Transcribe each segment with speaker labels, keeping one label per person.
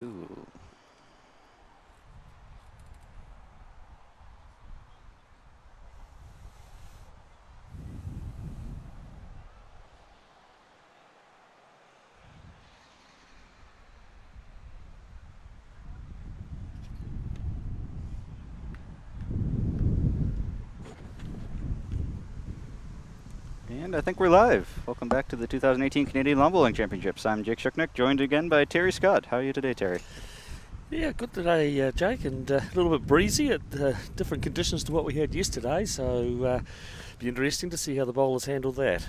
Speaker 1: Ooh. And I think we're live. Welcome back to the 2018 Canadian Lawn Bowling Championships. I'm Jake Shuknick, joined again by Terry Scott. How are you today, Terry?
Speaker 2: Yeah, good today, Jake, and a little bit breezy at different conditions to what we had yesterday, so be interesting to see how the bowlers handle that.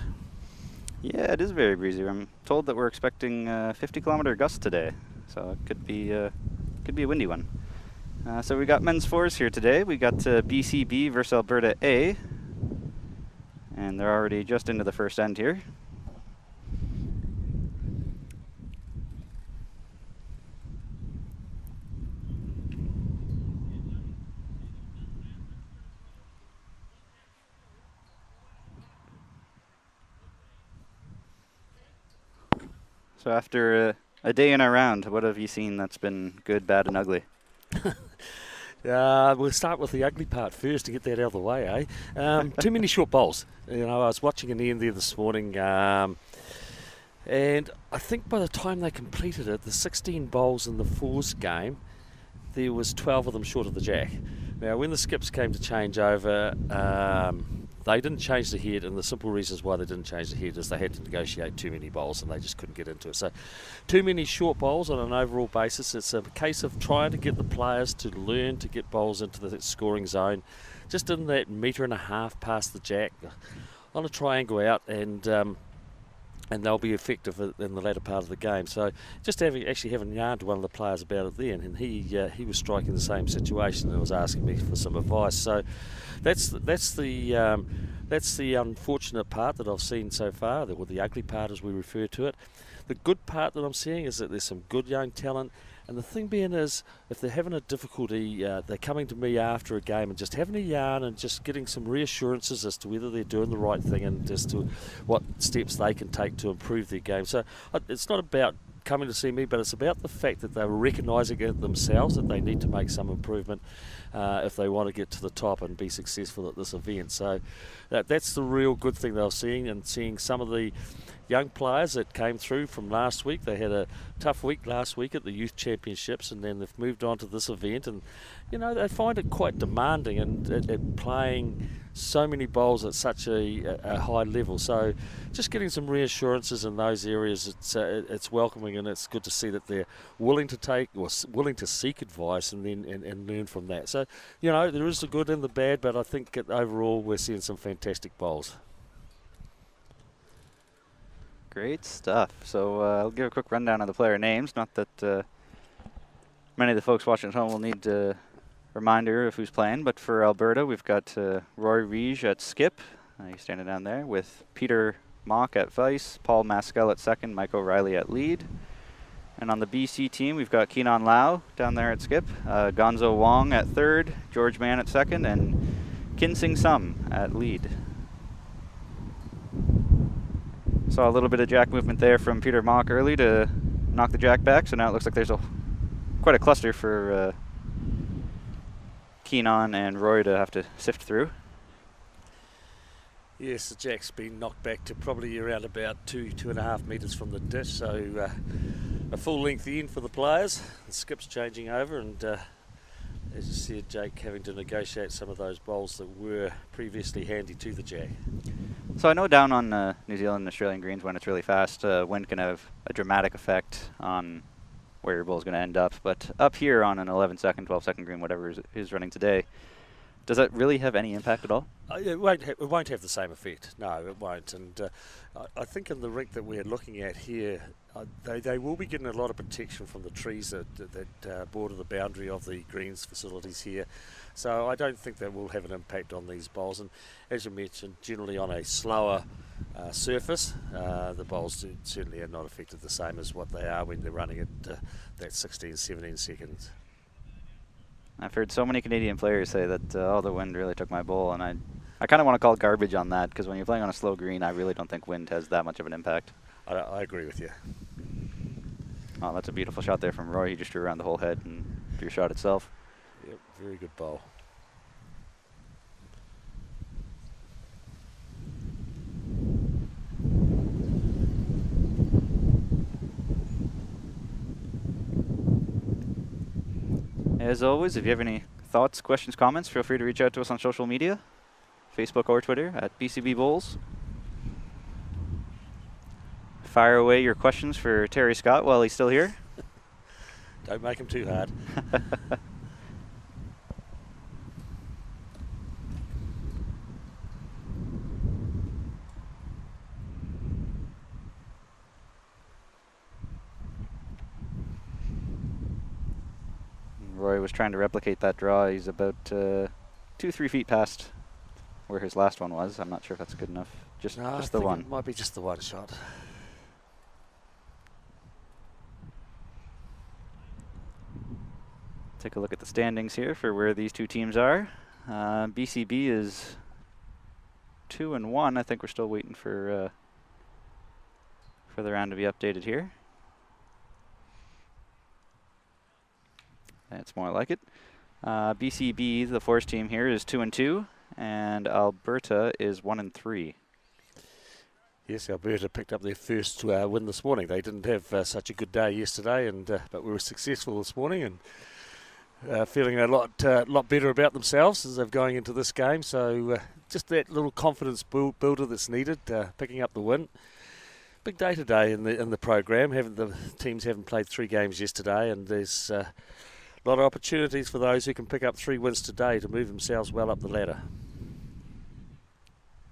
Speaker 1: Yeah, it is very breezy. I'm told that we're expecting 50-kilometer gusts today, so it could be a windy one. So we got men's fours here today. We got BCB versus Alberta A, and they're already just into the first end here. So after a day in our round, what have you seen that's been good, bad, and ugly?
Speaker 2: We'll start with the ugly part first to get that out of the way, eh? Too many short bowls. You know, I was watching an end there this morning, and I think by the time they completed it, the 16 bowls in the fours game, there was 12 of them short of the jack. Now, when the skips came to change over, they didn't change the head, and the simple reasons why they didn't change the head is they had to negotiate too many bowls and they just couldn't get into it. So too many short bowls on an overall basis. It's a case of trying to get the players to learn to get bowls into the scoring zone, just in that metre and a half past the jack on a triangle out, and they'll be effective in the latter part of the game. So just having yarned to one of the players about it then, and he was striking the same situation and was asking me for some advice. So that's the unfortunate part that I've seen so far, or the ugly part as we refer to it. The good part that I'm seeing is that there's some good young talent. And the thing being is, if they're having a difficulty, they're coming to me after a game and just having a yarn and just getting some reassurances as to whether they're doing the right thing and as to what steps they can take to improve their game. So it's not about coming to see me, but it's about the fact that they're recognising it themselves that they need to make some improvement if they want to get to the top and be successful at this event. So that's the real good thing that I'm seeing, and seeing some of the young players that came through from last week. They had a tough week last week at the Youth Championships, and then they've moved on to this event, and you know, they find it quite demanding and playing so many bowls at such a high level. So just getting some reassurances in those areas, it's welcoming, and it's good to see that they're willing to take or willing to seek advice and then and learn from that. So you know, there is the good and the bad, but I think overall we're seeing some fantastic bowls.
Speaker 1: Great stuff. So I'll give a quick rundown of the player names. Not that many of the folks watching at home will need a reminder of who's playing, but for Alberta, we've got Roy Riege at skip. He's standing down there with Peter Mock at vice, Paul Maskell at second, Mike O'Reilly at lead. And on the BC team, we've got Keenan Lau down there at skip, Gonzo Wong at third, George Mann at second, and Kin Sing Sum at lead. Saw a little bit of jack movement there from Peter Mock early to knock the jack back, so now it looks like there's quite a cluster for Keenan and Roy to have to sift through.
Speaker 2: Yes, the jack's been knocked back to probably around about 2.5 metres from the dish, so a full length in for the players. The skip's changing over, and as you see, Jake having to negotiate some of those bowls that were previously handy to the jack.
Speaker 1: So I know down on New Zealand and Australian greens, when it's really fast, wind can have a dramatic effect on where your bowl's going to end up. But up here on an 11-second, 12-second green, whatever is running today, does that really have any impact at all?
Speaker 2: It won't have the same effect. No, it won't. And I think in the rink that we're looking at here, they will be getting a lot of protection from the trees that border the boundary of the greens facilities here. So I don't think that will have an impact on these bowls. And as you mentioned, generally on a slower surface, the bowls certainly are not affected the same as what they are when they're running at that 16, 17 seconds.
Speaker 1: I've heard so many Canadian players say that, oh, the wind really took my bowl, and I kind of want to call garbage on that, because when you're playing on a slow green, I really don't think wind has that much of an impact.
Speaker 2: I agree with you.
Speaker 1: Oh, that's a beautiful shot there from Roy. He just drew around the whole head and drew shot itself.
Speaker 2: Yep, very good bowl.
Speaker 1: As always, if you have any thoughts, questions, comments, feel free to reach out to us on social media, Facebook or Twitter at BCB Bowls. Fire away your questions for Terry Scott while he's still here.
Speaker 2: Don't make him too hard.
Speaker 1: Roy was trying to replicate that draw. He's about 2-3 feet past where his last one was. I'm not sure if that's good enough. Just the one.
Speaker 2: It might be just the one shot.
Speaker 1: Take a look at the standings here for where these two teams are. BCB is 2-1. I think we're still waiting for the round to be updated here. That's more like it. BCB, the Force team here, is 2-2, and Alberta is 1-3.
Speaker 2: Yes, Alberta picked up their first win this morning. They didn't have such a good day yesterday, but we were successful this morning and feeling a lot better about themselves as they're going into this game. So just that little confidence builder that's needed, picking up the win. Big day today in the program. The teams haven't played 3 games yesterday, and there's a lot of opportunities for those who can pick up 3 wins today to move themselves well up the ladder.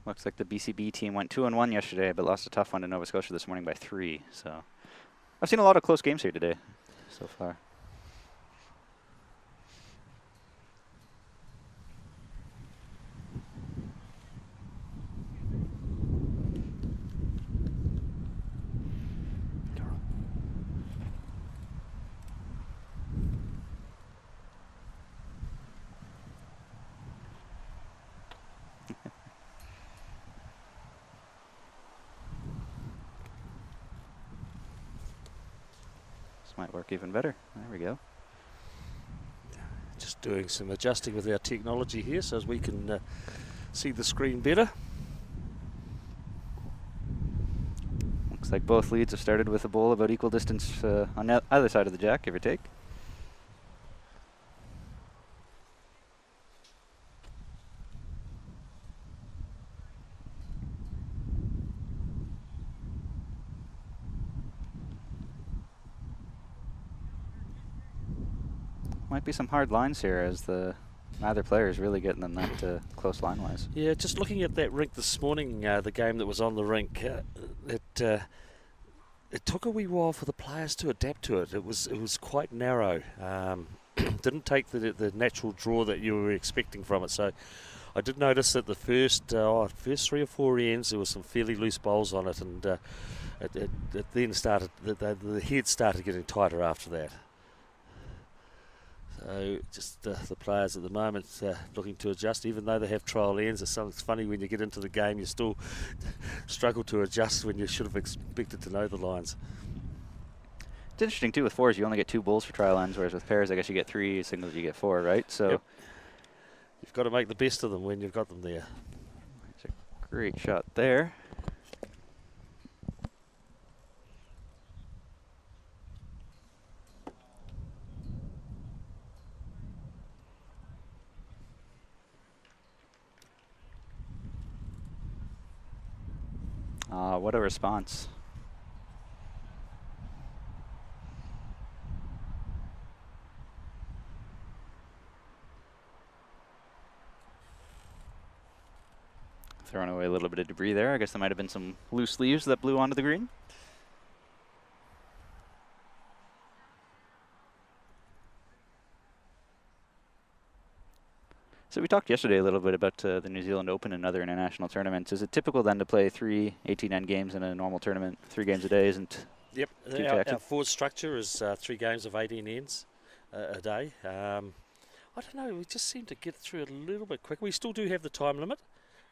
Speaker 1: Looks like the BCB team went 2-1 yesterday, but lost a tough one to Nova Scotia this morning by 3. So I've seen a lot of close games here today so far. Might work even better. There we go.
Speaker 2: Just doing some adjusting with our technology here so as we can see the screen better.
Speaker 1: Looks like both leads have started with a bowl about equal distance on the other side of the jack, give or take. Might be some hard lines here as neither player is really getting them that close line-wise.
Speaker 2: Yeah, just looking at that rink this morning, the game that was on the rink, it took a wee while for the players to adapt to it. It was quite narrow. Didn't take the natural draw that you were expecting from it. So I did notice that the first 3 or 4 ends there was some fairly loose bowls on it, and it then started the head started getting tighter after that. So just the players at the moment looking to adjust, even though they have trial ends. It's funny when you get into the game, you still struggle to adjust when you should have expected to know the lines.
Speaker 1: It's interesting too with fours, you only get 2 bowls for trial ends, whereas with pairs, I guess you get 3, singles you get 4, right? So
Speaker 2: yep. You've got to make the best of them when you've got them there.
Speaker 1: It's a great shot there. What a response. Throwing away a little bit of debris there. I guess there might have been some loose leaves that blew onto the green. So we talked yesterday a little bit about the New Zealand Open and other international tournaments. Is it typical then to play 3 18-end games in a normal tournament, 3 games a day isn't?
Speaker 2: Yep, our forward structure is 3 games of 18 ends a day. I don't know, we just seem to get through it a little bit quick. We still do have the time limit.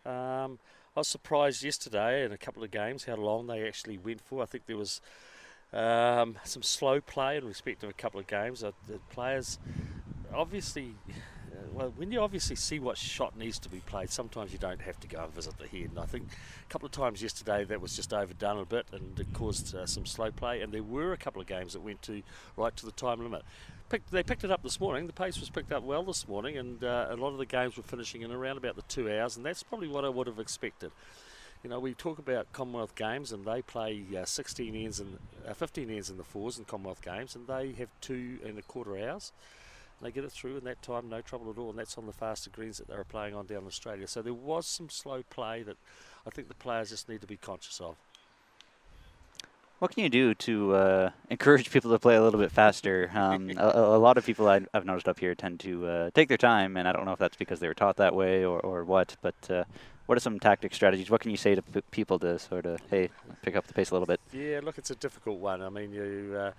Speaker 2: I was surprised yesterday in a couple of games how long they actually went for. I think there was Some slow play in respect of a couple of games. The players obviously, well, when you obviously see what shot needs to be played, sometimes you don't have to go and visit the head. And I think a couple of times yesterday that was just overdone a bit, and it caused some slow play. And there were a couple of games that went right to the time limit. They picked it up this morning. The pace was picked up well this morning, and a lot of the games were finishing in around about the 2 hours, and that's probably what I would have expected. You know, we talk about Commonwealth Games, and they play 16 ends and 15 ends in the fours in Commonwealth Games, and they have 2.25 hours. They get it through in that time, no trouble at all, and that's on the faster greens that they were playing on down in Australia. So there was some slow play that I think the players just need to be conscious of.
Speaker 1: What can you do to encourage people to play a little bit faster? A lot of people I've noticed up here tend to take their time, and I don't know if that's because they were taught that way or what, but what are some tactic strategies? What can you say to people to sort of, hey, pick up the pace a little bit?
Speaker 2: Yeah, look, it's a difficult one. I mean, you're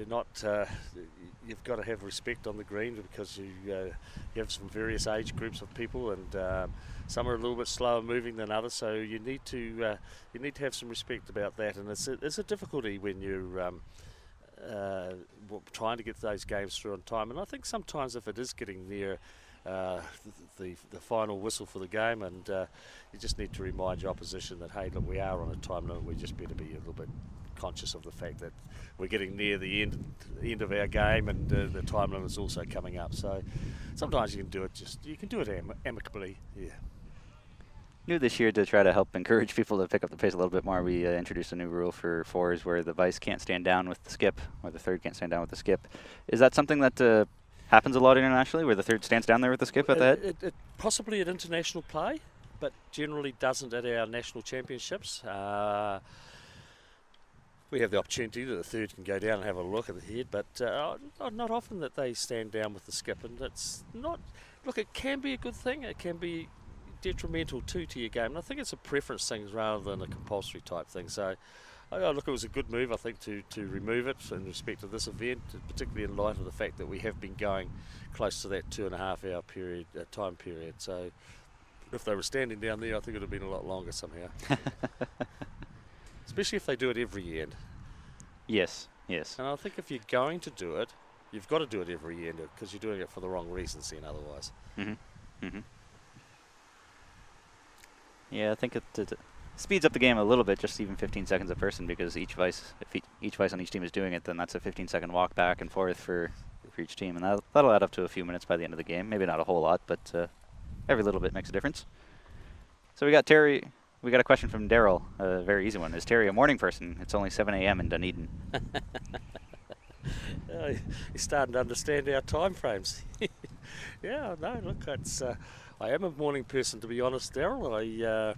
Speaker 2: not. You've got to have respect on the green because you have some various age groups of people, and some are a little bit slower moving than others. So you need to have some respect about that, and it's a difficulty when you're trying to get those games through on time. And I think sometimes if it is getting near the final whistle for the game, and you just need to remind your opposition that, hey, look, we are on a time limit. We just better be a little bit conscious of the fact that we're getting near the end of our game, and the time limit is also coming up. So sometimes you can do it amicably. Yeah.
Speaker 1: New this year to try to help encourage people to pick up the pace a little bit more. We introduced a new rule for fours where the vice can't stand down with the skip, or the third can't stand down with the skip. Is that something that happens a lot internationally, where the third stands down there with the skip at the head?
Speaker 2: It possibly at international play, but generally doesn't at our national championships. We have the opportunity that the third can go down and have a look at the head, but not often that they stand down with the skip. And it's not. Look, it can be a good thing. It can be detrimental to your game. And I think it's a preference thing rather than a compulsory type thing. So, look, it was a good move, I think, to remove it in respect of this event, particularly in light of the fact that we have been going close to that 2.5 hour period, time period. So, if they were standing down there, I think it would have been a lot longer somehow. Especially if they do it every end.
Speaker 1: Yes, yes.
Speaker 2: And I think if you're going to do it, you've got to do it every end because you're doing it for the wrong reasons then otherwise.
Speaker 1: Mm-hmm. Mm-hmm. Yeah, I think it speeds up the game a little bit, just even 15 seconds a person, because each vice, if each vice on each team is doing it, then that's a 15-second walk back and forth for each team, and that'll add up to a few minutes by the end of the game. Maybe not a whole lot, but every little bit makes a difference. So we got Terry. We got a question from Daryl, a very easy one. Is Terry a morning person? It's only 7 a.m. in Dunedin.
Speaker 2: He's starting to understand our time frames. Yeah, no, look, I am a morning person, to be honest, Daryl.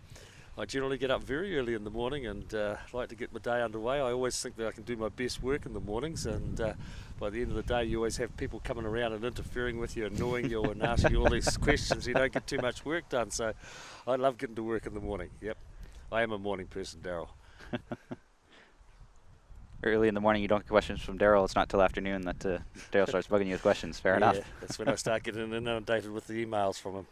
Speaker 2: I generally get up very early in the morning and like to get my day underway. I always think that I can do my best work in the mornings, and by the end of the day you always have people coming around and interfering with you, annoying you and asking you all these questions. You don't get too much work done, so I love getting to work in the morning. Yep, I am a morning person, Daryl.
Speaker 1: Early in the morning you don't get questions from Daryl. It's not till afternoon that Daryl starts bugging you with questions. Fair enough.
Speaker 2: That's when I start getting inundated with the emails from him.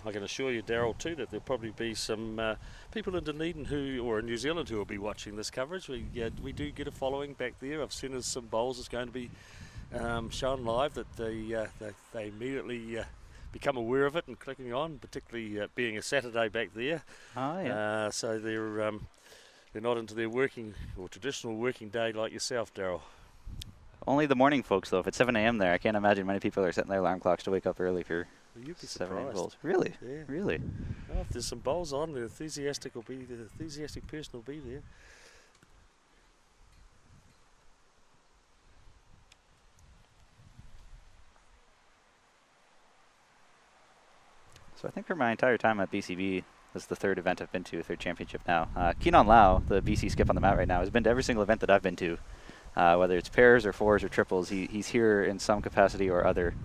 Speaker 2: I can assure you, Daryl, too, that there'll probably be some people in Dunedin or in New Zealand who will be watching this coverage. We do get a following back there. I've seen as some bowls is going to be shown live that they immediately become aware of it and clicking on, particularly being a Saturday back there.
Speaker 1: Oh, yeah.
Speaker 2: So they're not into their working or traditional working day like yourself, Daryl.
Speaker 1: Only the morning folks, though. If it's 7 a.m. there, I can't imagine many people are setting their alarm clocks to wake up early for
Speaker 2: You'd be
Speaker 1: 7 a.m.
Speaker 2: surprised.
Speaker 1: bowls. Really?
Speaker 2: Yeah.
Speaker 1: Really?
Speaker 2: Oh, if there's some bowls on, the enthusiastic person will be there.
Speaker 1: So I think for my entire time at BCB, this is the third event I've been to, third championship now. Keenan Lau, the BC skip on the mat right now, has been to every single event that I've been to. Whether it's pairs or fours or triples, he's here in some capacity or other.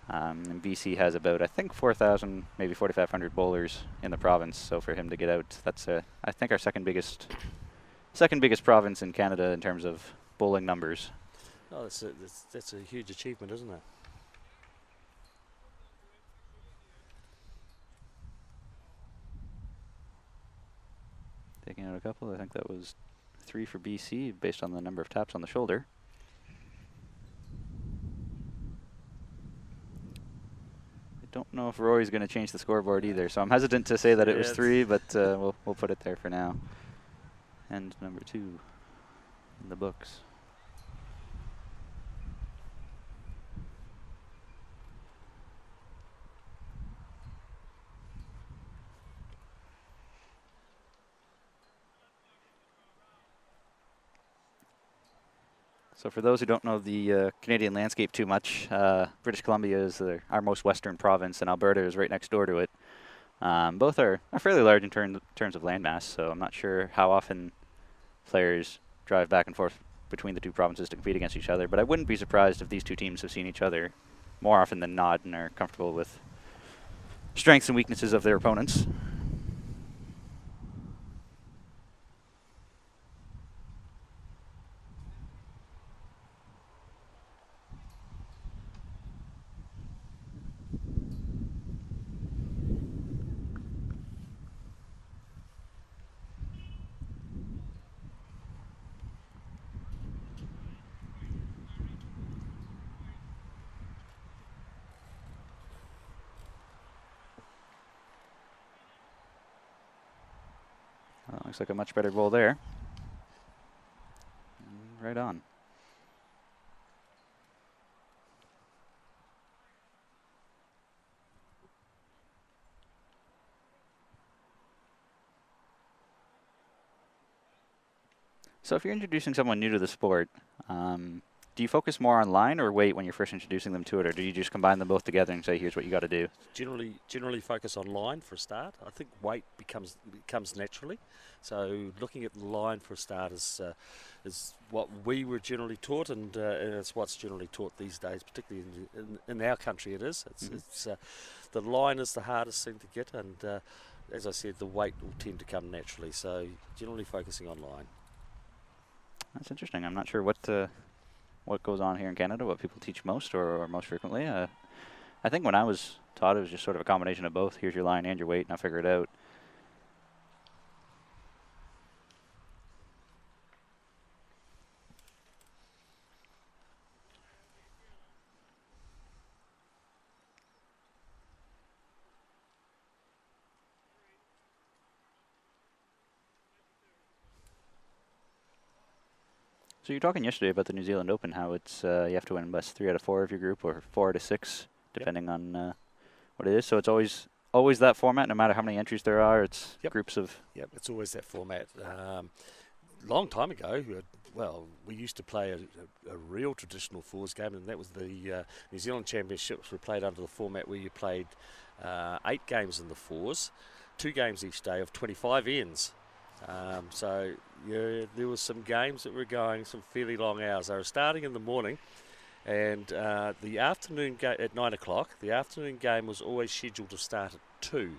Speaker 1: And BC has about, I think, 4,000, maybe 4,500 bowlers in the province. So for him to get out, that's I think our second biggest province in Canada in terms of bowling numbers.
Speaker 2: Oh, that's a huge achievement, isn't it?
Speaker 1: Taking out a couple. I think that was 3 for BC based on the number of taps on the shoulder. I don't know if Rory's going to change the scoreboard either, so I'm hesitant to say that it was 3, but we'll put it there for now. And number 2 in the books. So for those who don't know the Canadian landscape too much, British Columbia is our most western province, and Alberta is right next door to it. Both are fairly large in terms of landmass, so I'm not sure how often players drive back and forth between the two provinces to compete against each other, but I wouldn't be surprised if these two teams have seen each other more often than not and are comfortable with strengths and weaknesses of their opponents. Looks like a much better bowl there. Right on. So if you're introducing someone new to the sport, do you focus more on line or weight when you're first introducing them to it, or do you just combine them both together and say, here's what you got to do?
Speaker 2: Generally focus on line for a start. I think weight comes naturally. So looking at the line for a start is what we were generally taught, and it's what's generally taught these days, particularly in our country. It is. It's the line is the hardest thing to get, and as I said, the weight will tend to come naturally. So generally focusing on line.
Speaker 1: That's interesting. I'm not sure what goes on here in Canada, what people teach most or most frequently. I think when I was taught, it was just sort of a combination of both. Here's your line and your weight, and I'll figure it out. So you were talking yesterday about the New Zealand Open, how it's you have to win best 3 out of 4 of your group, or 4 out of 6, depending on what it is. So it's always that format, no matter how many entries there are. It's groups of.
Speaker 2: Yep, it's always that format. Long time ago, we used to play a real traditional fours game, and that was the New Zealand Championships were played under the format where you played 8 games in the fours, 2 games each day of 25 ends. So there was some games that were going some fairly long hours. They were starting in the morning, and the afternoon game at 9 o'clock. The afternoon game was always scheduled to start at 2.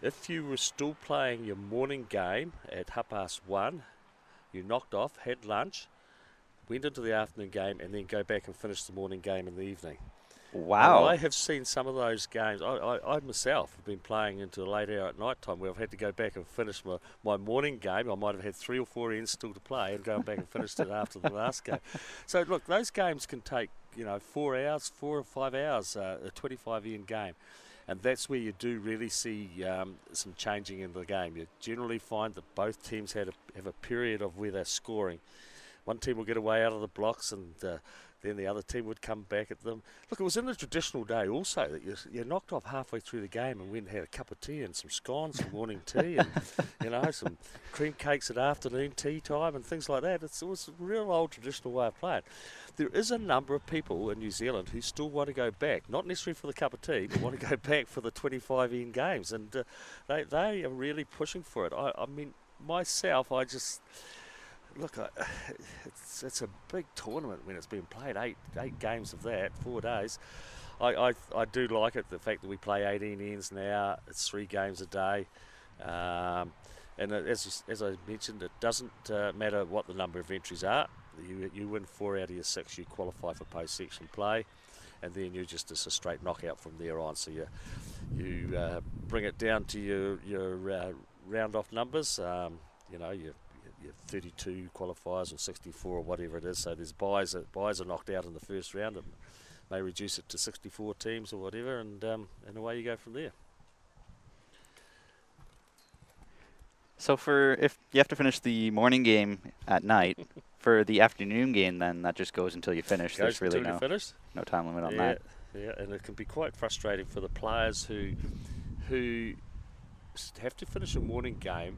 Speaker 2: If you were still playing your morning game at 1:30, you knocked off, had lunch, went into the afternoon game, and then go back and finish the morning game in the evening.
Speaker 1: Wow.
Speaker 2: And I have seen some of those games. I myself have been playing into a late hour at night time where I've had to go back and finish my morning game. I might have had 3 or 4 ends still to play and go back and finish it after the last game. So, look, those games can take, 4 hours, 4 or 5 hours, a 25-end game. And that's where you do really see some changing in the game. You generally find that both teams have a period of where they're scoring. One team will get away out of the blocks, and then the other team would come back at them. Look, it was in the traditional day also that you knocked off halfway through the game and went and had a cup of tea and some scones for morning tea and, some cream cakes at afternoon tea time and things like that. It was a real old traditional way of playing. There is a number of people in New Zealand who still want to go back, not necessarily for the cup of tea, but want to go back for the 25-end games, and they are really pushing for it. I mean, myself, I just... Look, it's a big tournament when it's been played, eight games of that, 4 days. I do like it, the fact that we play 18 ends now. It's 3 games a day, and as I mentioned, it doesn't matter what the number of entries are. You win 4 out of your 6, you qualify for post-section play, and then it's a straight knockout from there on. So you bring it down to your round off numbers. Your 32 qualifiers or 64 or whatever it is. So there's buys are knocked out in the first round, and may reduce it to 64 teams or whatever, and away you go from there.
Speaker 1: So if you have to finish the morning game at night, for the afternoon game, then that just goes until you finish. There's really no time limit on that.
Speaker 2: Yeah, and it can be quite frustrating for the players who have to finish a morning game,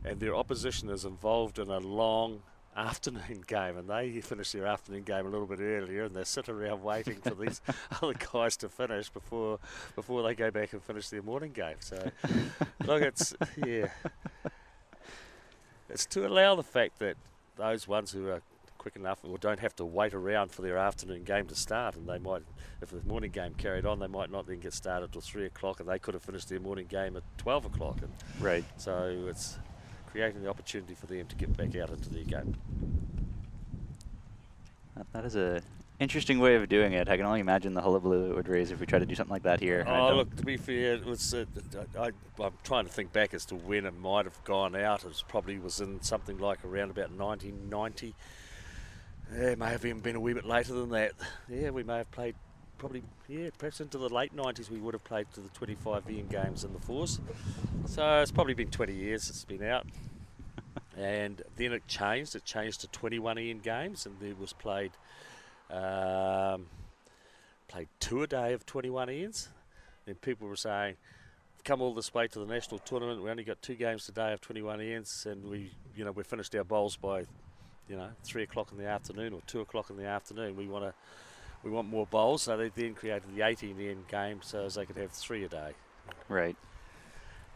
Speaker 2: and their opposition is involved in a long afternoon game, and they finish their afternoon game a little bit earlier, and they sit around waiting for these other guys to finish before they go back and finish their morning game. So, look, it's to allow the fact that those ones who are quick enough or don't have to wait around for their afternoon game to start, and they might, if the morning game carried on, they might not then get started till 3 o'clock, and they could have finished their morning game at 12 o'clock. And
Speaker 1: right.
Speaker 2: So it's creating the opportunity for them to get back out into their game.
Speaker 1: That is a interesting way of doing it. I can only imagine the hullabaloo it would raise if we tried to do something like that here.
Speaker 2: Oh, look, to be fair, it was, I'm trying to think back as to when it might have gone out. It probably was in something like around about 1990. It may have even been a wee bit later than that. Yeah, we may have played perhaps into the late 90s we would have played to the 25 EM games in the fours. So it's probably been 20 years it's been out. And then it changed. It changed to 21 EM games, and there was played 2 a day of 21 EMs. And people were saying, we've come all this way to the national tournament, we only got 2 games a day of 21 EMs, and we finished our bowls by 3 o'clock in the afternoon or 2 o'clock in the afternoon. We want more bowls, so they then created the 18 EM game so as they could have 3 a day.
Speaker 1: Right.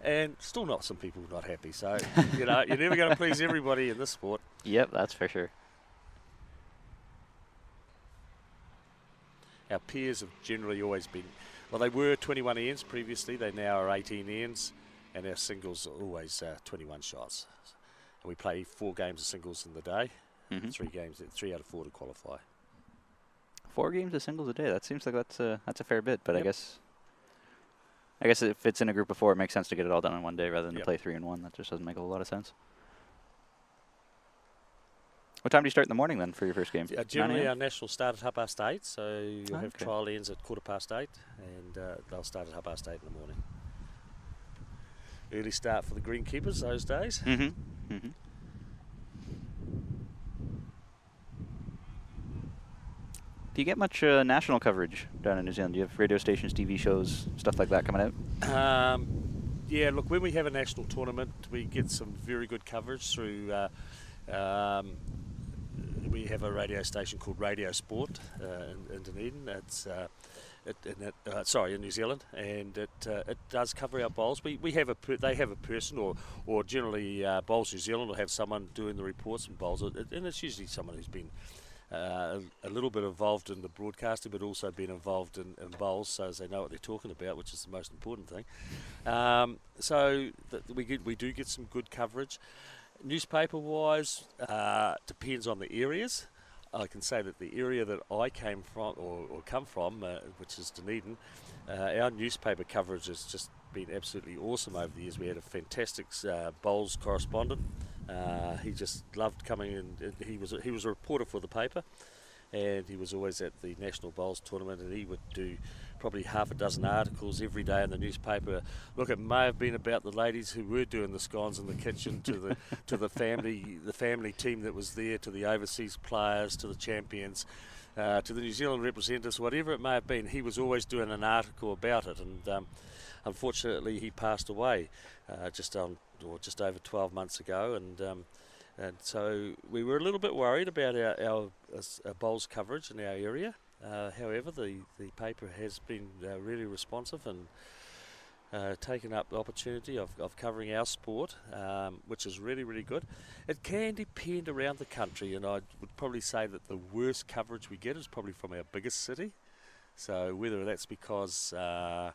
Speaker 2: And still not some people not happy. So, you're never going to please everybody in this sport.
Speaker 1: Yep, that's for sure.
Speaker 2: Our peers have generally always been, well, they were 21 ENs previously. They now are 18 ENs, and our singles are always 21 shots. And we play 4 games of singles in the day, 3 out of 4 to qualify.
Speaker 1: 4 games of singles a day. That seems like that's a fair bit, but yep. I guess if it's in a group of 4, it makes sense to get it all done in one day rather than to play 3 in 1. That just doesn't make a whole lot of sense. What time do you start in the morning then for your first game?
Speaker 2: Generally, our nationals start at 8:30, so you'll have trial ends at 8:15, and they'll start at 8:30 in the morning. Early start for the greenkeepers those days.
Speaker 1: Do you get much national coverage down in New Zealand? Do you have radio stations, TV shows, stuff like that coming out?
Speaker 2: Yeah, look, when we have a national tournament, we get some very good coverage through... we have a radio station called Radio Sport in Dunedin. It's in New Zealand, and it does cover our bowls. They have a person, or generally Bowls New Zealand will have someone doing the reports and bowls, and it's usually someone who's been a little bit involved in the broadcasting, but also been involved in bowls, so as they know what they're talking about, which is the most important thing. So we do get some good coverage. Newspaper-wise, depends on the areas. I can say that the area that I came from, or come from, which is Dunedin, our newspaper coverage has just been absolutely awesome over the years. We had a fantastic bowls correspondent. He just loved coming in. He was a reporter for the paper, and he was always at the National Bowls Tournament, and he would do probably half a dozen articles every day in the newspaper. Look, it may have been about the ladies who were doing the scones in the kitchen, to the family team that was there, to the overseas players, to the champions, to the New Zealand representatives, whatever it may have been. He was always doing an article about it, and unfortunately he passed away just over 12 months ago, and so we were a little bit worried about our bowls coverage in our area. However, the paper has been really responsive and taken up the opportunity of covering our sport, which is really, really good. It can depend around the country, and I would probably say that the worst coverage we get is probably from our biggest city. So whether that's because the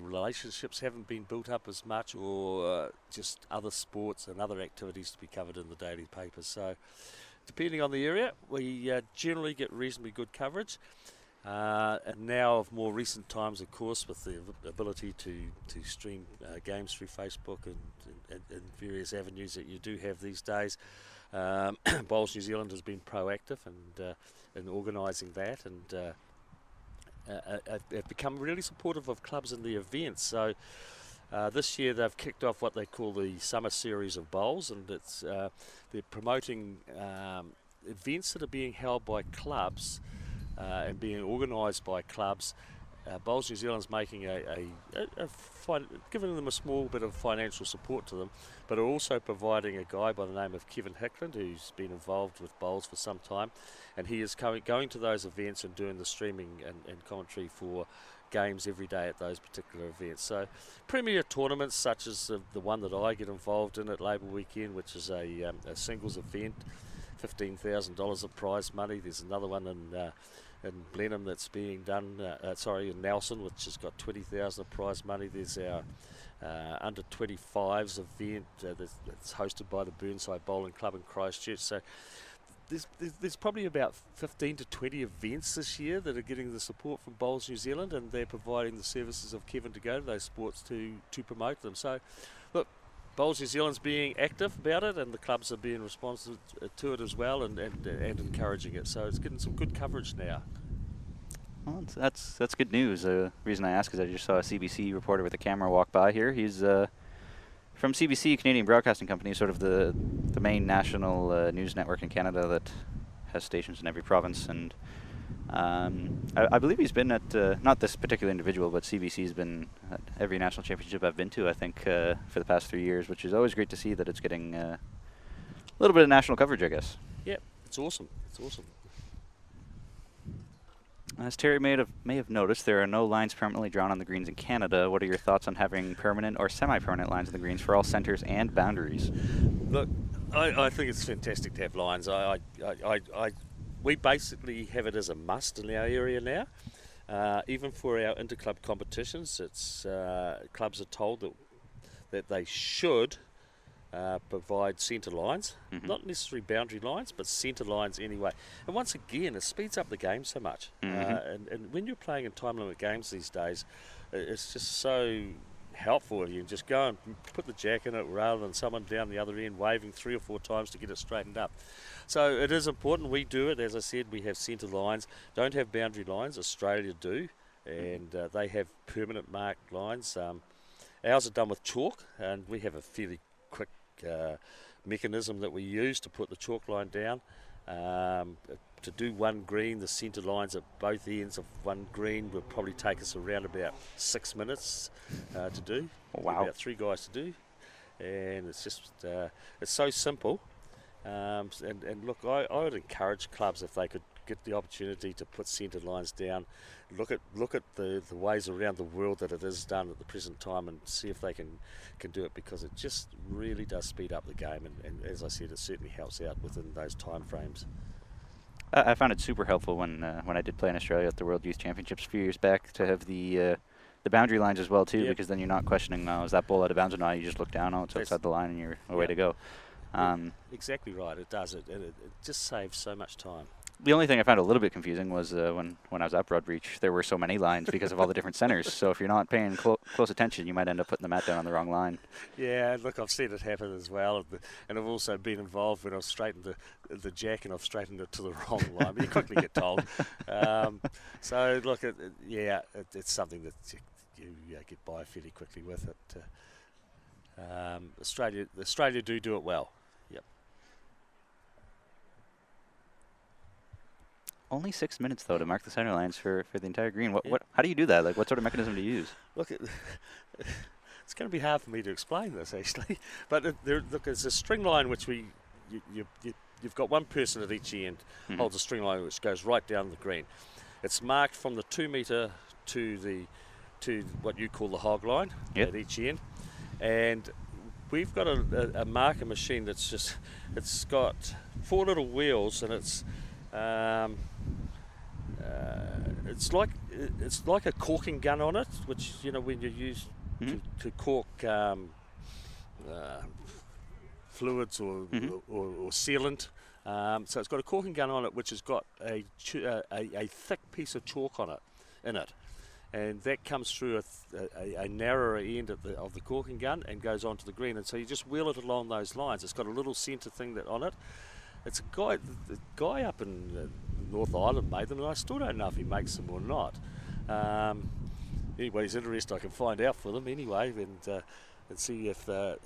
Speaker 2: relationships haven't been built up as much, or just other sports and other activities to be covered in the daily papers. So depending on the area, we generally get reasonably good coverage. And now, of more recent times, of course, with the ability to stream games through Facebook and various avenues that you do have these days, Bowls New Zealand has been proactive and in organising that, and have become really supportive of clubs and the events. So this year they've kicked off what they call the Summer Series of Bowls, and it's they're promoting events that are being held by clubs and being organised by clubs. Bowls New Zealand's making giving them a small bit of financial support to them, but are also providing a guy by the name of Kevin Hickland, who's been involved with Bowls for some time, and he is going to those events and doing the streaming and commentary for games every day at those particular events. So premier tournaments such as the one that I get involved in at Labour Weekend, which is a singles event, $15,000 of prize money. There's another one in Blenheim that's being done, in Nelson, which has got $20,000 of prize money. There's our under 25s event that's hosted by the Burnside Bowling Club in Christchurch. So there's probably about 15 to 20 events this year that are getting the support from Bowls New Zealand, and they're providing the services of Kevin to go to those sports to promote them. So look, Bowls New Zealand's being active about it, and the clubs are being responsive to it as well, and encouraging it. So it's getting some good coverage now.
Speaker 1: Well, that's good news. The reason I ask is I just saw a CBC reporter with a camera walk by here. He's from CBC, Canadian Broadcasting Company, sort of the main national news network in Canada that has stations in every province. And I believe he's been at, not this particular individual, but CBC's been at every national championship I've been to, I think, for the past 3 years, which is always great to see that it's getting a little bit of national coverage, I guess.
Speaker 2: Yeah, it's awesome. It's awesome.
Speaker 1: As Terry may have noticed, there are no lines permanently drawn on the greens in Canada. What are your thoughts on having permanent or semi-permanent lines on the greens for all centres and boundaries?
Speaker 2: Look, I think it's fantastic to have lines. We basically have it as a must in our area now. Even for our interclub competitions, it's clubs are told that they should provide centre lines, not necessarily boundary lines, but centre lines anyway. And once again, it speeds up the game so much. And when you're playing in time limit games these days, it's just so helpful if you can just go and put the jack in it rather than someone down the other end waving 3 or 4 times to get it straightened up. So it is important we do it. As I said, we have centre lines, don't have boundary lines. Australia do, and they have permanent marked lines. Ours are done with chalk, and we have a fairly quick mechanism that we use to put the chalk line down. To do one green, the centre lines at both ends of one green will probably take us around about 6 minutes to do.
Speaker 1: Wow.
Speaker 2: About 3 guys to do, and it's just it's so simple. And look, I would encourage clubs, if they could get the opportunity to put centre lines down, look at the ways around the world that it is done at the present time, and see if they can do it, because it just really does speed up the game, and as I said, it certainly helps out within those time frames.
Speaker 1: I found it super helpful when I did play in Australia at the World Youth Championships a few years back to have the boundary lines as well too,
Speaker 2: yep.
Speaker 1: because then you're not questioning, is that ball out of bounds or not? You just look down, it's outside the line, and you're away to go.
Speaker 2: Exactly right, it does. It just saves so much time.
Speaker 1: The only thing I found a little bit confusing was when I was at Broadreach, there were so many lines because of all the different centres. So if you're not paying close attention, you might end up putting the mat down on the wrong line. Yeah,
Speaker 2: look, I've seen it happen as well, and I've also been involved when I've straightened the jack and I've straightened it to the wrong line. But you quickly get told. So look, it's something that you get by fairly quickly with it. Australia do it well.
Speaker 1: Only 6 minutes, though, to mark the center lines for the entire green. How do you do that? Like, what sort of mechanism do you use?
Speaker 2: Look, it's going to be hard for me to explain this, actually. But there's a string line which you've got one person at each end holds a string line which goes right down the green. It's marked from the 2 metre to what you call the hog line at each end, and we've got a marker machine it's got 4 little wheels, and it's like a corking gun on it, which when you use to cork fluids or sealant So it's got a corking gun on it, which has got a thick piece of chalk on it, in it, and that comes through a narrower end of the corking gun and goes onto the green. And so you just wheel it along those lines. It's got a little centre thing that on it. It's the guy up in North Island made them, and I still don't know if he makes them or not. Anyway, he's interested. I can find out for them anyway, and see if they're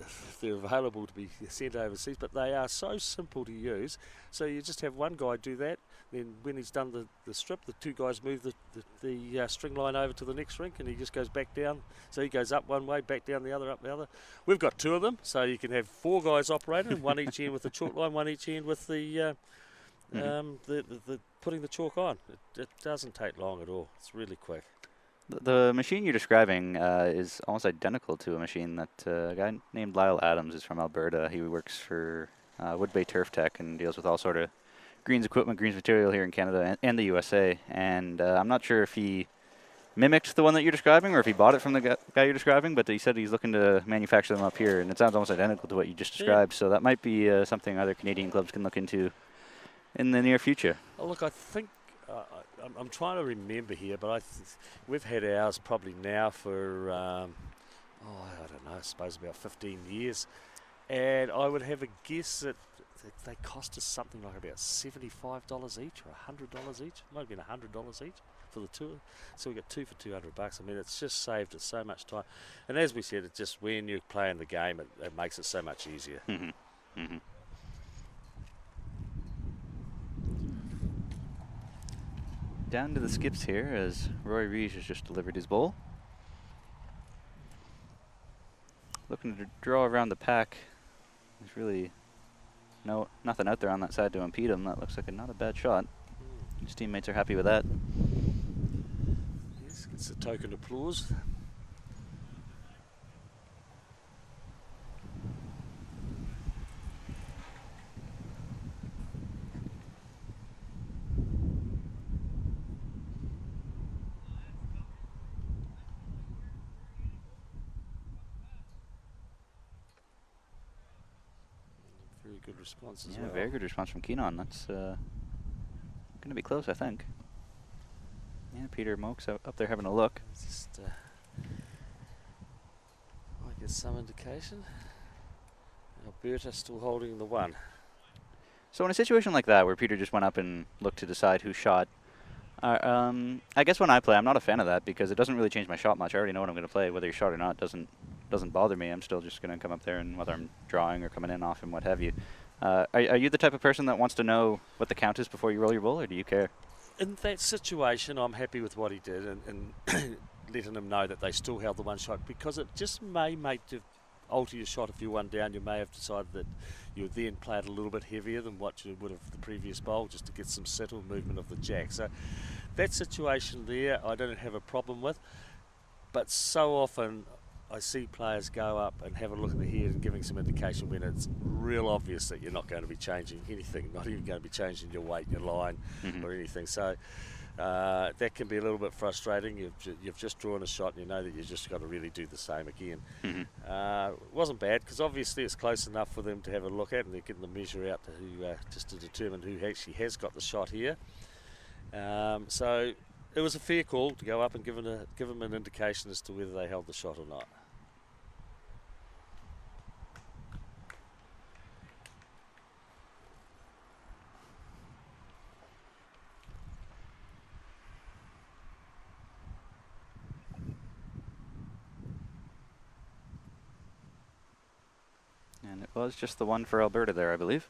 Speaker 2: available to be sent overseas. But they are so simple to use. So you just have one guy do that. Then when he's done the strip, the two guys move the string line over to the next rink, and he just goes back down. So he goes up one way, back down the other, up the other. We've got two of them, so you can have four guys operating, one each end with the chalk line, one each end with the putting the chalk on. It doesn't take long at all. It's really quick.
Speaker 1: The machine you're describing is almost identical to a machine that a guy named Lyle Adams is from Alberta. He works for Wood Bay Turf Tech and deals with all sort of greens equipment, greens material here in Canada and the USA. And I'm not sure if he mimicked the one that you're describing or if he bought it from the guy you're describing, but he said he's looking to manufacture them up here, and it sounds almost identical to what you just described. So that might be something other Canadian clubs can look into in the near future.
Speaker 2: Oh, look, I think I'm trying to remember here, but we've had ours probably now for I don't know, I suppose about 15 years, and I would have a guess that they cost us something like about $75 each or $100 each. Might have been $100 each for the two. So we got two for $200. I mean, it's just saved us so much time. And as we said, it's just when you're playing the game, it makes it so much easier.
Speaker 1: Mm-hmm. Mm-hmm. Down to the skips here as Roy Rees has just delivered his bowl. Looking to draw around the pack. There's really nothing out there on that side to impede him. That looks like not a bad shot. His teammates are happy with that.
Speaker 2: Yes, it's a token applause. Very good response as well.
Speaker 1: Yeah, very good response from Keenan. That's going to be close, I think. Yeah, Peter Moak's up there having a look.
Speaker 2: Just might get some indication. Alberta still holding the one.
Speaker 1: So in a situation like that where Peter just went up and looked to decide who shot, I guess when I play, I'm not a fan of that because it doesn't really change my shot much. I already know what I'm going to play. Whether you shot or not doesn't bother me. I'm still just going to come up there, and whether I'm drawing or coming in off and what have you. Are you the type of person that wants to know what the count is before you roll your bull, or do you care?
Speaker 2: In that situation, I'm happy with what he did and letting them know that they still held the one shot, because it just may make you alter your shot. If you're one down, you may have decided that you would then play it a little bit heavier than what you would have the previous bowl, just to get some settled movement of the jack. So that situation there, I don't have a problem with. But so often I see players go up and have a look at the head and giving some indication when it's real obvious that you're not going to be changing anything, not even going to be changing your weight, your line, or anything. So that can be a little bit frustrating. You've just drawn a shot and you know that you've just got to really do the same again. It wasn't bad because obviously it's close enough for them to have a look at, and they're getting the measure out to who just to determine who actually has got the shot here. So it was a fair call to go up and give them an indication as to whether they held the shot or not.
Speaker 1: And it was just the one for Alberta there, I believe.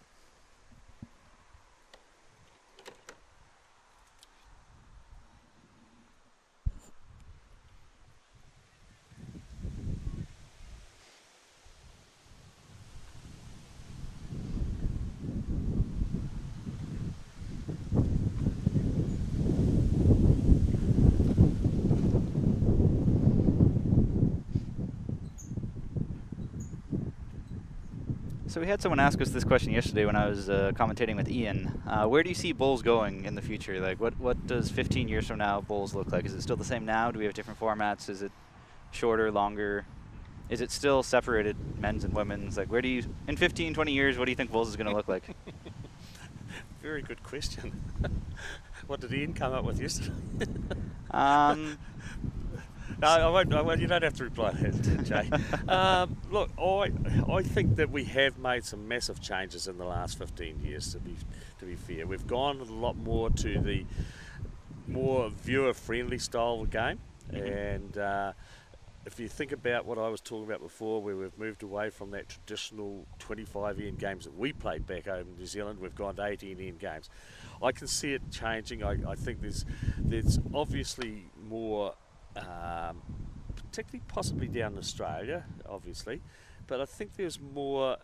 Speaker 1: So we had someone ask us this question yesterday when I was commentating with Ian. Where do you see bowls going in the future? Like, what does 15 years from now bowls look like? Is it still the same now? Do we have different formats? Is it shorter, longer? Is it still separated men's and women's? Like, where do you, in 15, 20 years, what do you think bowls is going to look like?
Speaker 2: very good question. What did Ian come up with yesterday?
Speaker 1: Um,
Speaker 2: No, I won't. You don't have to reply to that, Jay. Look, I think that we have made some massive changes in the last 15 years. To be fair, we've gone a lot more to the more viewer-friendly style of game, and if you think about what I was talking about before, where we've moved away from that traditional 25 end games that we played back home in New Zealand, we've gone to 18 end games. I can see it changing. I think there's obviously more. Particularly possibly down in Australia, obviously, but I think there's more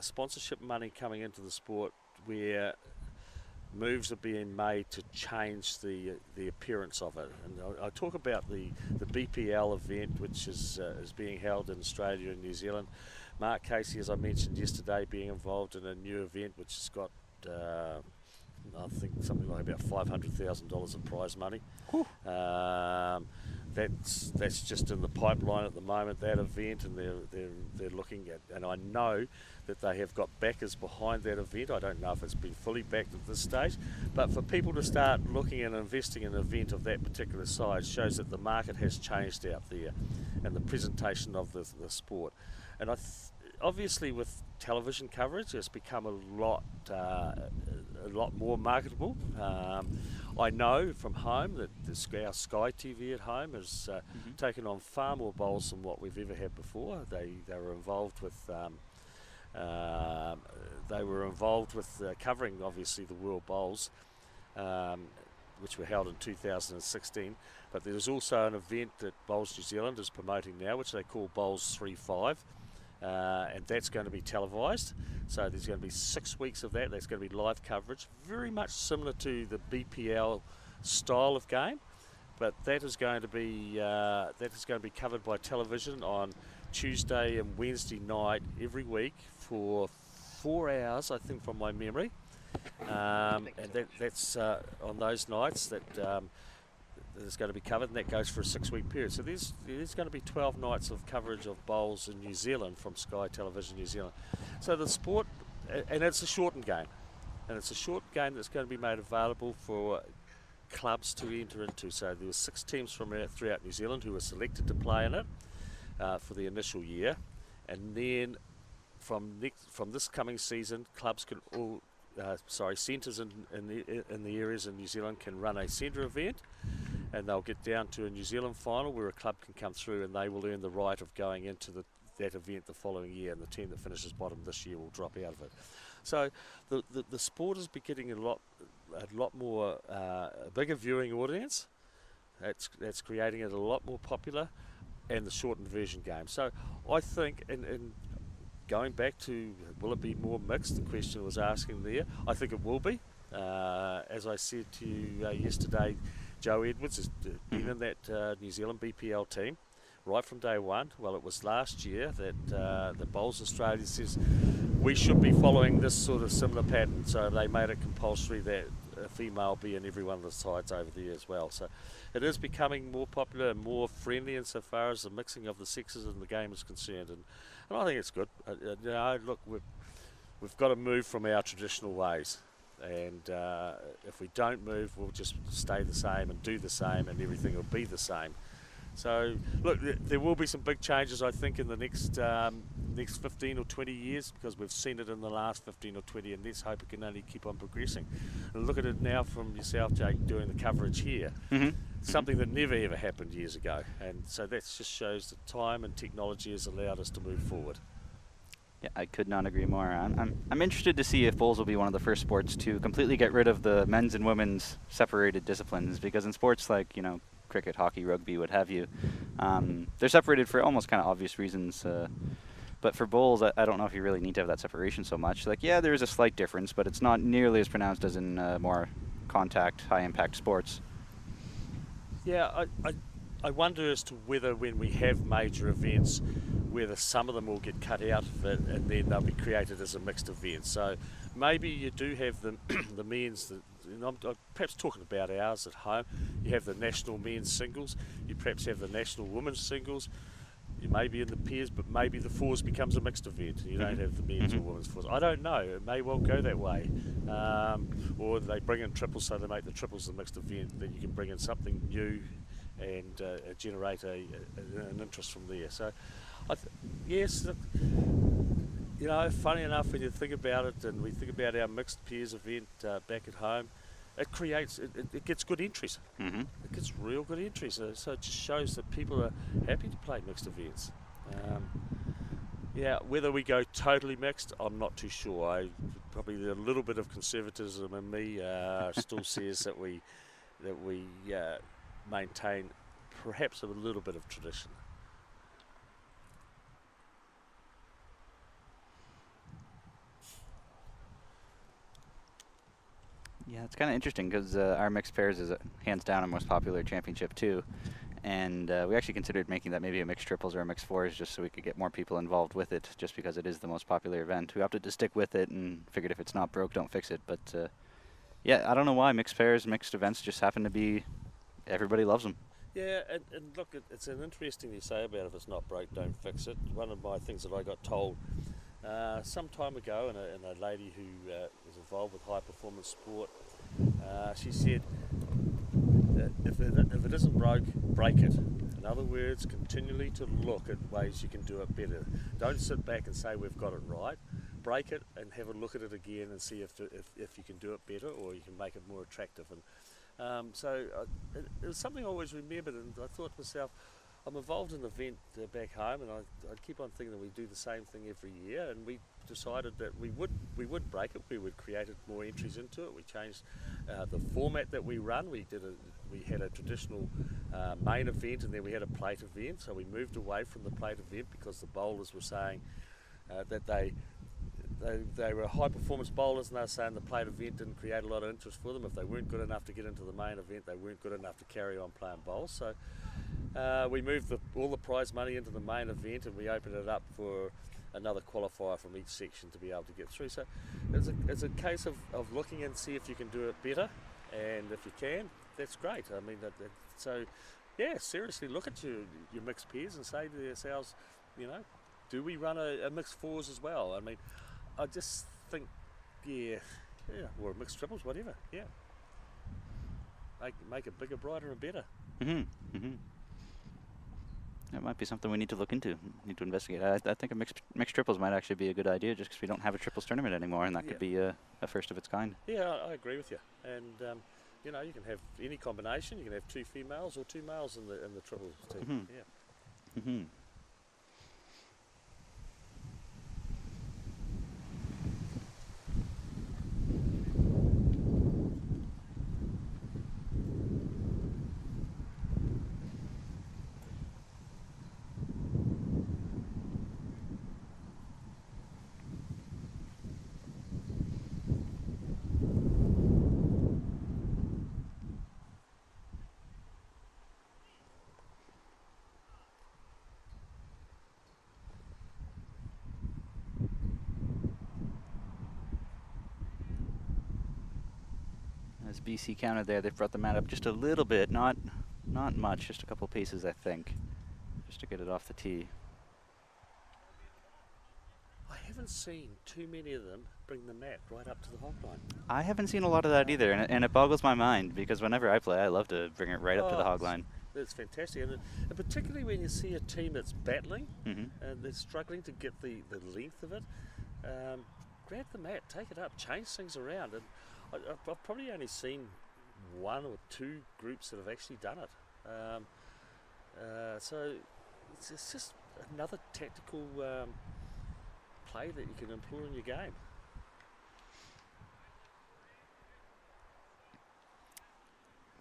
Speaker 2: sponsorship money coming into the sport where moves are being made to change the appearance of it. And I talk about the BPL event, which is being held in Australia and New Zealand. Mark Casey, as I mentioned yesterday, being involved in a new event which has got I think something like about $500,000 in prize money. That's just in the pipeline at the moment, that event, and they're looking at, and I know that they have got backers behind that event. I don't know if it's been fully backed at this stage, but for people to start looking and investing in an event of that particular size shows that the market has changed out there and the presentation of the sport. And obviously with television coverage, it's become a lot more marketable. I know from home that our Sky TV at home has taken on far more bowls than what we've ever had before. They were involved with covering obviously the World Bowls, which were held in 2016. But there's also an event that Bowls New Zealand is promoting now, which they call Bowls 3-5. And that's going to be televised, so there's going to be 6 weeks of that. That's going to be live coverage, very much similar to the BPL style of game, but that is going to be covered by television on Tuesday and Wednesday night every week for 4 hours, I think, from my memory, and that's on those nights that is going to be covered, and that goes for a 6-week period. So there's going to be 12 nights of coverage of bowls in New Zealand from Sky Television New Zealand. So the sport, and it's a shortened game, and it's a short game that's going to be made available for clubs to enter into. So there were 6 teams from throughout New Zealand who were selected to play in it for the initial year, and then from this coming season, clubs can all centres in the areas in New Zealand can run a centre event, and they'll get down to a New Zealand final where a club can come through and they will earn the right of going into that event the following year, and the team that finishes bottom this year will drop out of it. So the sport is getting a lot more a bigger viewing audience. That's creating it a lot more popular, and the shortened version game. So I think, and going back to will it be more mixed, the question was asking there, I think it will be. As I said to you yesterday, Joe Edwards has been in that New Zealand BPL team right from day one. Well, it was last year that the Bowls Australia says we should be following this sort of similar pattern, so they made it compulsory that a female be in every one of the sides over there as well. So it is becoming more popular and more friendly insofar as the mixing of the sexes in the game is concerned, and I think it's good. Look, we've got to move from our traditional ways. And if we don't move, we'll just stay the same and do the same, and everything will be the same. So look, there will be some big changes, I think, in the next 15 or 20 years, because we've seen it in the last 15 or 20, and let's hope it can only keep on progressing. And look at it now from yourself, Jake, doing the coverage here. Something that never ever happened years ago, and so that just shows that time and technology has allowed us to move forward.
Speaker 1: Yeah, I could not agree more. I'm interested to see if bowls will be one of the first sports to completely get rid of the men's and women's separated disciplines, because in sports like, cricket, hockey, rugby, what have you, they're separated for almost kind of obvious reasons. But for bowls, I don't know if you really need to have that separation so much. Like, yeah, there is a slight difference, but it's not nearly as pronounced as in more contact, high-impact sports.
Speaker 2: Yeah, I wonder as to whether when we have major events, whether some of them will get cut out of it and then they'll be created as a mixed event. So maybe you do have the men's, I'm perhaps talking about ours at home, you have the national men's singles, you perhaps have the national women's singles, you may be in the pairs, but maybe the fours becomes a mixed event. You don't have the men's or women's fours. I don't know. It may well go that way. Or they bring in triples, so they make the triples a mixed event. Then you can bring in something new and generate an interest from there. So, yes, you know, funny enough, when you think about it, and we think about our mixed pairs event back at home, it gets good entries. It gets real good entries. So it just shows that people are happy to play mixed events. Yeah, whether we go totally mixed, I'm not too sure. Probably a little bit of conservatism in me still says that we maintain perhaps a little bit of tradition.
Speaker 1: Yeah, it's kind of interesting because our mixed pairs is hands down our most popular championship too, and we actually considered making that maybe a mixed triples or a mixed fours just so we could get more people involved with it, just because it is the most popular event. We opted to stick with it and figured if it's not broke, don't fix it. But yeah, I don't know why mixed pairs, mixed events just happen to be, everybody loves them.
Speaker 2: Yeah, and look, it's an interesting you say about if it's not broke, don't fix it. One of my things that I got told some time ago, and a lady who was involved with high performance sport, she said, if it isn't broke, break it. In other words, continually to look at ways you can do it better. Don't sit back and say we've got it right. Break it and have a look at it again and see if you can do it better or you can make it more attractive. And it was something I always remembered, and I thought to myself, I'm involved in an event back home, and I keep on thinking that we do the same thing every year, and we decided that we would break it. We would create more entries into it. We changed the format that we run. We had a traditional main event, and then we had a plate event. So we moved away from the plate event because the bowlers were saying that they were high performance bowlers, and they were saying the plate event didn't create a lot of interest for them. If they weren't good enough to get into the main event, they weren't good enough to carry on playing bowls. So we moved all the prize money into the main event, and we opened it up for another qualifier from each section to be able to get through. So it's a case of looking and see if you can do it better, and if you can, that's great. I mean, so yeah, seriously look at your mixed pairs and say to yourselves, you know, do we run a mixed fours as well? I mean, I just think, yeah, or mixed triples, whatever, yeah. Make it bigger, brighter, and better.
Speaker 1: That might be something we need to look into, need to investigate. I think a mixed triples might actually be a good idea, just because we don't have a triples tournament anymore, and that could be a first of its kind.
Speaker 2: Yeah, I agree with you. And you know, you can have any combination. You can have 2 females or 2 males in the triples team. Yeah.
Speaker 1: As BC counted there, they've brought the mat up just a little bit, not much, just a couple paces, I think, just to get it off the tee.
Speaker 2: I haven't seen too many of them bring the mat right up to the hog line.
Speaker 1: I haven't seen a lot of that either, and it boggles my mind, because whenever I play, I love to bring it right up to the hog line.
Speaker 2: It's fantastic, and particularly when you see a team that's battling and they're struggling to get the length of it, grab the mat, take it up, change things around. And I've probably only seen 1 or 2 groups that have actually done it. So it's just another tactical play that you can employ in your game.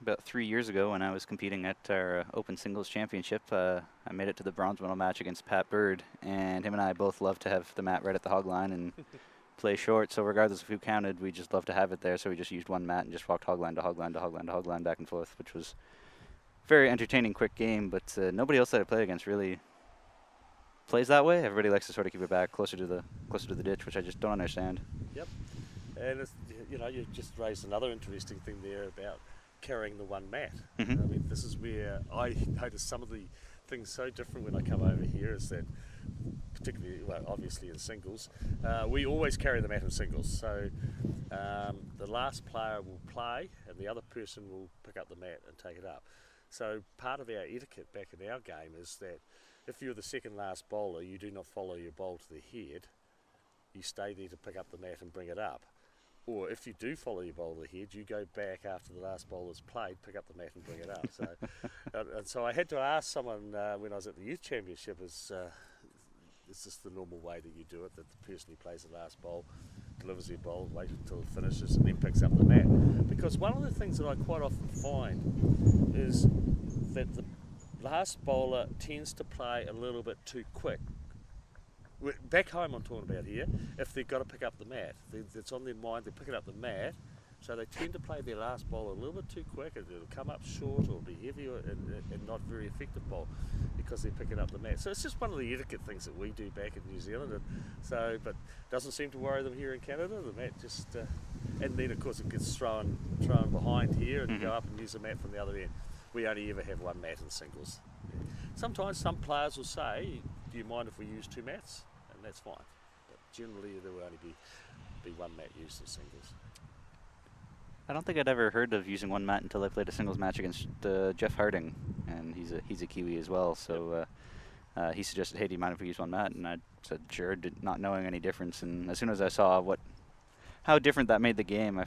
Speaker 1: About 3 years ago, when I was competing at our Open Singles Championship, I made it to the bronze medal match against Pat Bird, and him and I both love to have the mat right at the hog line and play short. So regardless of who counted, we just love to have it there. So we just used one mat and just walked hog line to hog line to hog line to hog line back and forth, which was very entertaining, quick game. But nobody else that I play against really plays that way. Everybody likes to sort of keep it back closer to the ditch, which I just don't understand.
Speaker 2: Yep, and it's, you know, you just raised another interesting thing there about carrying the one mat. I mean, this is where I noticed some of the things so different when I come over here is that, particularly, well, obviously in singles, we always carry the mat in singles. So the last player will play and the other person will pick up the mat and take it up. So part of our etiquette back in our game is that if you're the second last bowler, you do not follow your bowl to the head. You stay there to pick up the mat and bring it up. Or if you do follow your bowl to the head, you go back after the last bowler's played, pick up the mat and bring it up. So, and so I had to ask someone when I was at the Youth Championship, is this the normal way that you do it, that the person who plays the last bowl delivers their bowl, waits until it finishes and then picks up the mat? Because one of the things that I quite often find is that the last bowler tends to play a little bit too quick. Back home I'm talking about here, if they've got to pick up the mat, it's on their mind, they're picking up the mat, so they tend to play their last bowl a little bit too quick, and it'll come up short or be heavy and not very effective bowl because they're picking up the mat. So it's just one of the etiquette things that we do back in New Zealand, and so, but doesn't seem to worry them here in Canada. The mat just, and then of course it gets thrown behind here and go up and use the mat from the other end. We only ever have one mat in singles. Sometimes some players will say, do you mind if we use 2 mats? And that's fine. But generally there will only be one mat used in singles.
Speaker 1: I don't think I'd ever heard of using 1 mat until I played a singles match against Jeff Harding, and he's a Kiwi as well. So he suggested, hey, do you mind if we use 1 mat? And I said, sure, not knowing any difference. And as soon as I saw how different that made the game, I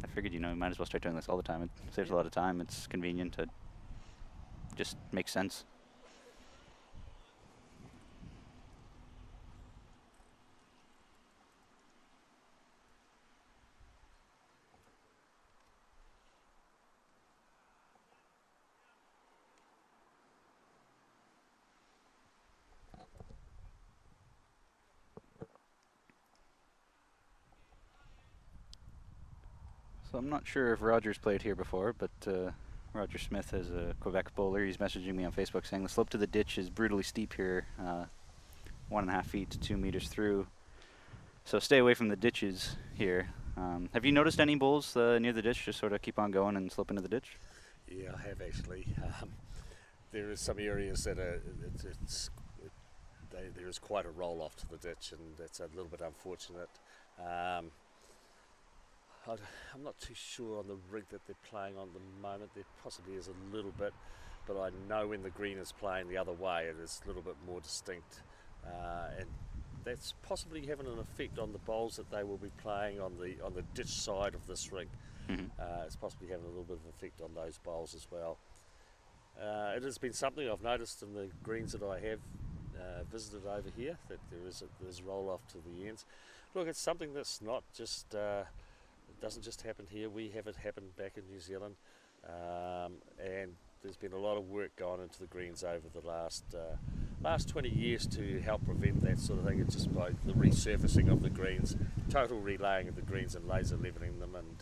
Speaker 1: figured, you might as well start doing this all the time. It saves a lot of time. It's convenient. It just makes sense. So I'm not sure if Roger's played here before, but Roger Smith is a Quebec bowler. He's messaging me on Facebook saying the slope to the ditch is brutally steep here, 1.5 feet to 2 meters through. So stay away from the ditches here. Have you noticed any bowls near the ditch just sort of keep on going and slip into the ditch?
Speaker 2: Yeah, I have actually. There is some areas that there is quite a roll off to the ditch, and that's a little bit unfortunate. I'm not too sure on the rig that they're playing on the moment. There possibly is a little bit, but I know when the green is playing the other way, it is a little bit more distinct, and that's possibly having an effect on the bowls that they will be playing on the ditch side of this rig. It's possibly having a little bit of effect on those bowls as well. It has been something I've noticed in the greens that I have visited over here, that there's roll off to the ends. Look, it's something that's not just it doesn't just happen here. We have it happen back in New Zealand, and there's been a lot of work gone into the greens over the last 20 years to help prevent that sort of thing. It's just by the resurfacing of the greens, total relaying of the greens and laser leveling them, and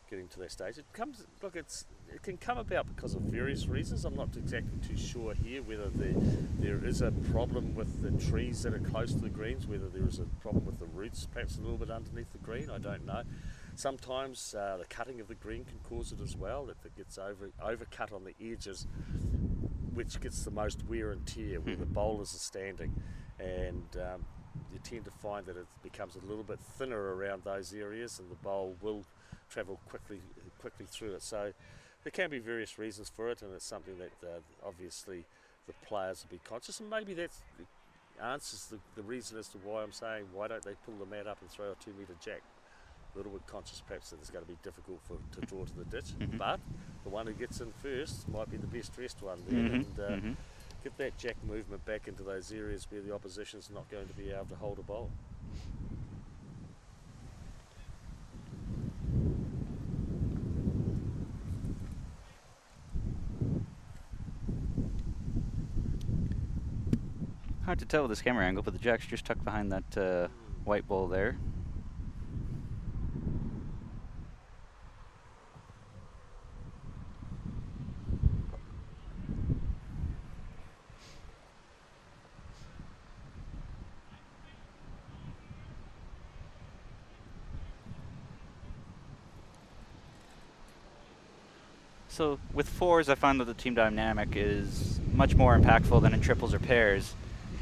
Speaker 2: getting to that stage. It can come about because of various reasons. I'm not exactly too sure here whether there is a problem with the trees that are close to the greens, whether there is a problem with the roots perhaps a little bit underneath the green. I don't know. Sometimes the cutting of the green can cause it as well, that it gets overcut on the edges, which gets the most wear and tear where the bowlers are standing, and you tend to find that it becomes a little bit thinner around those areas, and the bowl will travel quickly through it. So there can be various reasons for it, and it's something that obviously the players will be conscious, and maybe that answers the reason as to why I'm saying why don't they pull the mat up and throw a 2 metre jack. A little bit conscious perhaps that it's going to be difficult to draw to the ditch, but the one who gets in first might be the best dressed one there, and get that jack movement back into those areas where the opposition's not going to be able to hold a bowl.
Speaker 1: Hard to tell with this camera angle, but the jack's just tucked behind that white ball there. So with fours, I find that the team dynamic is much more impactful than in triples or pairs.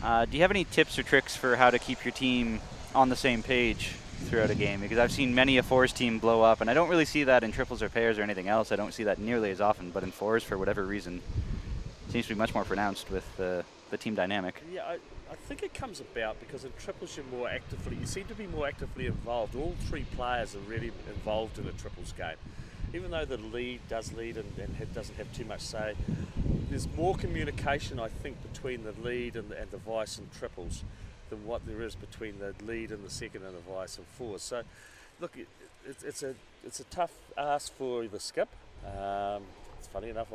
Speaker 1: Do you have any tips or tricks for how to keep your team on the same page throughout a game? Because I've seen many a fours team blow up, and I don't really see that in triples or pairs or anything else. I don't see that nearly as often, but in fours, for whatever reason, it seems to be much more pronounced with the team dynamic.
Speaker 2: Yeah, I think it comes about because in triples you seem to be more actively involved. All three players are really involved in a triples game. Even though the lead does lead and doesn't have too much say, there's more communication, I think, between the lead and the vice in triples than what there is between the lead and the second and the vice and fours. So, look, it's a tough ask for the skip. It's funny enough,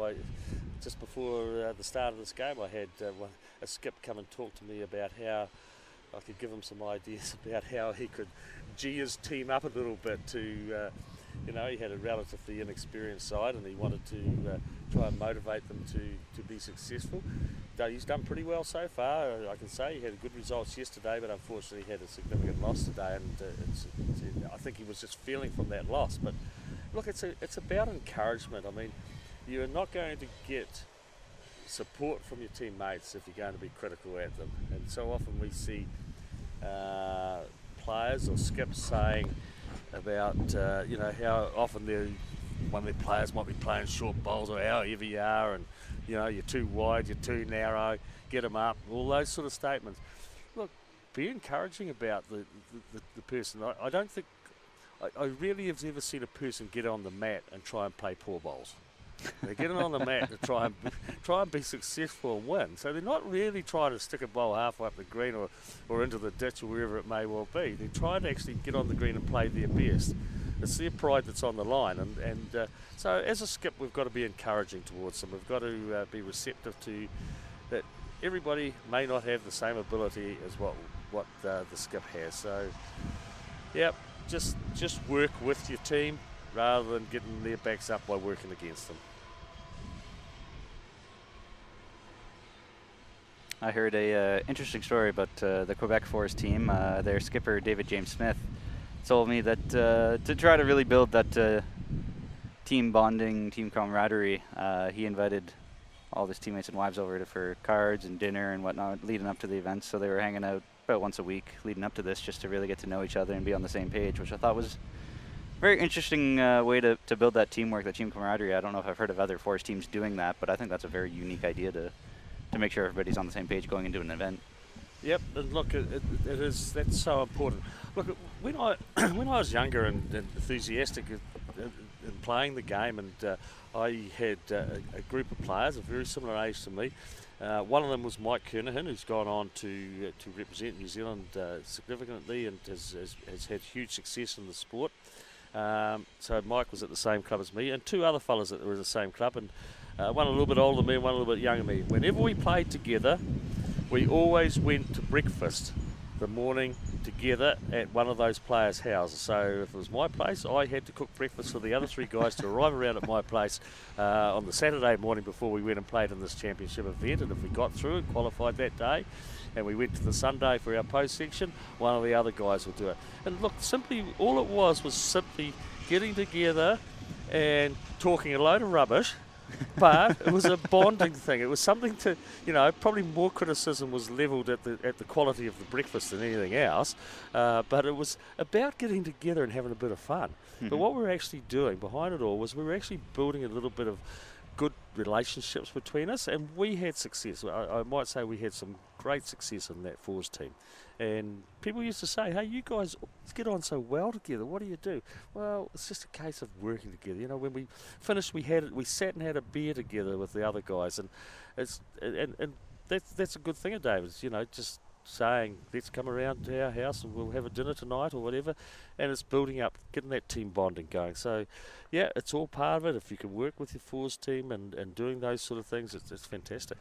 Speaker 2: just before the start of this game, I had a skip come and talk to me about how I could give him some ideas about how he could G his team up a little bit to. He had a relatively inexperienced side and he wanted to try and motivate them to be successful. He's done pretty well so far, I can say. He had good results yesterday, but unfortunately he had a significant loss today, and I think he was just feeling from that loss. But look, it's about encouragement. I mean, you're not going to get support from your teammates if you're going to be critical at them. And so often we see players or skips saying about how often one of their players might be playing short bowls or how heavy you are, and you're too wide, you're too narrow, get them up, all those sort of statements. Look, be encouraging about the person. I don't think I really have ever seen a person get on the mat and try and play poor bowls. They're getting on the mat to try and be successful and win. So they're not really trying to stick a bowl halfway up the green or into the ditch or wherever it may well be. They're trying to actually get on the green and play their best. It's their pride that's on the line. And so as a skip, we've got to be encouraging towards them. We've got to be receptive to that. Everybody may not have the same ability as what the skip has. So, yeah, just work with your team rather than getting their backs up by working against them.
Speaker 1: I heard a interesting story about the Quebec Force team. Their skipper, David James Smith, told me that to try to really build that team bonding, team camaraderie, he invited all of his teammates and wives over for cards and dinner and whatnot leading up to the events. So they were hanging out about once a week leading up to this just to really get to know each other and be on the same page, which I thought was a very interesting way to build that teamwork, that team camaraderie. I don't know if I've heard of other Force teams doing that, but I think that's a very unique idea to make sure everybody's on the same page going into an event.
Speaker 2: Yep, and look, that's so important. Look, when I was younger and enthusiastic in playing the game, and I had a group of players of very similar age to me. One of them was Mike Kernahan, who's gone on to represent New Zealand significantly and has had huge success in the sport. So Mike was at the same club as me, and two other fellas that were in the same club, and one a little bit older than me and one a little bit younger than me. Whenever we played together, we always went to breakfast the morning together at one of those players' houses. So if it was my place, I had to cook breakfast for the other three guys to arrive around at my place on the Saturday morning before we went and played in this championship event. And if we got through and qualified that day, and we went to the Sunday for our post section, one of the other guys would do it. And look, simply all it was simply getting together and talking a load of rubbish. But it was a bonding thing. It was something to, probably more criticism was levelled at the quality of the breakfast than anything else. But it was about getting together and having a bit of fun. Mm-hmm. But what we were actually doing behind it all was we were actually building a little bit of good relationships between us, and we had success. I might say we had some great success in that fours team. And people used to say, hey, you guys get on so well together. What do you do? Well, it's just a case of working together. When we finished, we sat and had a beer together with the other guys, and that's a good thing of David's. Just saying, let's come around to our house and we'll have a dinner tonight or whatever, and it's building up, getting that team bonding going. So, yeah, it's all part of it. If you can work with your fours team and doing those sort of things, it's fantastic.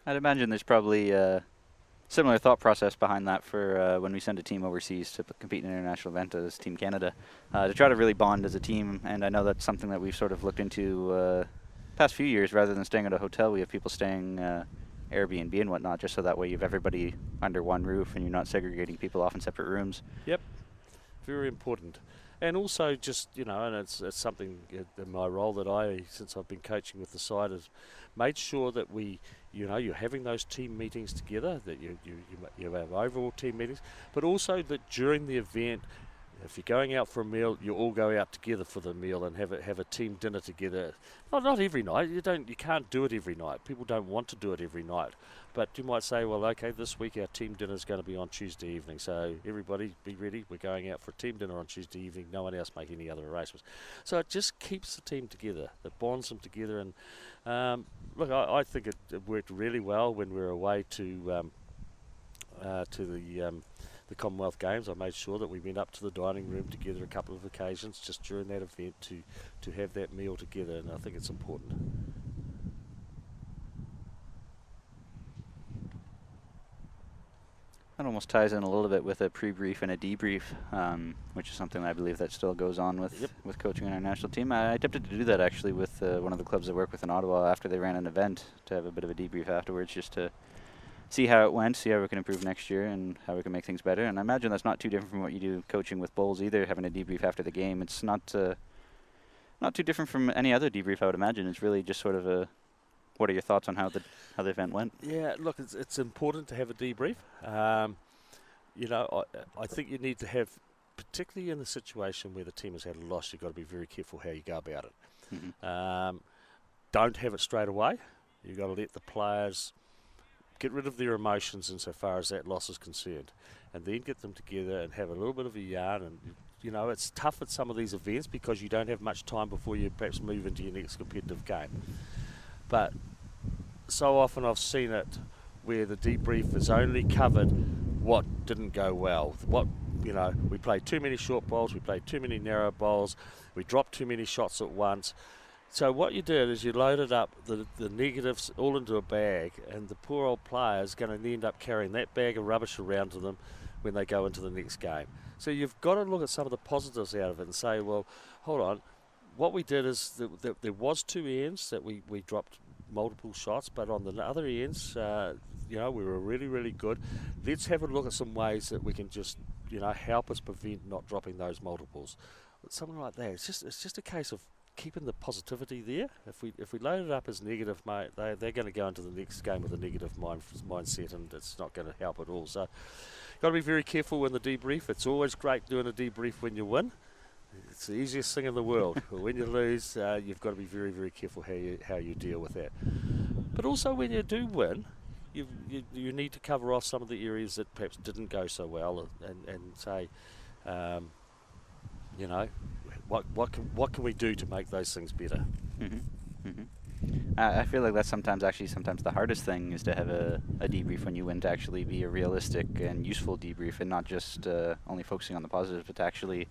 Speaker 1: I'd imagine there's probably a similar thought process behind that for when we send a team overseas to compete in an international event as Team Canada, to try to really bond as a team. And I know that's something that we've sort of looked into past few years. Rather than staying at a hotel, we have people staying Airbnb and whatnot, just so that way you have everybody under one roof and you're not segregating people off in separate rooms.
Speaker 2: Yep. Very important. And also just, and it's something in my role that since I've been coaching with the side, has made sure that you're having those team meetings together, that you have overall team meetings, but also that during the event, if you're going out for a meal, you all go out together for the meal and have a team dinner together. Not every night. You can't do it every night. People don't want to do it every night. But you might say, well, okay, this week our team dinner is going to be on Tuesday evening, so everybody be ready. We're going out for a team dinner on Tuesday evening. No one else make any other arrangements. So it just keeps the team together. It bonds them together. And look, I think it worked really well when we were away to the Commonwealth Games. I made sure that we went up to the dining room together a couple of occasions just during that event to have that meal together, and I think it's important.
Speaker 1: That almost ties in a little bit with a pre-brief and a debrief, which is something I believe that still goes on with coaching in our national team. I attempted to do that actually with one of the clubs I work with in Ottawa after they ran an event, to have a bit of a debrief afterwards, just to see how it went, see how we can improve next year and how we can make things better. And I imagine that's not too different from what you do coaching with bowls either, having a debrief after the game. It's not too different from any other debrief, I would imagine. It's really just sort of a, what are your thoughts on how the event went?
Speaker 2: Yeah, look, it's important to have a debrief. I think you need to have, particularly in the situation where the team has had a loss, you've got to be very careful how you go about it.
Speaker 1: Mm-hmm.
Speaker 2: Don't have it straight away. You've got to let the players get rid of their emotions insofar as that loss is concerned, and then get them together and have a little bit of a yarn. And it's tough at some of these events because you don't have much time before you perhaps move into your next competitive game. But so often I've seen it where the debrief has only covered what didn't go well. We played too many short bowls, we played too many narrow bowls, we dropped too many shots at once. So what you did is you loaded up the negatives all into a bag, and the poor old player is going to end up carrying that bag of rubbish around to them when they go into the next game. So you've got to look at some of the positives out of it and say, well, hold on, what we did is that there was two ends that we dropped multiple shots, but on the other ends, we were really, really good. Let's have a look at some ways that we can just, help us prevent not dropping those multiples. Something like that. It's just a case of keeping the positivity there. If we load it up as negative, mate, they're going to go into the next game with a negative mindset, and it's not going to help at all. So, got to be very careful in the debrief. It's always great doing a debrief when you win. It's the easiest thing in the world. But when you lose, you've got to be very, very careful how you deal with that. But also, when you do win, you need to cover off some of the areas that perhaps didn't go so well, and say, what can we do to make those things better?
Speaker 1: Mm-hmm. Mm-hmm. I feel like that's sometimes the hardest thing, is to have a debrief when you win, to actually be a realistic and useful debrief, and not just only focusing on the positives, but to actually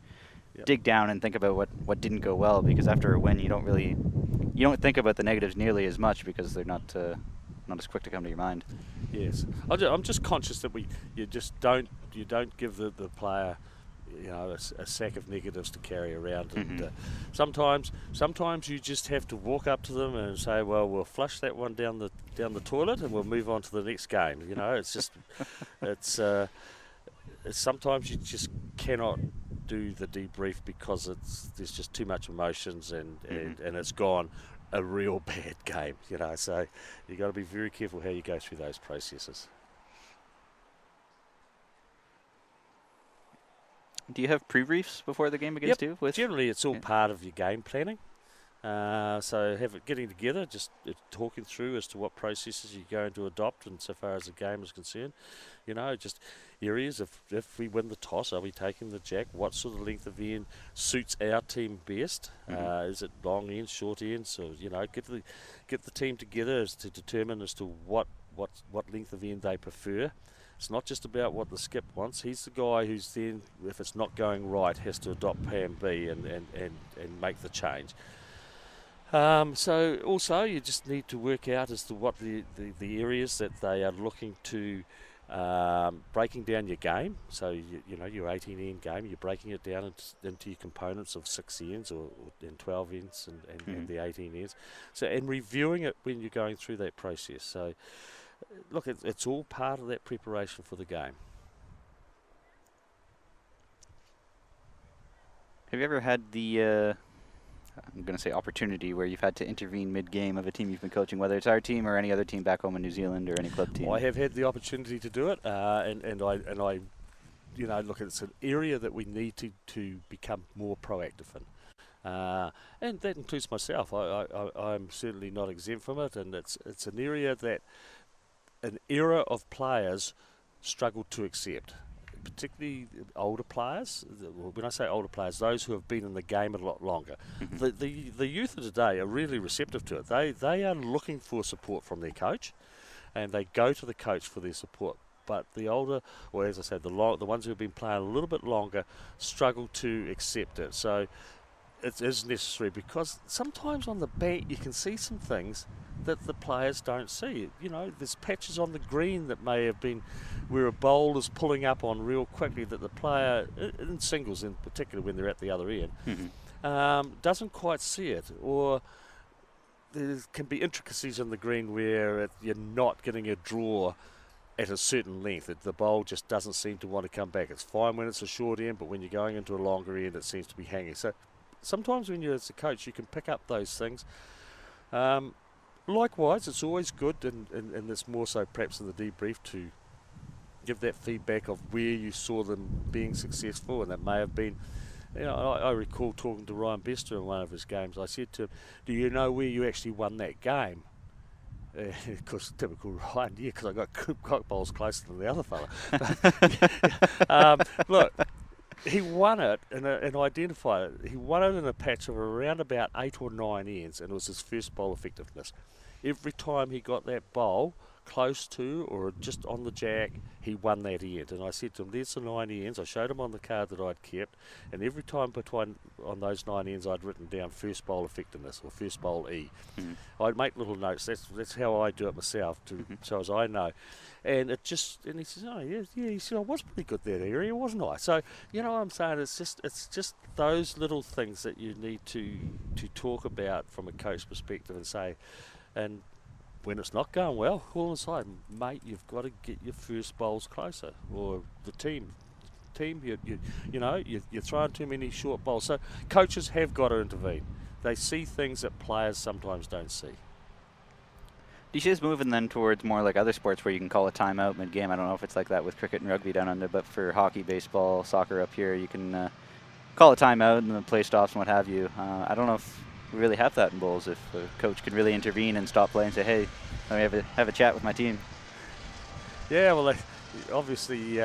Speaker 1: dig down and think about what didn't go well. Because after a win, you don't think about the negatives nearly as much, because they're not as quick to come to your mind.
Speaker 2: Yes, I'm just conscious that you don't give the player a sack of negatives to carry around.
Speaker 1: Mm-hmm.
Speaker 2: And sometimes you just have to walk up to them and say, well, we'll flush that one down the toilet and we'll move on to the next game. It's just it's sometimes you just cannot do the debrief because there's just too much emotions, and it's gone a real bad game. So you got to be very careful how you go through those processes.
Speaker 1: Do you have pre-briefs before the game begins too?
Speaker 2: Generally, it's all part of your game planning. So getting together, just talking through as to what processes you're going to adopt, and so far as the game is concerned, just areas. If we win the toss, are we taking the jack? What sort of length of end suits our team best?
Speaker 1: Mm-hmm.
Speaker 2: Is it long ends, short ends? So get the team together as to determine as to what length of end they prefer. It's not just about what the skip wants. He's the guy who's then, if it's not going right, has to adopt plan B and make the change. So also you just need to work out as to what the areas that they are looking to, breaking down your game. So your 18 end game, you're breaking it down into your components of 6 ends or 12 ends and the 18 ends. So, and reviewing it when you're going through that process. So look, it's all part of that preparation for the game.
Speaker 1: Have you ever had the, I'm going to say opportunity, where you've had to intervene mid-game of a team you've been coaching, whether it's our team or any other team back home in New Zealand or any club team?
Speaker 2: I have had the opportunity to do it, and I look, it's an area that we need to become more proactive in. And that includes myself. I'm certainly not exempt from it, and it's an area that an era of players struggle to accept, particularly older players. When I say older players, those who have been in the game a lot longer. The youth of today are really receptive to it. They are looking for support from their coach, and they go to the coach for their support. But the older, or as I said, the ones who have been playing a little bit longer struggle to accept it. So it is necessary, because sometimes on the bat you can see some things that the players don't see. There's patches on the green that may have been where a bowler's pulling up on real quickly that the player, in singles in particular when they're at the other end, doesn't quite see it. Or there can be intricacies in the green where you're not getting a draw at a certain length. The bowl just doesn't seem to want to come back. It's fine when it's a short end, but when you're going into a longer end, it seems to be hanging. So sometimes when you're as a coach, you can pick up those things. Likewise, it's always good, and it's more so perhaps in the debrief, to give that feedback of where you saw them being successful, and that may have been, I recall talking to Ryan Bester in one of his games. I said to him, do you know where you actually won that game? Of course, typical Ryan, yeah, because I got cock bowls closer than the other fella. Look, he won it and identified it. He won it in a patch of around about 8 or 9 ends, and it was his first bowl effectiveness. Every time he got that bowl close to or just on the jack, he won that end. And I said to him, there's the 9 ends. I showed him on the card that I'd kept, and every time on those 9 ends I'd written down first bowl effectiveness or first bowl E. I'd make little notes. That's how I do it myself, so as I know. And he says, oh yeah, he said, I was pretty good that area, wasn't I? So what I'm saying, it's just those little things that you need to talk about from a coach perspective and say, and when it's not going well, call inside, mate, you've got to get your first bowls closer, or the team, you're throwing too many short bowls. So coaches have got to intervene. They see things that players sometimes don't see.
Speaker 1: Do you see us moving then towards more like other sports where you can call a timeout mid-game? I don't know if it's like that with cricket and rugby down under, but for hockey, baseball, soccer up here, you can call a timeout and then play stops and what have you. I don't know if we really have that in bowls, if a coach can really intervene and stop play and say, hey, let me have a chat with my team.
Speaker 2: Yeah, well, obviously,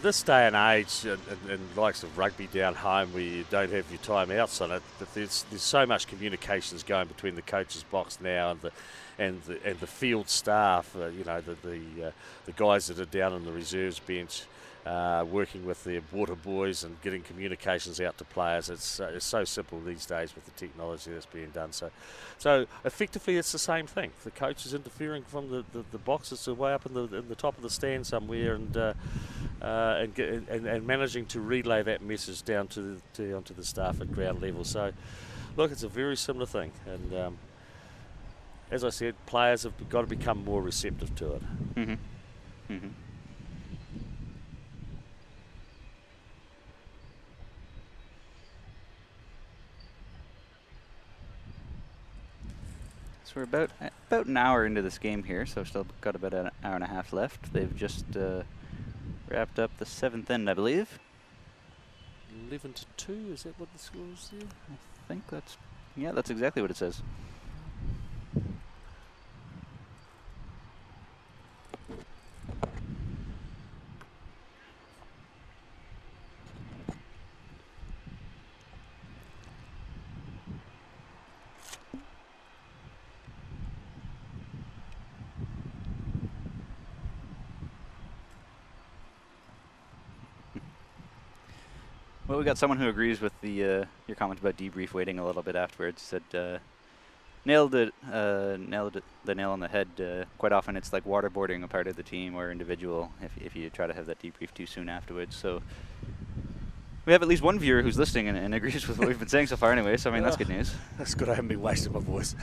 Speaker 2: this day and age, and likes of rugby down home where you don't have your timeouts on it, but there's so much communications going between the coach's box now and the field staff. The guys that are down on the reserves bench, working with their water boys and getting communications out to players. It's so simple these days with the technology that's being done. So effectively, it's the same thing. The coach is interfering from the boxes to way up in the top of the stand somewhere, and managing to relay that message down onto the staff at ground level. So, look, it's a very similar thing, and as I said, players have got to become more receptive to it.
Speaker 1: So we're about an hour into this game here, so still got about an hour and a half left. They've just wrapped up the 7th end, I believe.
Speaker 2: 11-2, is that what the score is there?
Speaker 1: I think that's exactly what it says. Well, we got someone who agrees with your comment about debrief waiting a little bit afterwards. Said nailed the nail on the head. Quite often, it's like waterboarding a part of the team or individual if you try to have that debrief too soon afterwards. So we have at least one viewer who's listening and agrees with what we've been saying so far. Anyway, so I mean that's good news.
Speaker 2: That's good. I haven't been wasting my voice.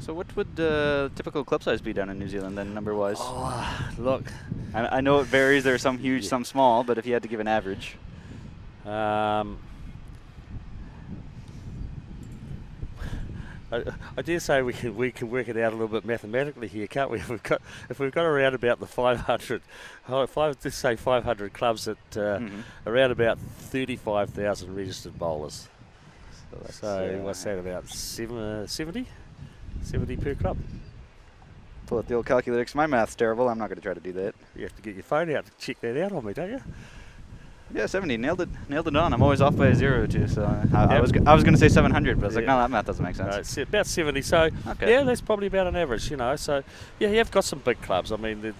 Speaker 1: So what would typical club size be down in New Zealand then, number-wise?
Speaker 2: Oh, look.
Speaker 1: I know it varies. There are some huge,
Speaker 2: Yeah.
Speaker 1: some small, but if you had to give an average.
Speaker 2: I dare say we can work it out a little bit mathematically here, can't we? If we've got around about the 500, let's say 500 clubs at around about 35,000 registered bowlers. So what's that, about 70 per club?
Speaker 1: Pull out the old calculator, 'cause my math's terrible. I'm not going to try to do that.
Speaker 2: You have to get your phone out to check that out on me, don't you?
Speaker 1: Yeah, 70. Nailed it on. I'm always off by a 0 or 2, so I was going to say 700, but I was like, no, that math doesn't make sense.
Speaker 2: It's about 70. So yeah, that's probably about an average, you know. So yeah, you have got some big clubs. I mean,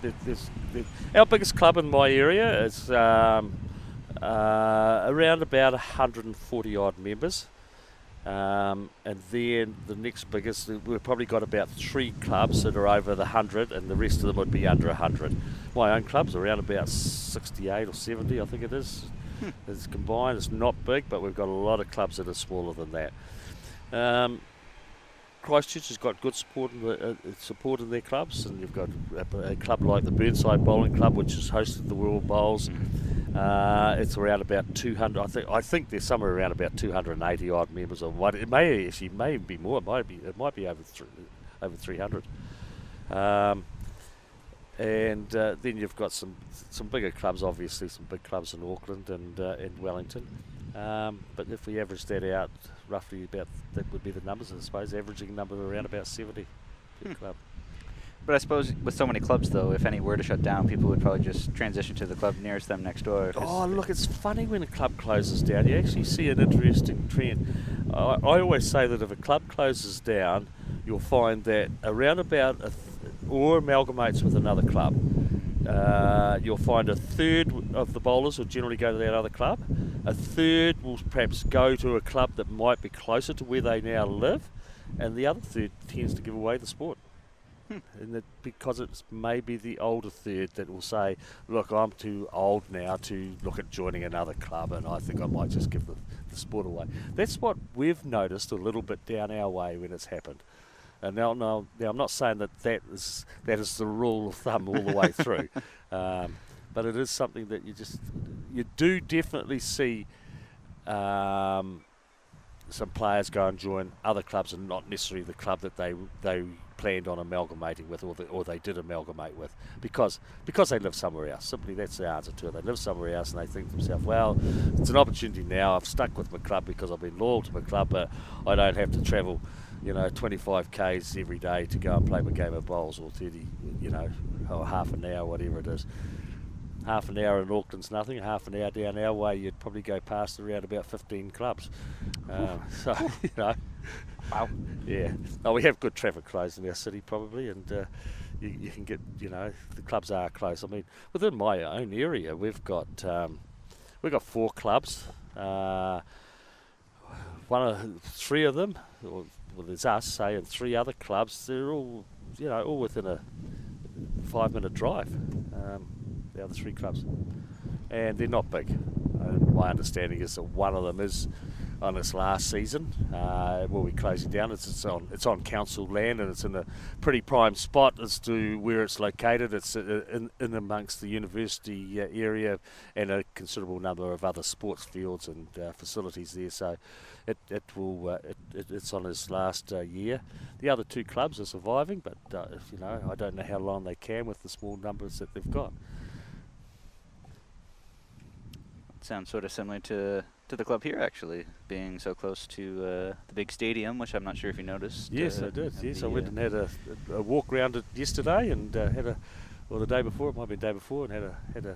Speaker 2: our biggest club in my area is around about 140 odd members. And then the next biggest, we've probably got about 3 clubs that are over the 100, and the rest of them would be under 100. My own club's around about 68 or 70, I think it is. It's combined. It's not big, but we've got a lot of clubs that are smaller than that. Christchurch has got good support in their clubs, and you've got a club like the Burnside Bowling Club, which has hosted the World Bowls. It's around about 200. I think there's somewhere around about 280 odd members of what. It may be more. It might be over 300. And then you've got some bigger clubs, obviously some big clubs in Auckland and in Wellington. But if we average that out, roughly about that would be the numbers, I suppose, averaging number around about 70 per club.
Speaker 1: But I suppose with so many clubs, though, if any were to shut down, people would probably just transition to the club nearest them next door.
Speaker 2: Oh, look, it's funny when a club closes down. You actually see an interesting trend. I always say that if a club closes down, you'll find that around about or amalgamates with another club, you'll find a third of the bowlers will generally go to that other club. A third will perhaps go to a club that might be closer to where they now live, and the other third tends to give away the sport. And because it's maybe the older third that will say, look, I'm too old now to look at joining another club, and I think I might just give the sport away. That's what we've noticed a little bit down our way when it's happened. And now I'm not saying that is the rule of thumb all the way through, but it is something that you do definitely see some players go and join other clubs, and not necessarily the club that they planned on amalgamating with, or they did amalgamate with, because they live somewhere else. Simply, that's the answer to it. They live somewhere else, and they think to themselves, well, it's an opportunity now. I've stuck with my club because I've been loyal to my club, but I don't have to travel 25 k's every day to go and play my game of bowls, or 30, or half an hour, whatever it is. Half an hour in Auckland's nothing. Half an hour down our way, you'd probably go past around about 15 clubs.
Speaker 1: Wow.
Speaker 2: Yeah. Oh, we have good traffic flows in our city, probably, and you can get, the clubs are close. I mean, within my own area, we've got 4 clubs. Three of them, well, there's us, say, and 3 other clubs. They're all, all within a 5-minute drive. The other 3 clubs, and they're not big. My understanding is that one of them is on its last season. We'll be closing down. It's on council land, and it's in a pretty prime spot as to where it's located. It's in amongst the university area and a considerable number of other sports fields and facilities there. So it's on its last year. The other 2 clubs are surviving, but I don't know how long they can with the small numbers that they've got.
Speaker 1: Sounds sort of similar to the club here, actually, being so close to the big stadium, which I'm not sure if you noticed.
Speaker 2: Yes, I did. Yes, I went and had a walk around it yesterday, and the day before, it might be the day before, and had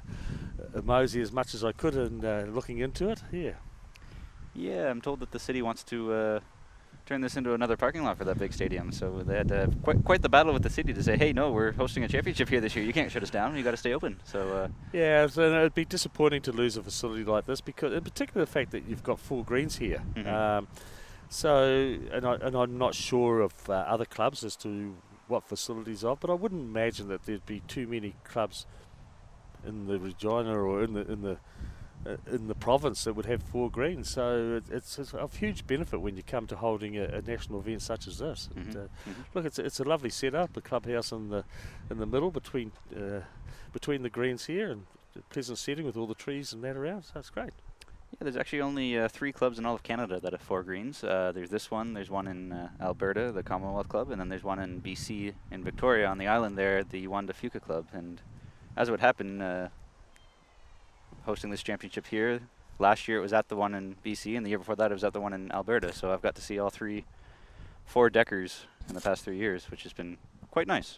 Speaker 2: a mosey as much as I could, and looking into it. Yeah.
Speaker 1: Yeah, I'm told that the city wants to turn this into another parking lot for that big stadium. So they had quite the battle with the city to say, hey, no, we're hosting a championship here this year. You can't shut us down. You got to stay open. So
Speaker 2: yeah, so it'd be disappointing to lose a facility like this, because, in particular, the fact that you've got 4 greens here.
Speaker 1: Mm-hmm.
Speaker 2: And I'm not sure of other clubs as to what facilities are, but I wouldn't imagine that there'd be too many clubs in the Regina or in the in the province that would have 4 greens. So it's of huge benefit when you come to holding a national event such as this. And, look, it's a lovely setup. The clubhouse in the middle between the greens here, and a pleasant setting with all the trees and that around. So it's great.
Speaker 1: Yeah, there's actually only 3 clubs in all of Canada that have 4 greens. There's this one, there's one in Alberta, the Commonwealth Club, and then there's one in BC in Victoria on the island there, the Wanda Fuca Club. And as it would happen, hosting this championship here, last year it was at the one in BC, and the year before that it was at the one in Alberta. So I've got to see all 4 deckers in the past 3 years, which has been quite nice.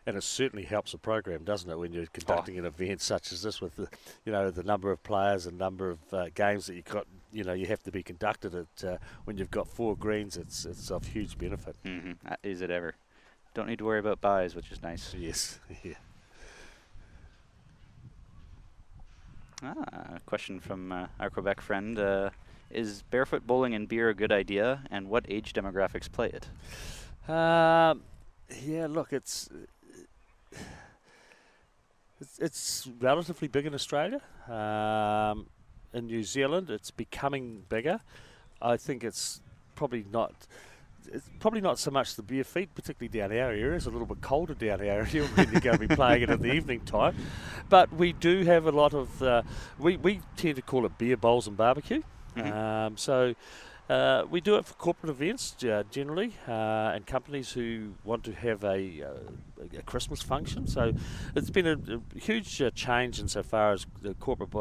Speaker 2: And it certainly helps the program, doesn't it, when you're conducting an event such as this with the number of players and number of games that you have to be conducted at. When you've got 4 greens, it's of huge benefit.
Speaker 1: Is it ever? Don't need to worry about buys, which is nice.
Speaker 2: Yes. Yeah.
Speaker 1: A question from our Quebec friend. Is barefoot bowling and beer a good idea, and what age demographics play it?
Speaker 2: Yeah, look, it's relatively big in Australia. In New Zealand, it's becoming bigger. I think it's probably not so much the bare feet, particularly down our area. It's a little bit colder down our area when you're going to be playing it in the evening time. But we do have a lot of, we tend to call it beer bowls and barbecue. So we do it for corporate events generally, and companies who want to have a Christmas function. So it's been a huge change insofar as the corporate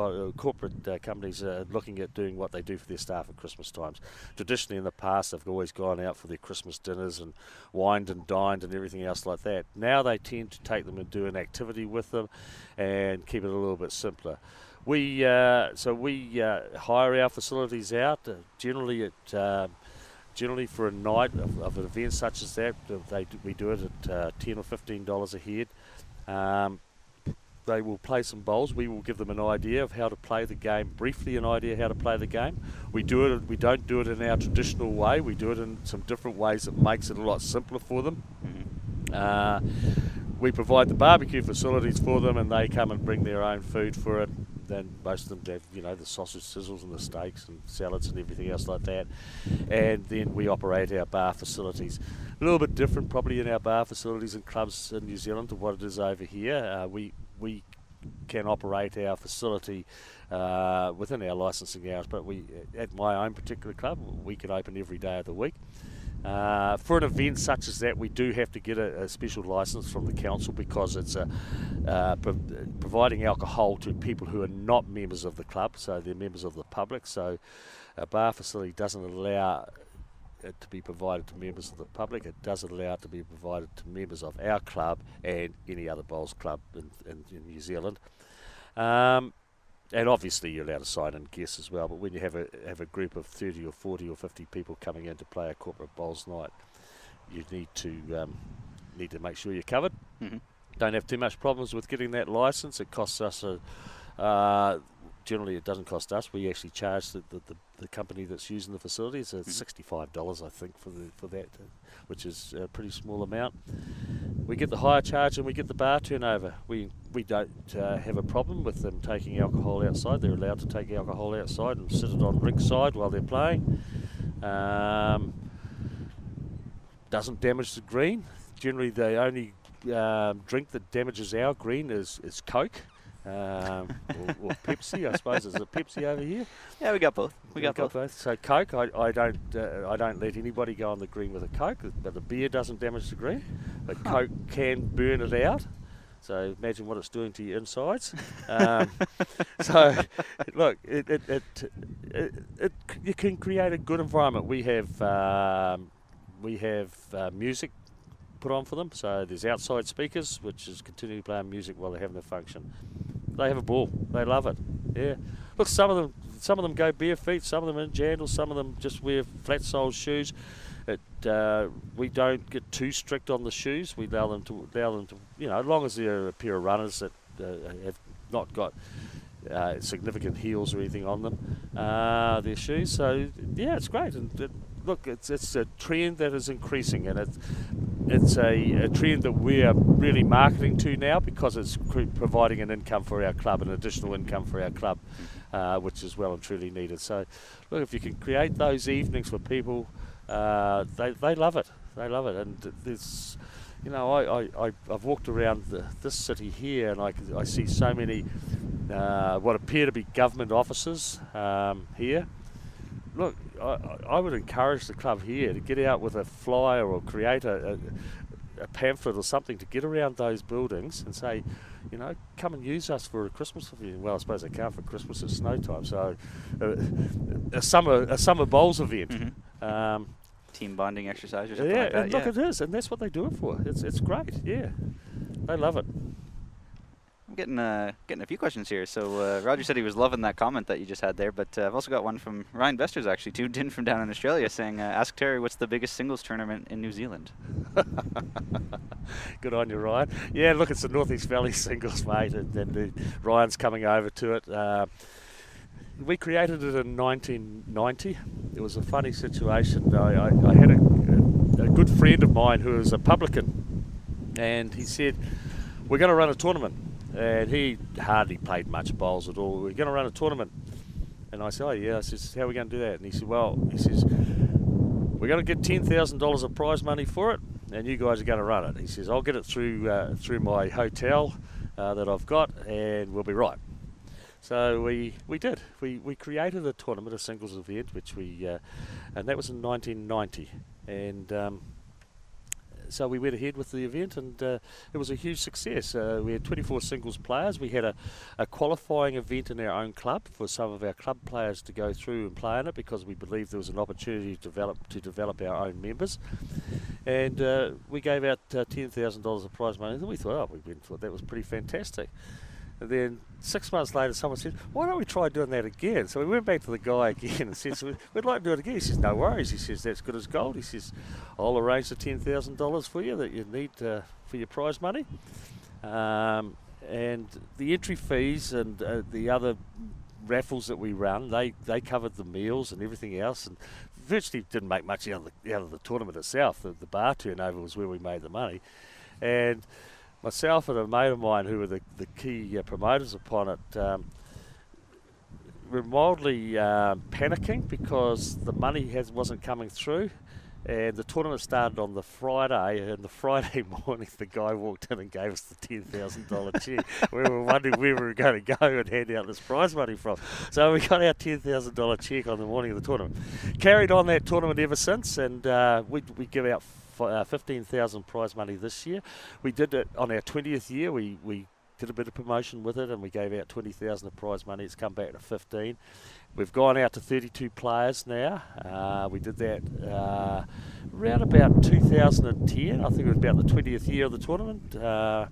Speaker 2: companies are looking at doing what they do for their staff at Christmas times. Traditionally in the past they've always gone out for their Christmas dinners and wined and dined and everything else like that. Now they tend to take them and do an activity with them and keep it a little bit simpler. We hire our facilities out generally for a night of an event such as that. We do it at $10 or $15 a head. They will play some bowls. We will give them an idea of how to play the game, briefly an idea how to play the game. We don't do it in our traditional way. We do it in some different ways that makes it a lot simpler for them. We provide the barbecue facilities for them, and they come and bring their own food for it. Then most of them have, the sausage sizzles and the steaks and salads and everything else like that. And then we operate our bar facilities. A little bit different probably in our bar facilities and clubs in New Zealand to what it is over here. We can operate our facility within our licensing hours, but at my own particular club, we can open every day of the week. For an event such as that, we do have to get a special license from the council because it's providing alcohol to people who are not members of the club, so they're members of the public. So a bar facility doesn't allow it to be provided to members of the public. It does allow it to be provided to members of our club and any other bowls club in New Zealand. And obviously you're allowed to sign in guests as well, but when you have a group of 30 or 40 or 50 people coming in to play a corporate bowls night, you need to make sure you're covered. Don't have too much problems with getting that license. It costs us generally it doesn't cost us. We actually charge the company that's using the facility. It's $65, I think, for that, which is a pretty small amount. We get the hire charge and we get the bar turnover. We don't have a problem with them taking alcohol outside. They're allowed to take alcohol outside and sit it on rink side while they're playing. Doesn't damage the green. Generally, the only drink that damages our green is Coke. Or Pepsi, I suppose. Is it Pepsi over here?
Speaker 1: Yeah, we got both. We got both.
Speaker 2: So Coke, I don't let anybody go on the green with a Coke, but the beer doesn't damage the green. But Coke can burn it out. So imagine what it's doing to your insides. So look, you can create a good environment. We have music put on for them. So there's outside speakers, which is continually playing music while they're having their function. They have a ball. They love it. Yeah. Look, some of them go bare feet. Some of them in jandals. Some of them just wear flat-soled shoes. We don't get too strict on the shoes. We allow them to, as long as they're a pair of runners that have not got significant heels or anything on them, their shoes. So yeah, it's great. And look, it's a trend that is increasing, and it's a trend that we're really marketing to now, because it's providing an income for our club, an additional income for our club, which is well and truly needed. So, look, if you can create those evenings for people, they love it. They love it, and there's, you know, I've walked around this city here, and I see so many what appear to be government offices here. Look, I would encourage the club here to get out with a flyer or create a pamphlet or something to get around those buildings and say, you know, come and use us for a Christmas event. Well, I suppose they can't for Christmas, it's snow time, so a summer bowls event.
Speaker 1: Mm-hmm. Team bonding exercise or something
Speaker 2: yeah,
Speaker 1: like that.
Speaker 2: And look, it is, and that's what they do it for. It's great, yeah. They love it.
Speaker 1: I'm getting a few questions here. So Roger said he was loving that comment that you just had there, but I've also got one from Ryan Besters, actually, tuned in from down in Australia, saying, ask Terry what's the biggest singles tournament in New Zealand?
Speaker 2: Good on you, Ryan. Yeah, look, it's the North East Valley singles, mate, and Ryan's coming over to it. We created it in 1990. It was a funny situation. I had a good friend of mine who was a publican, and he said, we're going to run a tournament. And he hardly played much bowls at all. We're going to run a tournament. And I said, oh yeah. I says, how are we going to do that? And he said, well, we're going to get $10,000 of prize money for it, and you guys are going to run it. He says, I'll get it through my hotel that I've got, and we'll be right. So we did. We created a tournament, a singles event, which and that was in 1990. And so we went ahead with the event, and it was a huge success. We had 24 singles players. We had a qualifying event in our own club for some of our club players to go through and play in it, because we believed there was an opportunity to develop our own members. And we gave out $10,000 of prize money, and we thought, we thought that was pretty fantastic. And then 6 months later, someone said, why don't we try doing that again? So we went back to the guy again and said, we'd like to do it again. He says, no worries. He says, that's good as gold. He says, I'll arrange the $10,000 for you that you need for your prize money. And the entry fees and the other raffles that we run, they covered the meals and everything else, and virtually didn't make much out of the tournament itself. The bar turnover was where we made the money. And myself and a mate of mine, who were the key promoters upon it, were mildly panicking because the money wasn't coming through. And the tournament started on the Friday, and the Friday morning the guy walked in and gave us the $10,000 cheque. We were wondering where we were going to go and hand out this prize money from. So we got our $10,000 cheque on the morning of the tournament. Carried on that tournament ever since, and we give out 15,000 prize money this year. We did it on our 20th year. We did a bit of promotion with it, and we gave out 20,000 of prize money. It's come back to 15. We've gone out to 32 players now. We did that around about 2010. I think it was about the 20th year of the tournament. Oh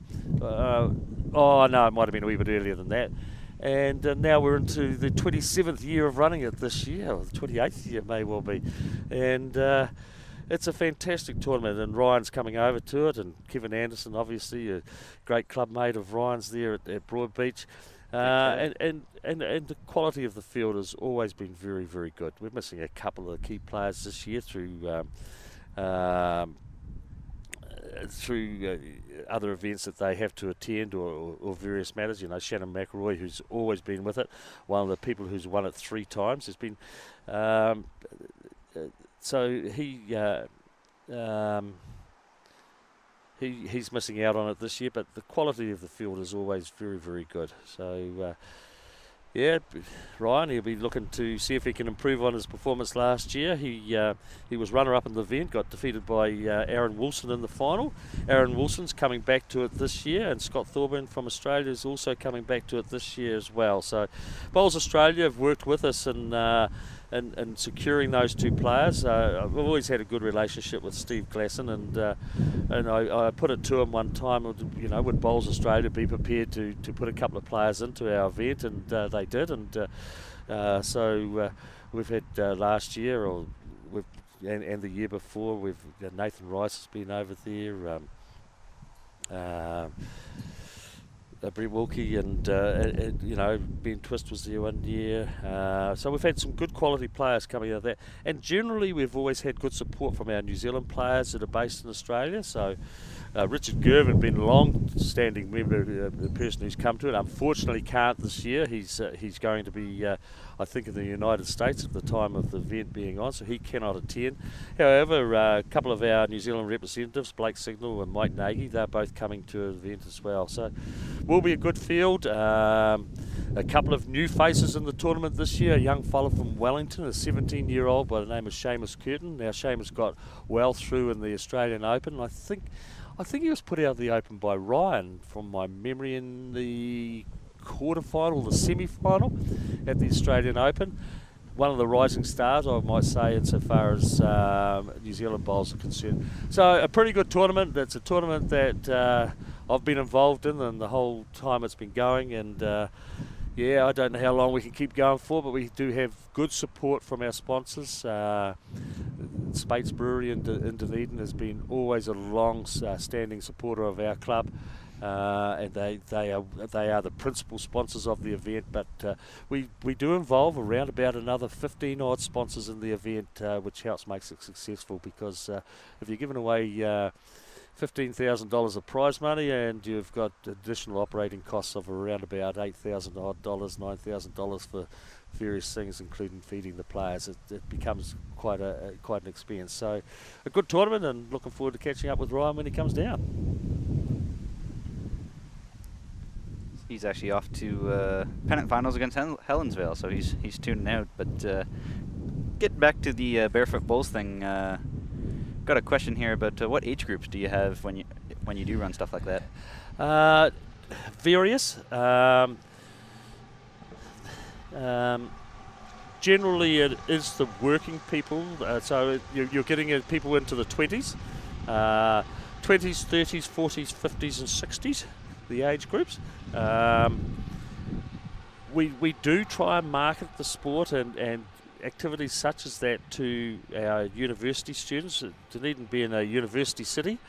Speaker 2: no, it might have been a wee bit earlier than that. And now we're into the 27th year of running it this year, or the 28th year may well be. And it's a fantastic tournament, and Ryan's coming over to it, and Kevin Anderson, obviously, a great club mate of Ryan's there at Broadbeach. And the quality of the field has always been very, very good. We're missing a couple of key players this year through other events that they have to attend or various matters. You know, Shannon McElroy, who's always been with it, one of the people who's won it 3 times, has been... So he's missing out on it this year, but the quality of the field is always very, very good. So yeah, Ryan, he'll be looking to see if he can improve on his performance last year. He was runner-up in the event, got defeated by Aaron Wilson in the final. Aaron Wilson's coming back to it this year, and Scott Thorburn from Australia is also coming back to it this year as well. So Bowls Australia have worked with us and securing those 2 players. I've always had a good relationship with Steve Glasson, and I put it to him one time, you know, would Bowls Australia be prepared to put a couple of players into our event, and they did. And so we've had last year, and the year before, Nathan Rice has been over there. Brett Wilkie and Ben Twist was there one year. So we've had some good quality players coming out of that. And generally we've always had good support from our New Zealand players that are based in Australia. So Richard Gervin, been a long-standing member, the person who's come to it, unfortunately can't this year. He's going to be, I think, in the United States at the time of the event being on, so he cannot attend. However, a couple of our New Zealand representatives, Blake Signal and Mike Nagy, they're both coming to an event as well. So will be a good field. A couple of new faces in the tournament this year. A young fella from Wellington, a 17-year-old by the name of Seamus Curtin. Now Seamus got well through in the Australian Open. I think he was put out of the Open by Ryan, from my memory, in the quarter-final, the semi-final at the Australian Open. One of the rising stars, I might say, insofar as New Zealand bowls are concerned. So a pretty good tournament. It's a tournament that I've been involved in and the whole time it's been going, and I don't know how long we can keep going for, but we do have good support from our sponsors. Spates Brewery in Dunedin has been always a long-standing supporter of our club, and they are the principal sponsors of the event. But we do involve around about another 15 odd sponsors in the event, which helps makes it successful. Because if you're giving away $15,000 of prize money and you've got additional operating costs of around about $8,000 odd, $9,000 for various things, including feeding the players, it becomes quite an expense. So a good tournament, and looking forward to catching up with Ryan when he comes down.
Speaker 1: He's actually off to pennant finals against Helensvale, so he's tuning out. But getting back to the Barefoot Bowls thing, got a question here about what age groups do you have when you do run stuff like that?
Speaker 2: Various. Generally it is the working people, so you're getting people into the 20s, 20s, 30s, 40s, 50s and 60s, the age groups. We do try and market the sport and activities such as that to our university students. Dunedin being a university city,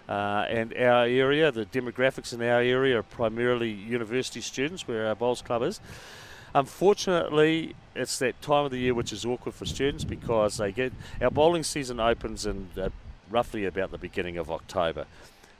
Speaker 2: and our area, the demographics in our area are primarily university students, where our bowls club is. Unfortunately, it's that time of the year which is awkward for students, because our bowling season opens in roughly about the beginning of October.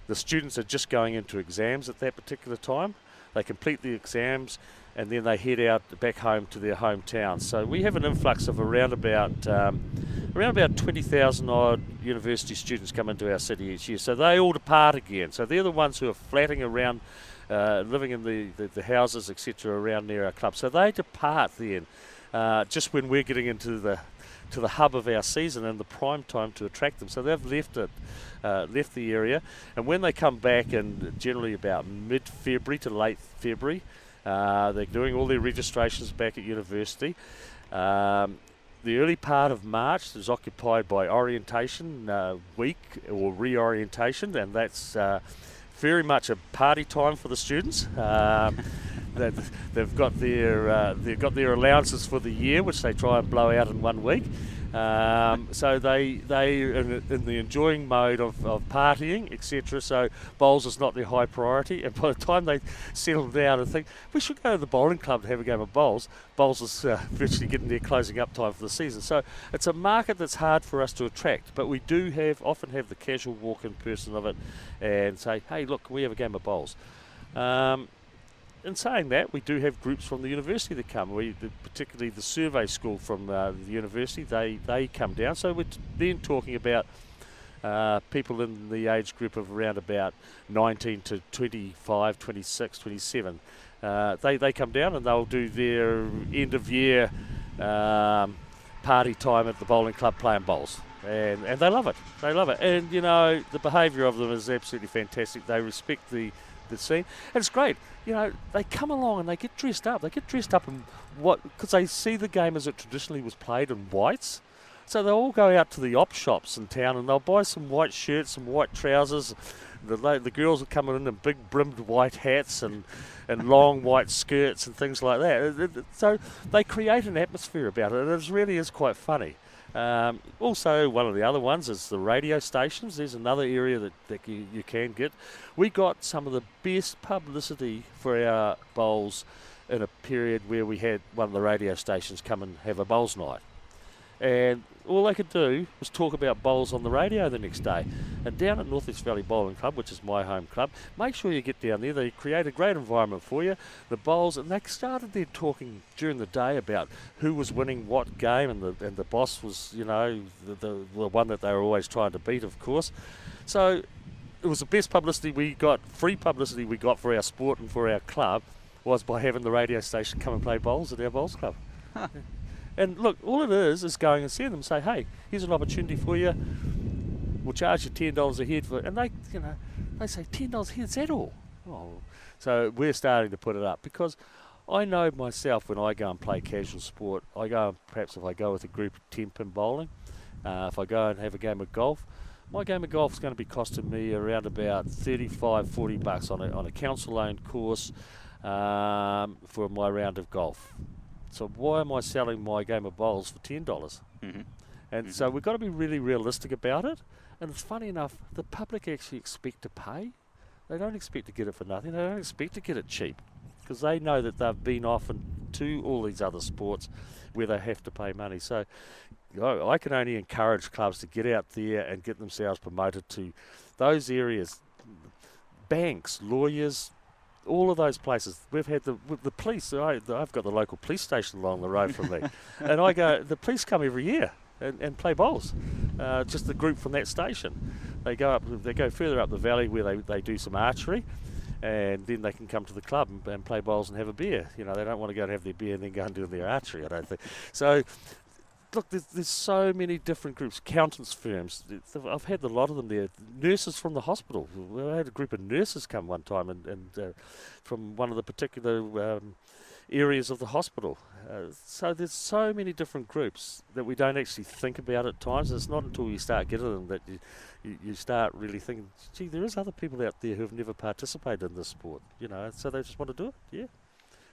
Speaker 2: The students are just going into exams at that particular time. They complete the exams and then they head out back home to their hometowns. So we have an influx of around about 20,000 odd university students come into our city each year. So they all depart again. So they're the ones who are flatting around, living in the houses, etc., around near our club. So they depart then, just when we're getting into the hub of our season and the prime time to attract them. So they've left the area, and when they come back, in generally about mid-February to late February, they're doing all their registrations back at university. The early part of March is occupied by orientation week or reorientation, and that's very much a party time for the students. They've got their allowances for the year, which they try and blow out in 1 week. So they in the enjoying mode of partying, etc. So bowls is not their high priority, and by the time they settle down and think we should go to the bowling club to have a game of bowls is virtually getting their closing up time for the season. So it's a market that's hard for us to attract, but we do often have the casual walk-in person of it and say, hey, look, can we have a game of bowls? In saying that, we do have groups from the university that come. Particularly the survey school from the university, they come down. So we're then talking about people in the age group of around about 19 to 25, 26, 27. They come down and they'll do their end of year party time at the bowling club playing bowls. And they love it. They love it. And, you know, the behaviour of them is absolutely fantastic. They respect the scene. And it's great. You know, they come along and they get dressed up. They get dressed up in because they see the game as it traditionally was played in whites. So they'll all go out to the op shops in town and they'll buy some white shirts, some white trousers. The girls are coming in big brimmed white hats and long white skirts and things like that. So they create an atmosphere about it, and it really is quite funny. Also, one of the other ones is the radio stations. There's another area that you can get. We got some of the best publicity for our bowls in a period where we had one of the radio stations come and have a bowls night. And all they could do was talk about bowls on the radio the next day. And down at North East Valley Bowling Club, which is my home club, make sure you get down there. They create a great environment for you. The bowls, and they started there talking during the day about who was winning what game, and the boss was, you know, the one that they were always trying to beat, of course. So it was the best publicity we got, free publicity we got for our sport and for our club, was by having the radio station come and play bowls at our bowls club.
Speaker 1: Huh.
Speaker 2: And look, all it is going and seeing them, say, hey, here's an opportunity for you. We'll charge you $10 a head for it. And they, you know, they say $10 a head, is that all? Oh. So we're starting to put it up, because I know myself when I go and play casual sport, I go, perhaps if I go with a group of 10 pin bowling, if I go and have a game of golf, my game of golf is going to be costing me around about $35-40 on a council-owned course for my round of golf. So why am I selling my game of bowls for $10?
Speaker 1: Mm-hmm.
Speaker 2: And so we've got to be really realistic about it. And it's funny enough, the public actually expect to pay. They don't expect to get it for nothing. They don't expect to get it cheap, because they know that they've been often to all these other sports where they have to pay money. So I can only encourage clubs to get out there and get themselves promoted to those areas. Banks, lawyers, all of those places. We've had the police. I've got the local police station along the road from me, and the police come every year and play bowls. Just the group from that station. They go further up the valley where they do some archery, and then they can come to the club and play bowls and have a beer. You know, they don't want to go and have their beer and then go and do their archery, I don't think. So look, there's so many different groups. Accountants firms, I've had a lot of them there. Nurses from the hospital. I had a group of nurses come one time and from one of the particular areas of the hospital. So there's so many different groups that we don't actually think about at times. It's not until you start getting them that you start really thinking, gee, there is other people out there who have never participated in this sport, you know, so they just want to do it. Yeah.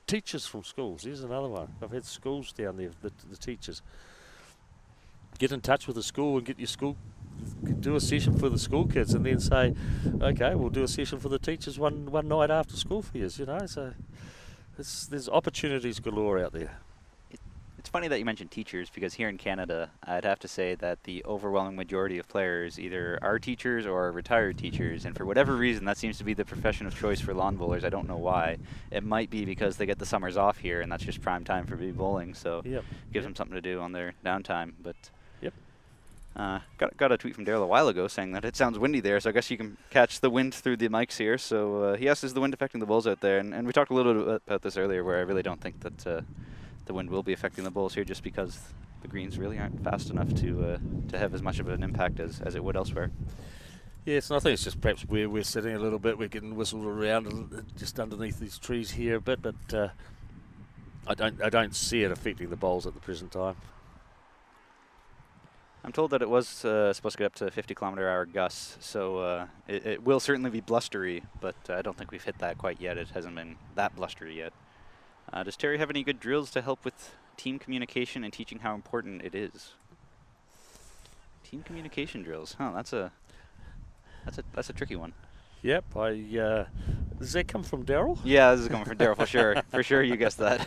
Speaker 2: Teachers from schools, here's another one. I've had schools down there, the teachers. Get in touch with the school and get your school, do a session for the school kids, and then say, okay, we'll do a session for the teachers one night after school for you, you know. So there's opportunities galore out there.
Speaker 1: It's funny that you mentioned teachers, because here in Canada, I'd have to say that the overwhelming majority of players either are teachers or are retired teachers, and for whatever reason, that seems to be the profession of choice for lawn bowlers. I don't know why. It might be because they get the summers off here, and that's just prime time for bee bowling, so
Speaker 2: Yep.
Speaker 1: gives them something to do on their downtime. But
Speaker 2: Yep.
Speaker 1: got a tweet from Daryl a while ago saying that it sounds windy there, so I guess you can catch the wind through the mics here. So he asked, is the wind affecting the bowls out there? And we talked a little bit about this earlier, where I really don't think that the wind will be affecting the bowls here, just because the greens really aren't fast enough to have as much of an impact as it would elsewhere.
Speaker 2: Yes, and I think it's just perhaps where we're sitting a little bit. We're getting whistled around just underneath these trees here a bit, but I don't see it affecting the bowls at the present time.
Speaker 1: I'm told that it was supposed to get up to 50 km/h gusts, so it will certainly be blustery, but I don't think we've hit that quite yet. It hasn't been that blustery yet. Does Terry have any good drills to help with team communication and teaching how important it is? Team communication drills, huh? That's a tricky one.
Speaker 2: Yep, does that come from Daryl?
Speaker 1: Yeah, this is coming from Daryl for sure. For sure, you guessed that.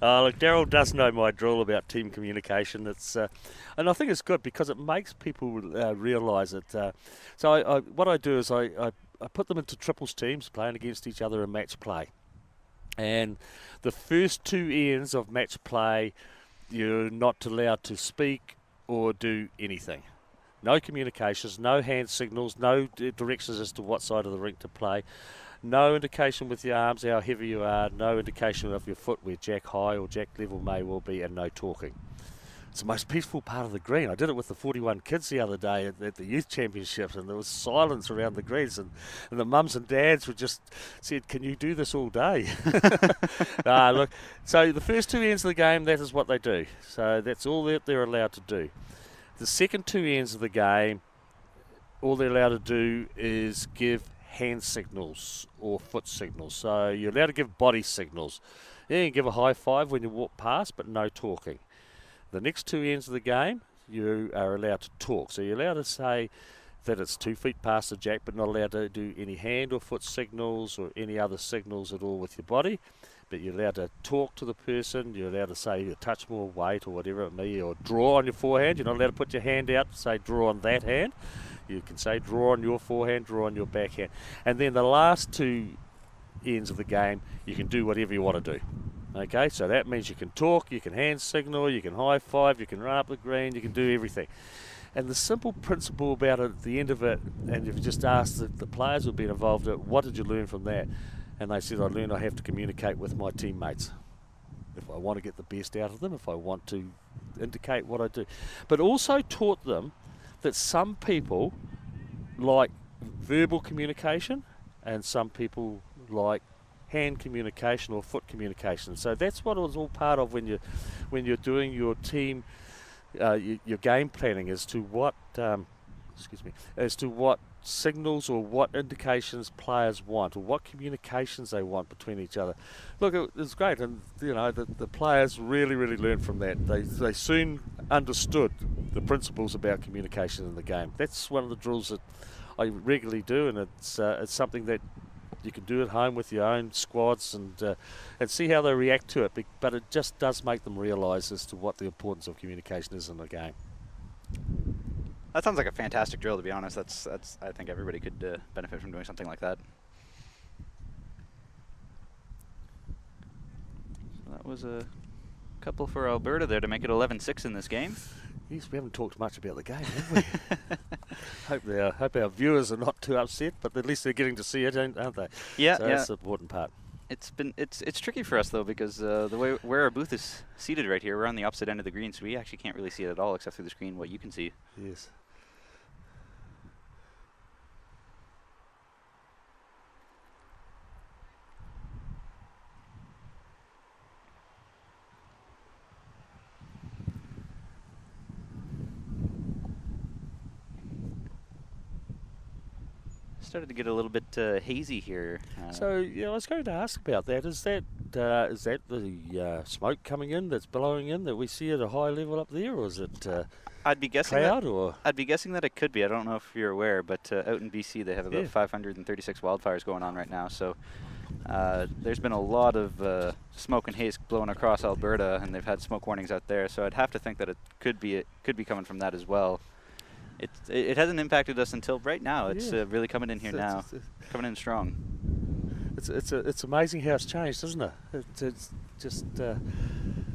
Speaker 2: Look, Daryl does know my drill about team communication. It's and I think it's good because it makes people realise it. So what I do is I put them into triples teams playing against each other in match play. And the first two ends of match play, you're not allowed to speak or do anything. No communications, no hand signals, no directions as to what side of the rink to play. No indication with your arms how heavy you are, no indication of your foot where jack high or jack level may well be, and no talking. It's the most peaceful part of the green. I did it with the 41 kids the other day at the youth championships, and there was silence around the greens, and the mums and dads were just said, can you do this all day? Look, so the first two ends of the game, that is what they do. So that's all that they're allowed to do. The second two ends of the game, all they're allowed to do is give hand signals or foot signals. So you're allowed to give body signals. Yeah, you can give a high five when you walk past, but no talking. The next 2 ends of the game, you are allowed to talk. So you're allowed to say that it's 2 feet past the jack, but not allowed to do any hand or foot signals or any other signals at all with your body. But you're allowed to talk to the person. You're allowed to say you touch more weight or whatever it may be, or draw on your forehand. You're not allowed to put your hand out and say draw on that hand. You can say draw on your forehand, draw on your backhand. And then the last 2 ends of the game, you can do whatever you want to do. Okay, so that means you can talk, you can hand signal, you can high five, you can run up the green, you can do everything. And the simple principle about it at the end of it, and you've just asked the players who've been involved in it, what did you learn from that? And they said, I learned I have to communicate with my teammates if I want to get the best out of them, if I want to indicate what I do. But also taught them that some people like verbal communication and some people like hand communication or foot communication. So that's what it was all part of when you're doing your team, your game planning as to what as to what signals or what indications players want or what communications they want between each other. Look, it was great, and the players really learned from that. They soon understood the principles about communication in the game. That's one of the drills that I regularly do, and it's something that you can do at home with your own squads and see how they react to it. But it just does make them realise as to what the importance of communication is in the game.
Speaker 1: That sounds like a fantastic drill, to be honest. That's I think everybody could benefit from doing something like that. So that was a couple for Alberta there to make it 11-6 in this game.
Speaker 2: Yes, we haven't talked much about the game, have we? Hope our viewers are not too upset, but at least they're getting to see it, aren't they?
Speaker 1: Yeah,
Speaker 2: so that's the important part.
Speaker 1: It's tricky for us though, because the way where our booth is seated right here, we're on the opposite end of the green, so we actually can't really see it at all except through the screen what you can see.
Speaker 2: Yes.
Speaker 1: Started to get a little bit hazy here.
Speaker 2: So yeah, I was going to ask about that. Is that the smoke coming in that's blowing in that we see at a high level up there, or is it
Speaker 1: I'd be guessing
Speaker 2: cloud?
Speaker 1: I'd be guessing that it could be. I don't know if you're aware, but out in BC they have about 536 wildfires going on right now. So there's been a lot of smoke and haze blowing across Alberta, and they've had smoke warnings out there. So I'd have to think that it could be coming from that as well. It hasn't impacted us until right now. It's really coming in here now, coming in strong.
Speaker 2: It's amazing how it's changed, isn't it? It's just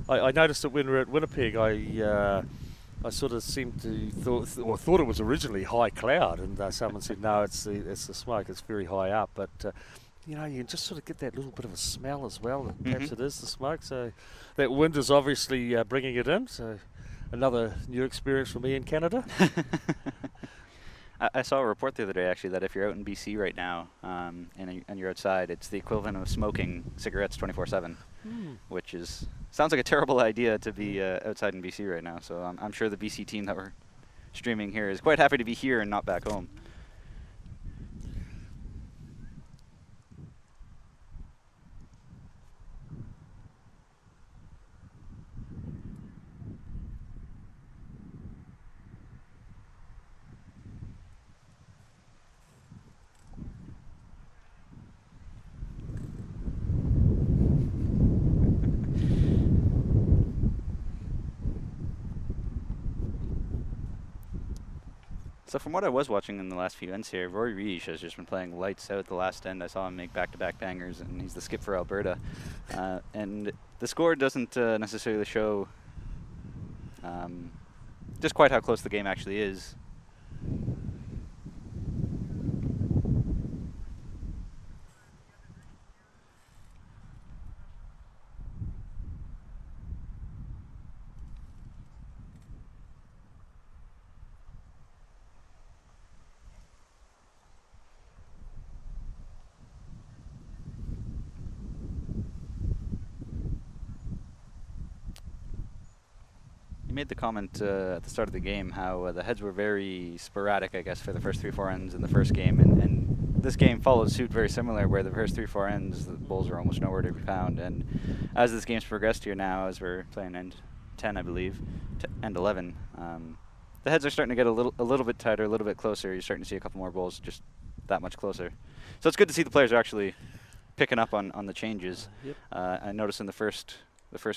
Speaker 2: I noticed that when we were at Winnipeg, I sort of seemed to thought it was originally high cloud, and someone said no, it's the smoke. It's very high up, but you can just sort of get that little bit of a smell as well. That perhaps it is the smoke. So that wind is obviously bringing it in. So. Another new experience for me in Canada.
Speaker 1: I saw a report the other day, actually, that if you're out in BC right now and you're outside, it's the equivalent of smoking cigarettes 24/7, which sounds like a terrible idea to be outside in BC right now. So I'm sure the BC team that we're streaming here is quite happy to be here and not back home. So from what I was watching in the last few ends here, Rory Reich has just been playing lights out the last end. I saw him make back-to-back bangers, and he's the skip for Alberta. And the score doesn't necessarily show just quite how close the game actually is. Made the comment at the start of the game how the heads were very sporadic, I guess, for the first 3-4 ends in the first game, and this game followed suit very similar, where the first 3-4 ends the bulls are almost nowhere to be found. And as this game's progressed here now, as we're playing end 10, I believe, and 11. The heads are starting to get a little bit tighter, a little bit closer. You're starting to see a couple more bowls just that much closer. So it's good to see the players are actually picking up on the changes.
Speaker 2: Yep.
Speaker 1: I noticed in the first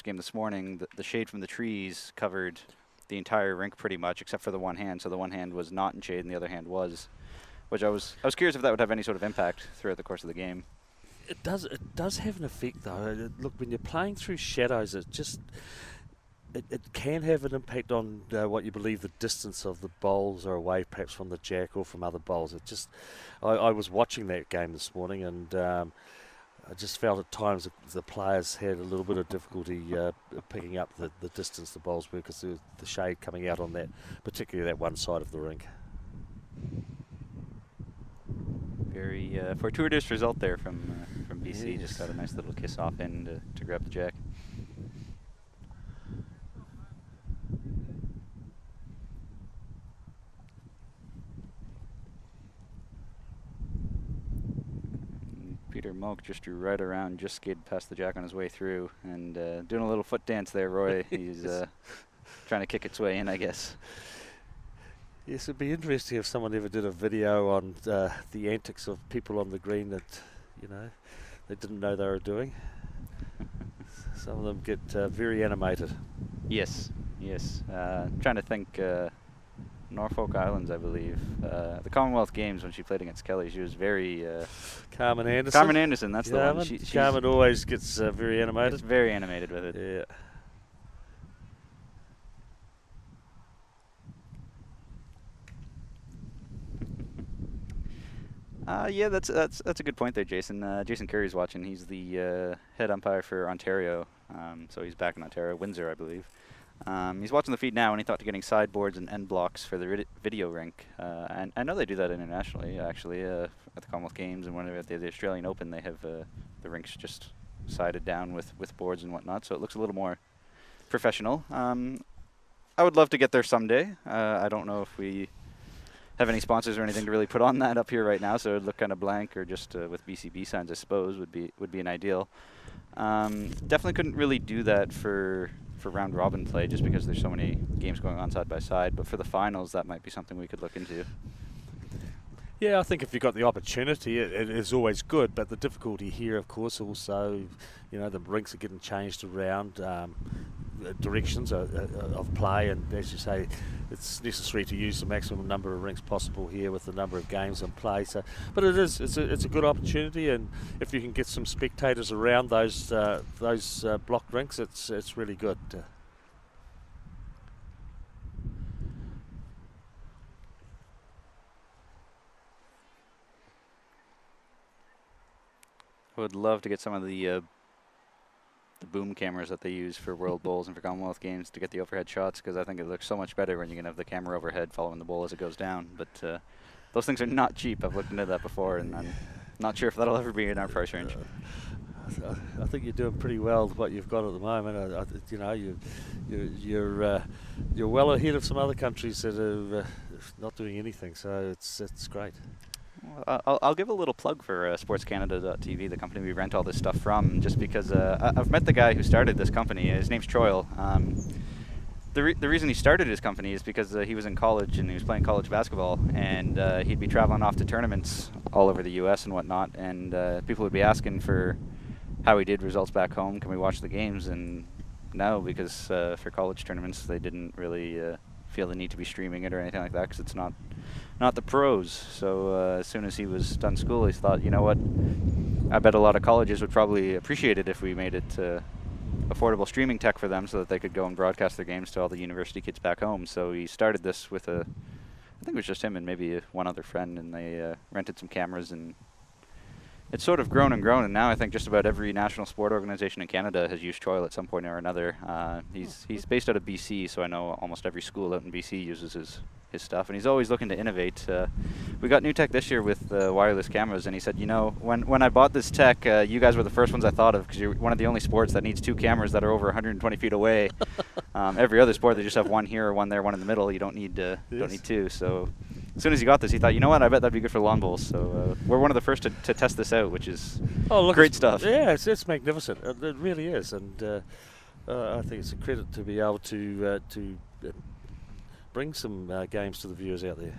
Speaker 1: game this morning, the shade from the trees covered the entire rink pretty much, except for the one hand. So the one hand was not in shade, and the other hand was. Which I was curious if that would have any sort of impact throughout the course of the game.
Speaker 2: It does have an effect though. Look, when you're playing through shadows, it can have an impact on what you believe the distance of the bowls are away, perhaps from the jack or from other bowls. I was watching that game this morning, and I just felt at times that the players had a little bit of difficulty picking up the distance the bowls were, because the shade coming out on that, particularly that one side of the rink.
Speaker 1: Very fortuitous result there from BC.
Speaker 2: Yes.
Speaker 1: Just got a nice little kiss off in to grab the jack. Peter Moak just drew right around, just skated past the jack on his way through, and doing a little foot dance there, Roy. He's trying to kick its way in, I guess.
Speaker 2: Yes, it'd be interesting if someone ever did a video on the antics of people on the green that, they didn't know they were doing. Some of them get very animated.
Speaker 1: Yes. Trying to think. Norfolk Islands, I believe. The Commonwealth Games, when she played against Kelly, she was very...
Speaker 2: Carmen Anderson.
Speaker 1: Carmen Anderson, that's the one.
Speaker 2: Carmen always gets very animated.
Speaker 1: Gets very animated with it.
Speaker 2: Yeah.
Speaker 1: Yeah, that's a good point there, Jason. Jason Curry's watching. He's the head umpire for Ontario, so he's back in Ontario, Windsor, I believe. He's watching the feed now, and he thought to getting sideboards and end blocks for the video rink. And I know they do that internationally, actually, at the Commonwealth Games, and whenever at the Australian Open, they have the rinks just sided down with boards and whatnot, so it looks a little more professional. I would love to get there someday. I don't know if we have any sponsors or anything to really put on that up here right now, so it would look kind of blank, or just with BCB signs, I suppose, would be an ideal. Definitely couldn't really do that for round robin play, just because there's so many games going on side by side, but for the finals, that might be something we could look into.
Speaker 2: Yeah, I think if you've got the opportunity, it is always good, but the difficulty here, of course, also, the rinks are getting changed around, directions of play, and as you say, it's necessary to use the maximum number of rinks possible here with the number of games in play. So, but it's a good opportunity, and if you can get some spectators around those blocked rinks, it's really good.
Speaker 1: I would love to get some of the boom cameras that they use for World Bowls and for Commonwealth Games to get the overhead shots, because I think it looks so much better when you can have the camera overhead following the bowl as it goes down. But those things are not cheap. I've looked into that before, and I'm not sure if that'll ever be in our price range.
Speaker 2: I think you're doing pretty well with what you've got at the moment. You're well ahead of some other countries that are not doing anything, so it's great.
Speaker 1: I'll give a little plug for SportsCanada.tv, the company we rent all this stuff from, just because I've met the guy who started this company. His name's Troyle. The reason he started his company is because he was in college and he was playing college basketball, and he'd be traveling off to tournaments all over the U.S. and whatnot, and people would be asking for how he did results back home. Can we watch the games? And no, because for college tournaments they didn't really feel the need to be streaming it or anything like that, because it's not the pros. So as soon as he was done school, he thought, you know what, I bet a lot of colleges would probably appreciate it if we made it affordable streaming tech for them, so that they could go and broadcast their games to all the university kids back home. So he started this with I think it was just him and maybe one other friend, and they rented some cameras, and it's sort of grown and grown, and now I think just about every national sport organization in Canada has used Troyle at some point or another. He's based out of BC, so I know almost every school out in BC uses his stuff, and he's always looking to innovate. We got new tech this year with wireless cameras, and he said, when I bought this tech, you guys were the first ones I thought of, because you're one of the only sports that needs two cameras that are over 120 feet away. Every other sport, they just have one here, one there, one in the middle. You don't need two. So as soon as he got this, he thought, you know what, I bet that'd be good for lawn bowls. So we're one of the first to test this out, which is great stuff.
Speaker 2: Yeah, it's magnificent. It really is, and I think it's a credit to be able to bring some games to the viewers out there.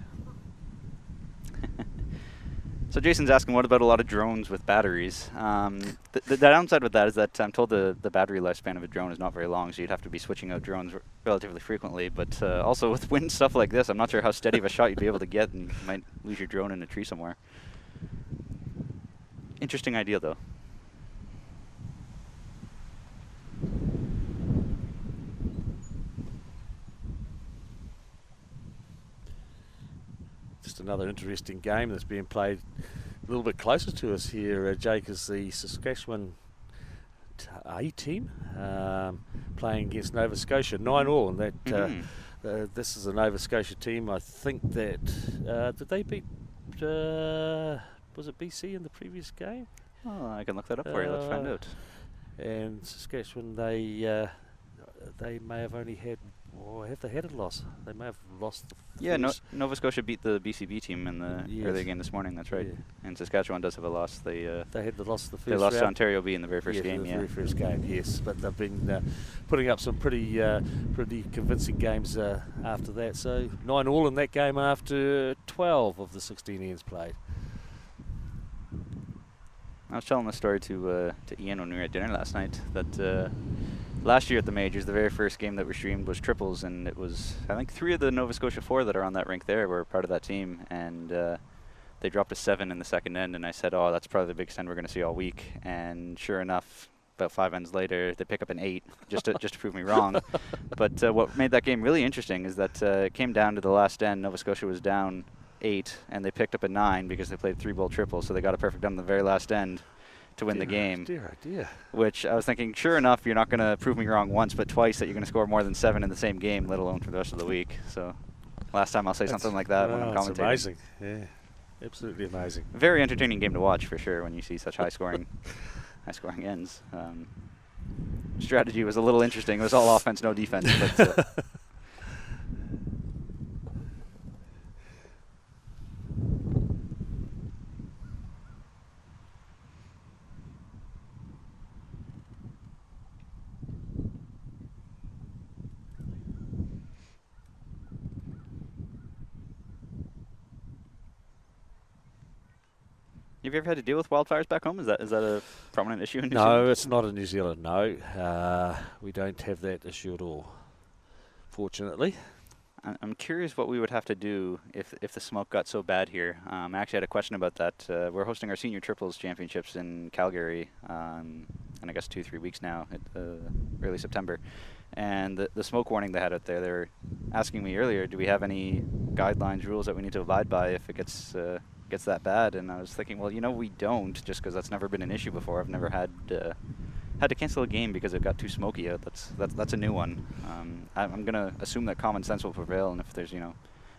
Speaker 1: So Jason's asking, what about a lot of drones with batteries? The downside with that is that I'm told the battery lifespan of a drone is not very long, so you'd have to be switching out drones relatively frequently. But also with wind stuff like this, I'm not sure how steady of a shot you'd be able to get, and you might lose your drone in a tree somewhere. Interesting idea, though.
Speaker 2: Just another interesting game that's being played a little bit closer to us here, Jake, is the Saskatchewan A team playing against Nova Scotia, 9-all, and that this is a Nova Scotia team. I think that did they beat was it BC in the previous game?
Speaker 1: Oh, I can look that up for you. Let's find out.
Speaker 2: And Saskatchewan, they may have only had, or have they had a loss? They may have lost.
Speaker 1: Yeah, Nova Scotia beat the BCB team in the early game this morning. That's right. Yeah. And Saskatchewan does have a loss. They
Speaker 2: had the loss the first.
Speaker 1: They lost
Speaker 2: round.
Speaker 1: to Ontario B in the very first game.
Speaker 2: The very first game, yes. But they've been putting up some pretty convincing games after that. So 9-all in that game after 12 of the 16 ends played.
Speaker 1: I was telling the story to Ian when we were at dinner last night that last year at the majors, the very first game that we streamed was triples, and it was, I think, 3 of the Nova Scotia 4 that are on that rink there were part of that team, and they dropped a 7 in the second end, and I said, oh, that's probably the biggest end we're going to see all week, and sure enough, about 5 ends later, they pick up an 8 just to prove me wrong. But what made that game really interesting is that it came down to the last end. Nova Scotia was down 8, and they picked up a 9 because they played 3-ball triple, so they got a perfect on the very last end to win the game.
Speaker 2: Dear idea.
Speaker 1: Which I was thinking, sure enough, you're not going to prove me wrong once, but twice that you're going to score more than 7 in the same game, let alone for the rest of the week. So last time I'll say something like that when I'm commentating.
Speaker 2: It's amazing. Yeah, absolutely amazing.
Speaker 1: Very entertaining game to watch for sure when you see such high scoring ends. Strategy was a little interesting. It was all offense, no defense. But, have you ever had to deal with wildfires back home? Is that a prominent issue in New Zealand?
Speaker 2: No, it's not in New Zealand, no. We don't have that issue at all, fortunately.
Speaker 1: I'm curious what we would have to do if the smoke got so bad here. I actually had a question about that. We're hosting our senior triples championships in Calgary in I guess 2-3 weeks now, early September. And the smoke warning they had out there, they were asking me earlier, do we have any guidelines, rules that we need to abide by if it gets that bad? And I was thinking, well, we don't, just because that's never been an issue before. I've never had to cancel a game because it got too smoky out. That's a new one. I'm going to assume that common sense will prevail, and if there's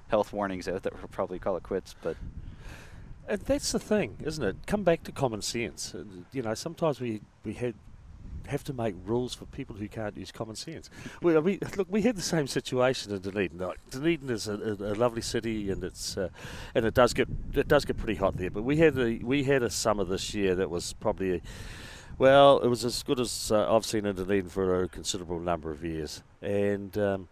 Speaker 1: health warnings out, that we'll probably call it quits. But
Speaker 2: and that's the thing, isn't it? Come back to common sense. Sometimes we have to make rules for people who can't use common sense. We had the same situation in Dunedin. Dunedin is a lovely city, and it does get pretty hot there. But we had a summer this year that was probably it was as good as I've seen in Dunedin for a considerable number of years. And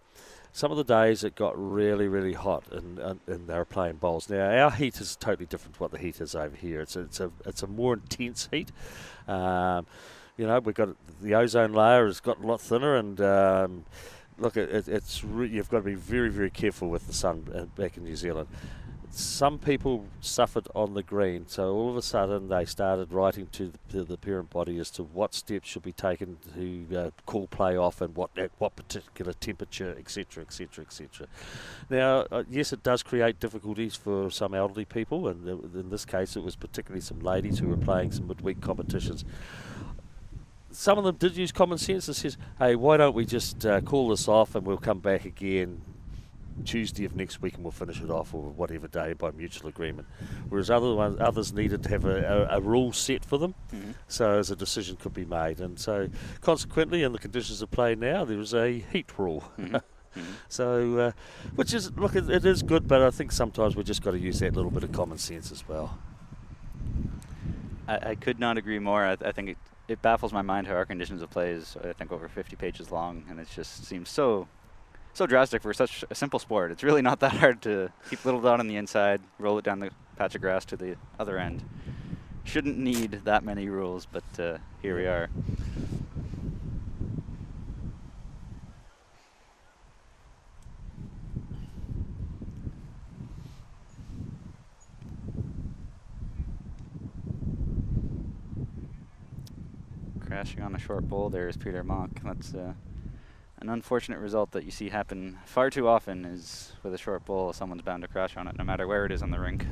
Speaker 2: some of the days it got really, really hot, and they were playing bowls. Now our heat is totally different to what the heat is over here. It's a more intense heat. We've got the ozone layer has got a lot thinner, and you've got to be very, very careful with the sun back in New Zealand. Some people suffered on the green, so all of a sudden they started writing to the parent body as to what steps should be taken to call play off, and at what particular temperature, etc., etc., etc. Now, yes, it does create difficulties for some elderly people, and in this case it was particularly some ladies who were playing some midweek competitions. Some of them did use common sense and says, hey, why don't we just call this off and we'll come back again Tuesday of next week and we'll finish it off, or whatever day, by mutual agreement. Whereas others needed to have a rule set for them, so as a decision could be made. And so consequently, in the conditions of play now, there is a heat rule. So, which is, it is good, but I think sometimes we just got to use that little bit of common sense as well.
Speaker 1: I could not agree more. I think it baffles my mind how our conditions of play is, I think, over 50 pages long, and it just seems so drastic for such a simple sport. It's really not that hard to keep little dot on the inside, roll it down the patch of grass to the other end. Shouldn't need that many rules, but here we are. Crashing on a short bowl there is Peter Monk. That's an unfortunate result that you see happen far too often, is with a short bowl, someone's bound to crash on it, no matter where it is on the rink.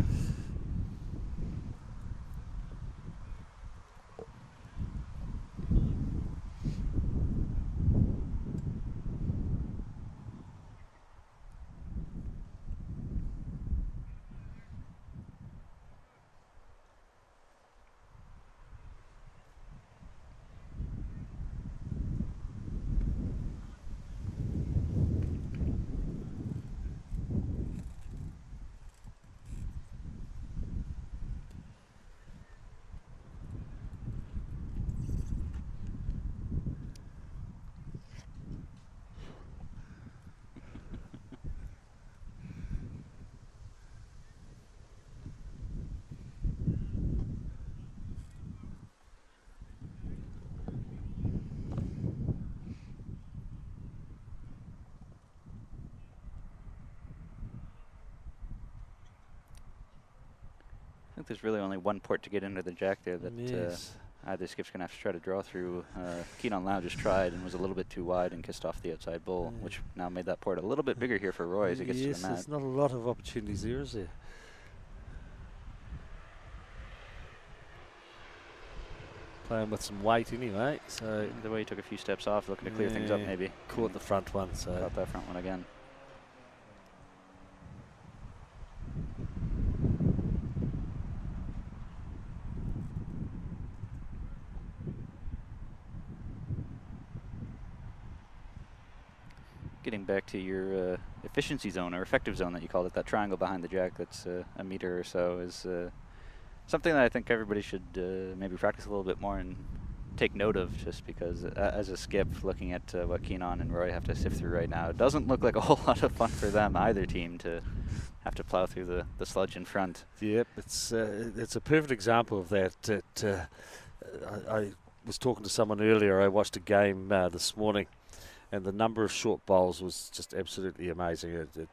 Speaker 1: I think there's really only one port to get into the jack there that either skip's going to have to try to draw through. Keenan Lau just tried and was a little bit too wide and kissed off the outside bowl, which now made that port a little bit bigger here for Roy as he gets to the mat.
Speaker 2: There's not a lot of opportunities there, is there? Playing with some weight anyway, so
Speaker 1: the way he took a few steps off, looking to clear things up maybe.
Speaker 2: Caught the front one, so
Speaker 1: caught that front one again. Getting back to your efficiency zone or effective zone that you called it, that triangle behind the jack that's a meter or so, is something that I think everybody should maybe practice a little bit more and take note of, just because as a skip, looking at what Keenan and Roy have to sift through right now, it doesn't look like a whole lot of fun for them, either team, to have to plow through the sludge in front.
Speaker 2: Yep, it's a perfect example of that. I was talking to someone earlier. I watched a game this morning, and the number of short bowls was just absolutely amazing. It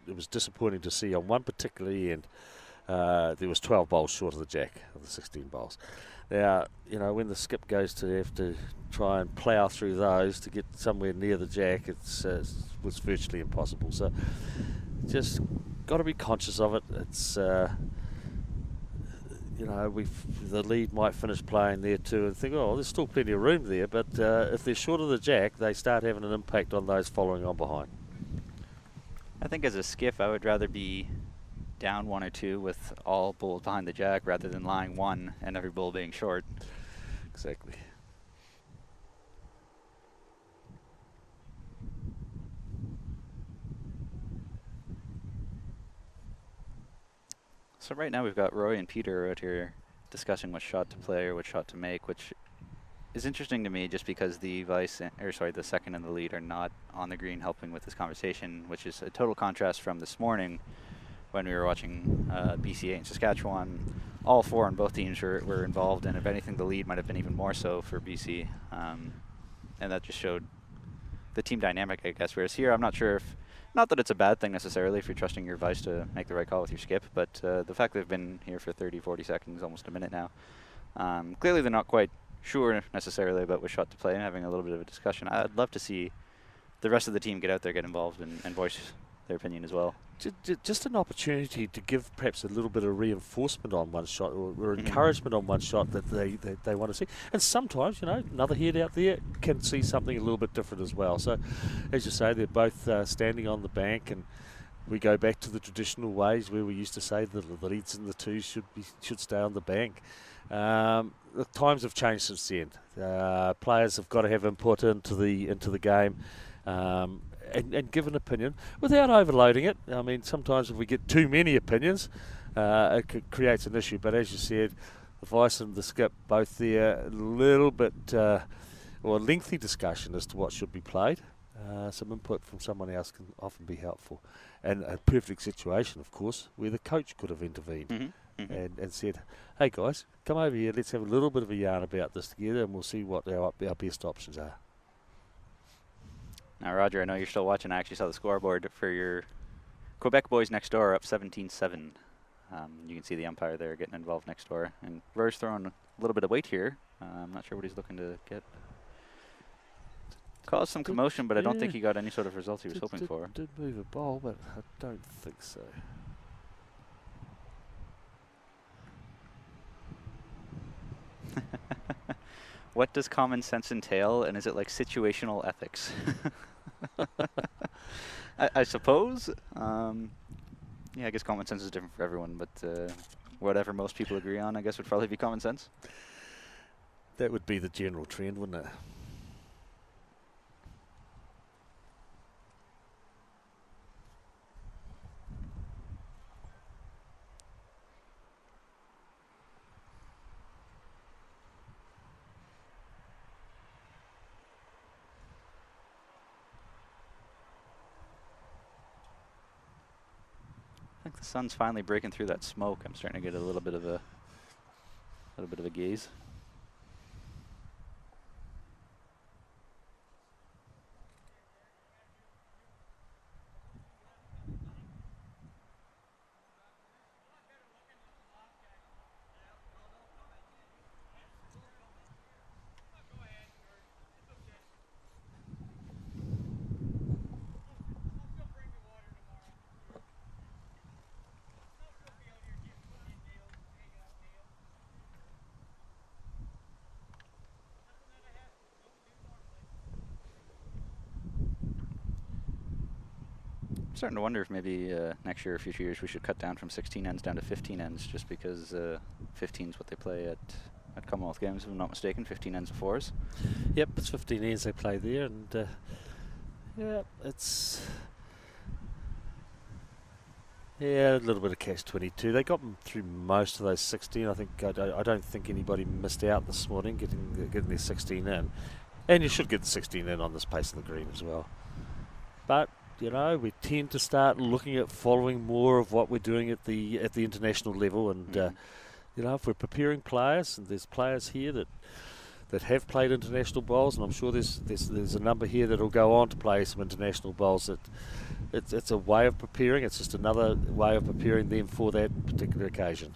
Speaker 2: was disappointing to see on one particular end. There was 12 bowls short of the jack of the 16 bowls. Now, you know, when the skip goes to have to try and plough through those to get somewhere near the jack, was virtually impossible. So, just got to be conscious of it. It's you know, the lead might finish playing there too and think, oh, there's still plenty of room there. But if they're short of the jack, they start having an impact on those following on behind.
Speaker 1: I think as a skip, I would rather be down one or two with all bowls behind the jack rather than lying one and every bowl being short.
Speaker 2: Exactly.
Speaker 1: So right now we've got Roy and Peter out here discussing what shot to play or what shot to make, which is interesting to me just because the the second and the lead are not on the green helping with this conversation, which is a total contrast from this morning when we were watching BC8 and Saskatchewan. All four on both teams were involved, and if anything, the lead might have been even more so for BC. And that just showed the team dynamic, I guess. Whereas here, I'm not sure if, not that it's a bad thing necessarily if you're trusting your vice to make the right call with your skip, but the fact they've been here for 30, 40 seconds, almost a minute now, clearly they're not quite sure necessarily about what shot to play and having a little bit of a discussion. I'd love to see the rest of the team get out there, get involved, and voice their opinion as well.
Speaker 2: Just an opportunity to give perhaps a little bit of reinforcement on one shot, or encouragement on one shot that they want to see. And sometimes, you know, another head out there can see something a little bit different as well. So, as you say, they're both standing on the bank, and we go back to the traditional ways where we used to say that the leads and the twos should stay on the bank. The times have changed since then. Players have got to have input into the game. And give an opinion without overloading it. I mean, sometimes if we get too many opinions, it creates an issue. But as you said, the vice and the skip both there. A little bit, or a lengthy discussion as to what should be played. Some input from someone else can often be helpful. And a perfect situation, of course, where the coach could have intervened and said, hey guys, come over here, let's have a little bit of a yarn about this together and we'll see what our best options are.
Speaker 1: Now, Roger, I know you're still watching. I actually saw the scoreboard for your Quebec boys next door, up 17-7. You can see the umpire there getting involved next door. And Roy's throwing a little bit of weight here. I'm not sure what he's looking to get. Caused some commotion, but I don't think he got any sort of results he was hoping for.
Speaker 2: Did move a ball, but I don't think so.
Speaker 1: What does common sense entail, and is it like situational ethics? I suppose. Yeah, I guess common sense is different for everyone, but whatever most people agree on, I guess, would probably be common sense.
Speaker 2: That would be the general trend, wouldn't it?
Speaker 1: I think the sun's finally breaking through that smoke. I'm starting to get a little bit of a gaze. I'm starting to wonder if maybe next year or future years we should cut down from 16 ends down to 15 ends, just because 15 is what they play at Commonwealth Games, if I'm not mistaken. 15 ends of fours.
Speaker 2: Yep, it's 15 ends they play there, and yeah, it's a little bit of catch-22. They got them through most of those 16. I think I don't think anybody missed out this morning getting their 16 in, and you should get the 16 in on this pace of the green as well. But you know, we tend to start looking at following more of what we're doing at the international level, and you know, if we're preparing players, and there's players here that have played international bowls, and I'm sure there's a number here that'll go on to play some international bowls. That it's a way of preparing. It's just another way of preparing them for that particular occasion.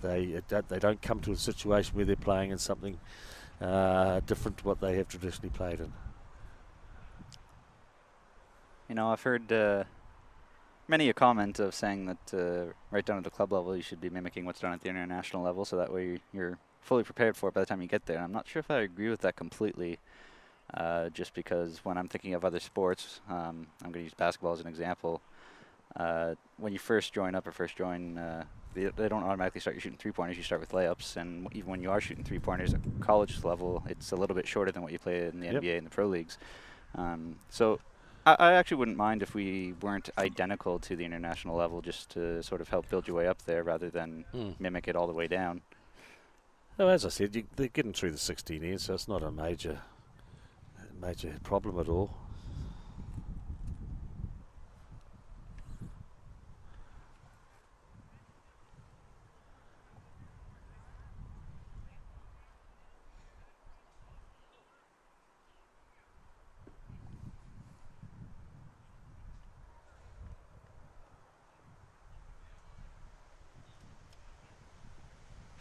Speaker 2: They don't come to a situation where they're playing in something different to what they have traditionally played in.
Speaker 1: You know, I've heard many a comment of saying that right down at the club level you should be mimicking what's done at the international level, so that way you're fully prepared for it by the time you get there. And I'm not sure if I agree with that completely, just because when I'm thinking of other sports, I'm going to use basketball as an example. When you first join, they don't automatically start you shooting three-pointers. You start with layups, and even when you are shooting three-pointers at college level, it's a little bit shorter than what you play in the NBA and the pro leagues. So I actually wouldn't mind if we weren't identical to the international level, just to sort of help build your way up there rather than mimic it all the way down.
Speaker 2: Well, as I said, they're getting through the 16 years, so it's not a major problem at all.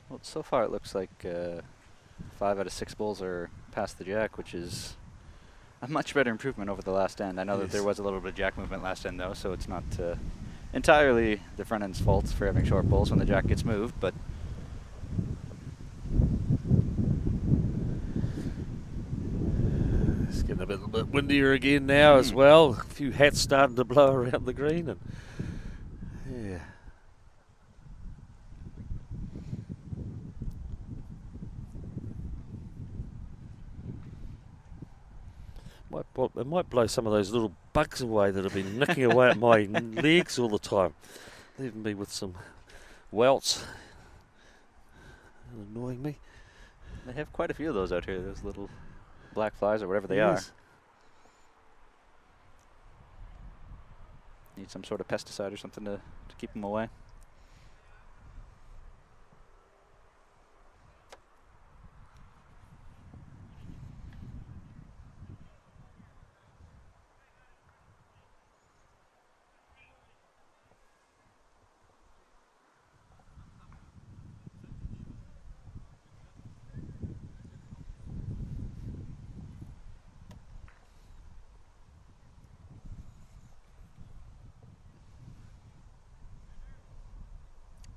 Speaker 1: Well, so far it looks like 5 out of 6 balls are past the jack, which is a much better improvement over the last end. I know that there was a little bit of jack movement last end, though, so it's not entirely the front end's fault for having short balls when the jack gets moved, but
Speaker 2: it's getting a bit windier again now as well. A few hats starting to blow around the green, and yeah. It might blow some of those little bugs away that have been nicking away at my legs all the time, leaving me with some welts annoying me.
Speaker 1: They have quite a few of those out here, those little black flies or whatever they
Speaker 2: Yes.
Speaker 1: are. Need some sort of pesticide or something to keep them away.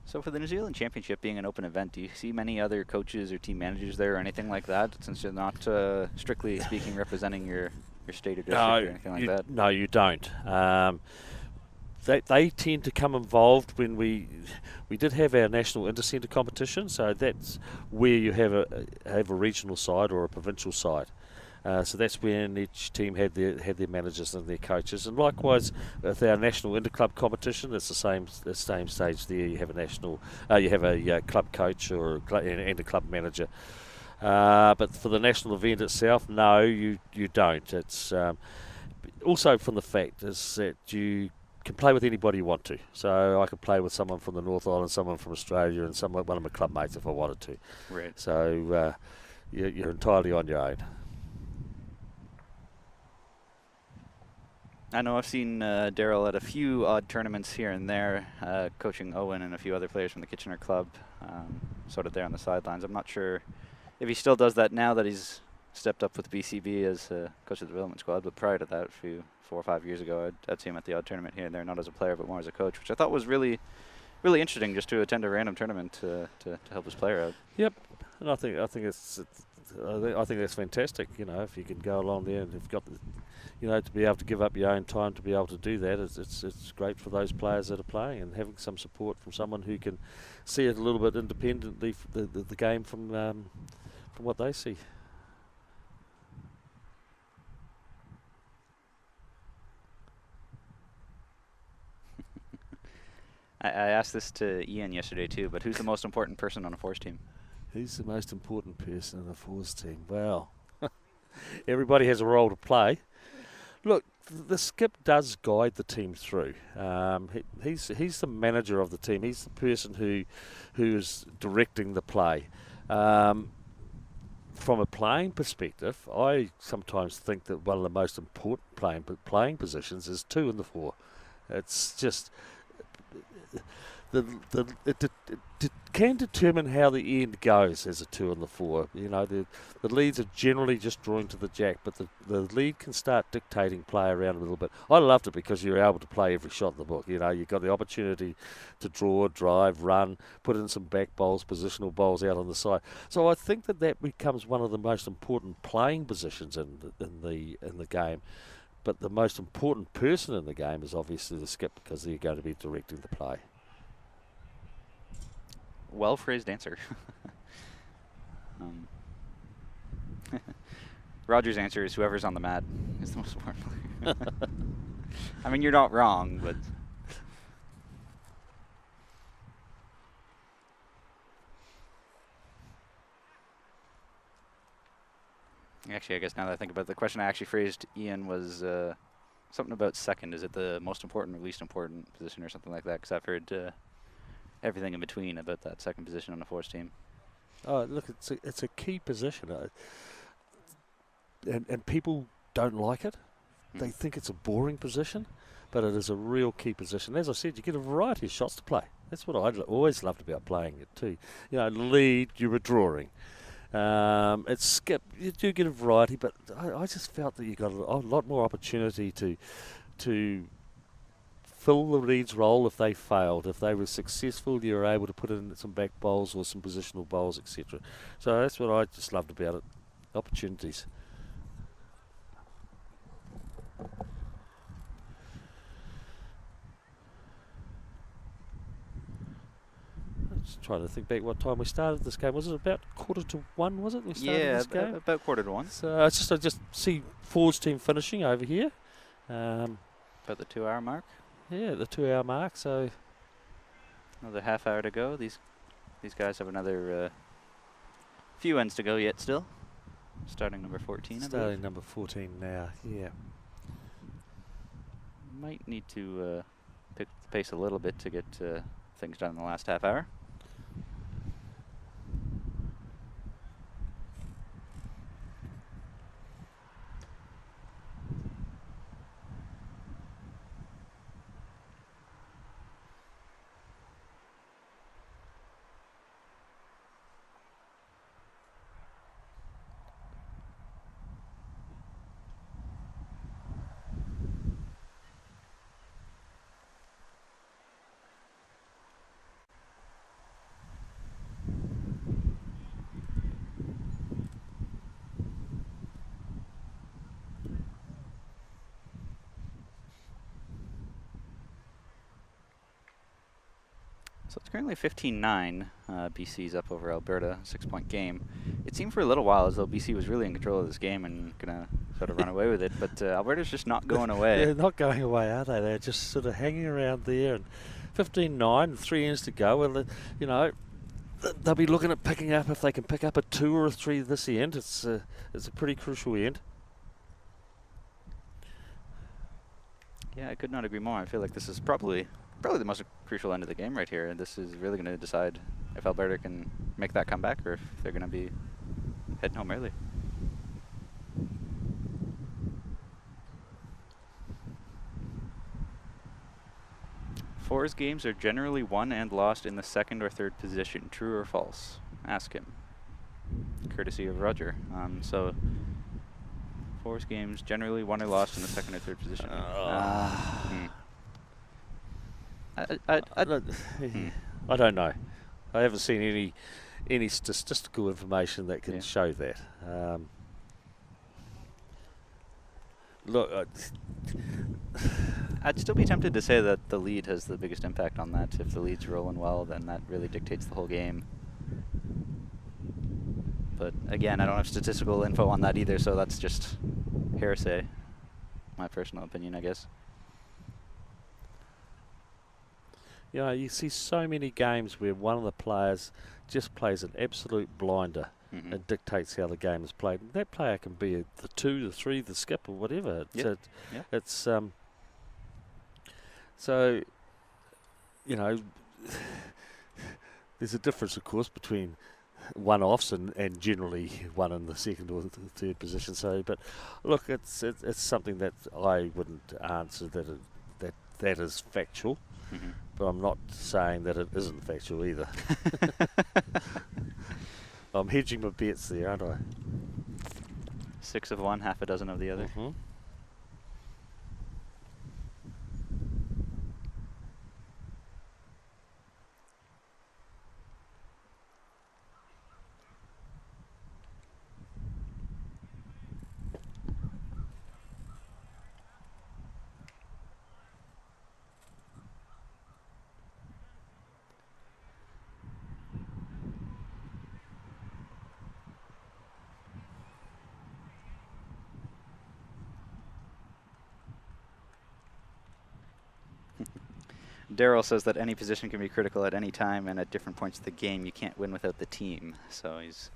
Speaker 1: So for the New Zealand Championship being an open event, do you see many other coaches or team managers there or anything like that, since you're not, strictly speaking, representing your state or district or anything like that?
Speaker 2: No, you don't. They tend to come involved when we did have our national intercentre competition, so that's where you have a regional side or a provincial side. So that's when each team had their managers and their coaches, and likewise with our national interclub competition, it's the same stage there. You have a club coach and a club manager. But for the national event itself, no, you don't. It's also from the fact is that you can play with anybody you want to. So I could play with someone from the North Island, someone from Australia, and one of my club mates if I wanted to.
Speaker 1: Right.
Speaker 2: So you're entirely on your own.
Speaker 1: I know I've seen Daryl at a few odd tournaments here and there, coaching Owen and a few other players from the Kitchener Club, sort of there on the sidelines. I'm not sure if he still does that now that he's stepped up with BCB as coach of the development squad, but prior to that, 4 or 5 years ago, I'd see him at the odd tournament here and there, not as a player, but more as a coach, which I thought was really, really interesting, just to attend a random tournament to help his player out.
Speaker 2: Yep, and I think that's fantastic. You know, if you can go along there and you've got to be able to give up your own time to be able to do that, it's great for those players that are playing, and having some support from someone who can see it a little bit independently, the game from what they see.
Speaker 1: I asked this to Ian yesterday too, but who's the most important person on a force team?
Speaker 2: Who's the most important person on a force team? Well, everybody has a role to play. Look, the skip does guide the team through. He's the manager of the team. He's the person who is directing the play. From a playing perspective, I sometimes think that one of the most important playing positions is 2 and 4. It's just it can determine how the end goes as a 2 and 4. You know, the leads are generally just drawing to the jack, but the lead can start dictating play around a little bit. I loved it because you're able to play every shot in the book. You know, you've got the opportunity to draw, drive, run, put in some back bowls, positional bowls out on the side. So I think that becomes one of the most important playing positions in the game. But the most important person in the game is obviously the skip, because they're going to be directing the play.
Speaker 1: Well phrased answer. Roger's answer is whoever's on the mat is the most important player. I mean, you're not wrong, but actually, I guess now that I think about it, the question I actually phrased, Ian, was something about second. Is it the most important or least important position or something like that? Because I've heard everything in between about that second position on the force team.
Speaker 2: Oh, look, it's a key position, and people don't like it. They think it's a boring position, but it is a real key position. As I said, you get a variety of shots to play. That's what I always loved about playing it too. You know, lead, you were drawing. It's skip, you do get a variety, but I just felt that you got a lot more opportunity to fill the lead's role if they failed. If they were successful, you were able to put in some back bowls or some positional bowls, etc. So that's what I just loved about it, opportunities. Just trying to think back what time we started this game. Was it about 1:45, was it? We started this game?
Speaker 1: About 1:45.
Speaker 2: So I just see Ford's team finishing over here.
Speaker 1: About the 2-hour mark.
Speaker 2: Yeah, the 2-hour mark. So
Speaker 1: another half hour to go. These guys have another Few ends to go yet still. Starting number 14, I believe.
Speaker 2: Starting number 14 now, yeah.
Speaker 1: Might need to pick the pace a little bit to get things done in the last half hour. So it's currently 15-9. BC's up over Alberta, 6-point game. It seemed for a little while as though BC was really in control of this game and gonna sort of run away with it, but Alberta's just not going away.
Speaker 2: They're not going away, are they? They're just sort of hanging around there. And 15-9, 3 ends to go. Well, you know, they'll be looking at picking up, if they can pick up a 2 or a 3 this end. It's a pretty crucial end.
Speaker 1: Yeah, I could not agree more. I feel like this is probably the most crucial end of the game right here, and this is really going to decide if Alberta can make that comeback or if they're going to be heading home early. Fours games are generally won and lost in the second or third position. True or false? Ask him. Courtesy of Roger. So fours games generally won or lost in the second or third position.
Speaker 2: I don't know. I haven't seen any statistical information that can show that. Look,
Speaker 1: I'd still be tempted to say that the lead has the biggest impact on that. If the lead's rolling well, then that really dictates the whole game. But again, I don't have statistical info on that either, so that's just hearsay. My personal opinion, I guess.
Speaker 2: You know, you see so many games where one of the players just plays an absolute blinder and dictates how the game is played. And that player can be the 2, the 3, the skip, or whatever. It's so, you know, there's a difference, of course, between one-offs and generally one in the second or the third position. So, but look, it's something that I wouldn't answer that is factual. But I'm not saying that it isn't factual either. I'm hedging my bets there, aren't I?
Speaker 1: 6 of one, half a dozen of the other. Daryl says that any position can be critical at any time and at different points of the game. You can't win without the team. So he's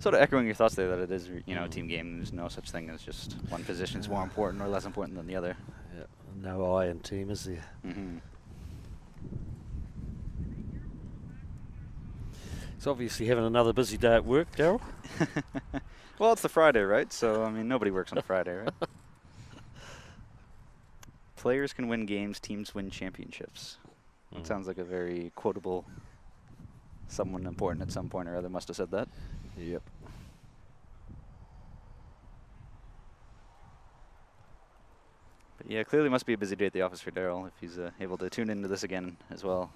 Speaker 1: sort of echoing your thoughts there that it is, you know, a team game. There's no such thing as just one position's more important or less important than the other.
Speaker 2: Yeah. No I in team, is there? He's obviously having another busy day at work, Daryl.
Speaker 1: Well, it's the Friday, right? So, I mean, nobody works on a Friday, right? Players can win games, teams win championships. It sounds like a very quotable, someone important at some point or other must have said that.
Speaker 2: Yep.
Speaker 1: But yeah, clearly must be a busy day at the office for Daryl if he's able to tune into this again as well.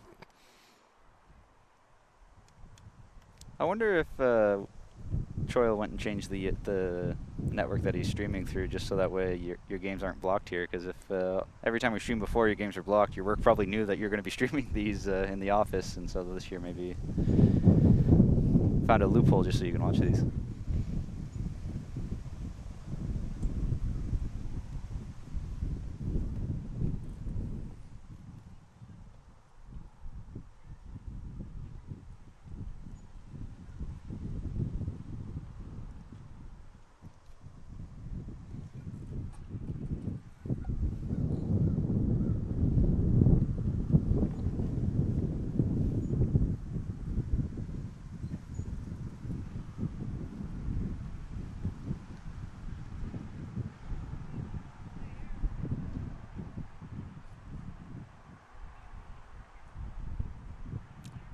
Speaker 1: I wonder if Troil went and changed the network that he's streaming through just so that way your games aren't blocked here, because if every time we stream before your games are blocked, your work probably knew that you're going to be streaming these in the office, and so this year maybe found a loophole just so you can watch these.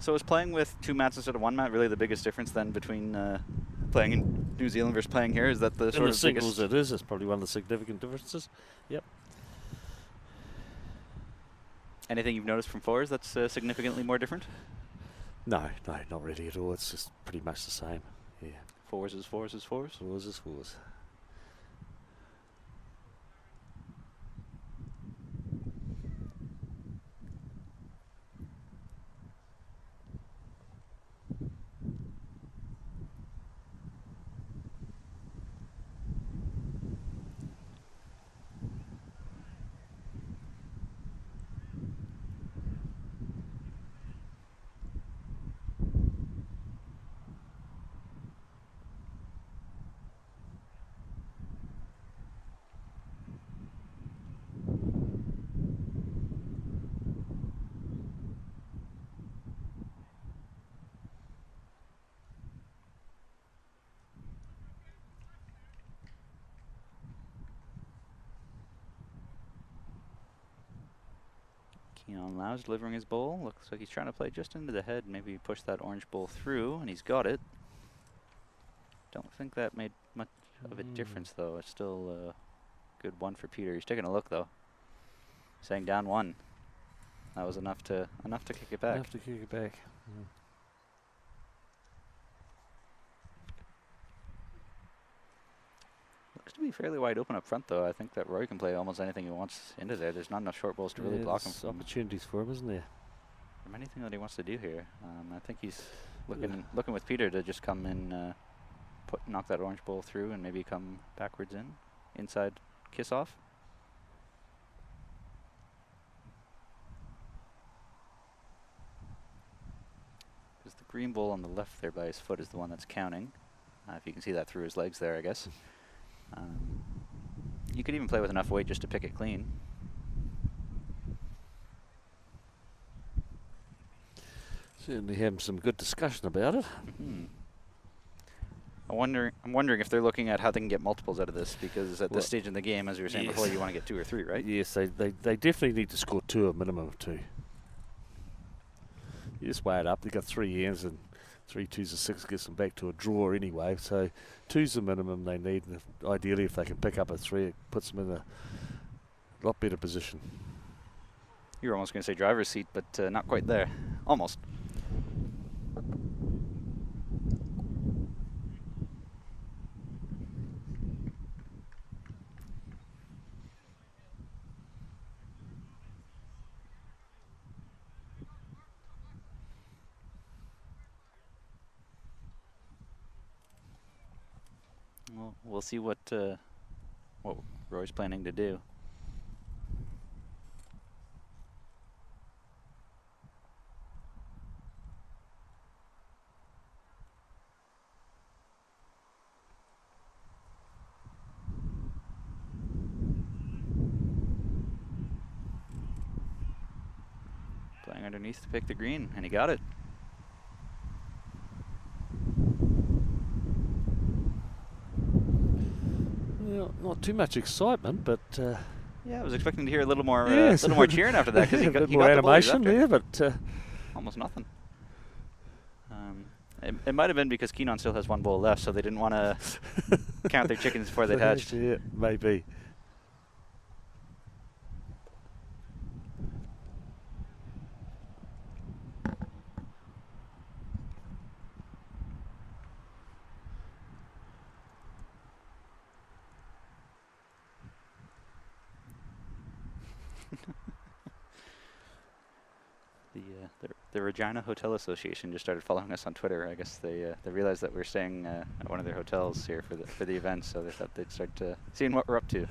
Speaker 1: So is playing with 2 mats instead of 1 mat really the biggest difference then between playing in New Zealand versus playing here? Is that the sort
Speaker 2: In the
Speaker 1: of
Speaker 2: singles
Speaker 1: biggest?
Speaker 2: it is. It's probably one of the significant differences. Yep.
Speaker 1: Anything you've noticed from fours that's significantly more different?
Speaker 2: No, not really at all. It's just pretty much the same. Yeah.
Speaker 1: Fours is fours is fours?
Speaker 2: Fours is fours.
Speaker 1: Keon Lau's delivering his bowl. Looks like he's trying to play just into the head, maybe push that orange bowl through, and he's got it. Don't think that made much of a difference, though. It's still a good one for Peter. He's taking a look, though. Saying down 1. That was enough to kick it back.
Speaker 2: Enough to kick it back.
Speaker 1: Looks to be fairly wide open up front, though. I think that Roy can play almost anything he wants into there. There's not enough short balls to really block him from
Speaker 2: opportunities for him, isn't there?
Speaker 1: From anything that he wants to do here. I think he's looking with Peter to just come in, knock that orange bowl through, and maybe come backwards in, inside kiss off. Because the green bowl on the left there by his foot is the one that's counting. If you can see that through his legs there, I guess. You could even play with enough weight just to pick it clean.
Speaker 2: Certainly having some good discussion about it.
Speaker 1: I'm wondering if they're looking at how they can get multiples out of this, because at this stage in the game, as we were saying before, you want to get 2 or 3, right?
Speaker 2: Yes, they definitely need to score 2, a minimum of 2. You just weigh it up. They've got 3 ends, and 3 2s of 6 gets them back to a draw anyway. So 2's the minimum they need. And ideally, if they can pick up a 3, it puts them in a lot better position.
Speaker 1: You were almost going to say driver's seat, but not quite there. Almost. Well, we'll see what Roy's planning to do. Playing underneath to pick the green, and he got it.
Speaker 2: Well, not too much excitement, but
Speaker 1: yeah, I was expecting to hear a little more, little more cheering after that, because he got
Speaker 2: more
Speaker 1: the
Speaker 2: animation there, but
Speaker 1: almost nothing. It might have been because Keenan still has 1 bowl left, so they didn't want to count their chickens before they'd hatched.
Speaker 2: Yeah, maybe.
Speaker 1: The Regina Hotel Association just started following us on Twitter. I guess they realized that we're staying at one of their hotels here for the event, so they thought they'd start seeing what we're up to.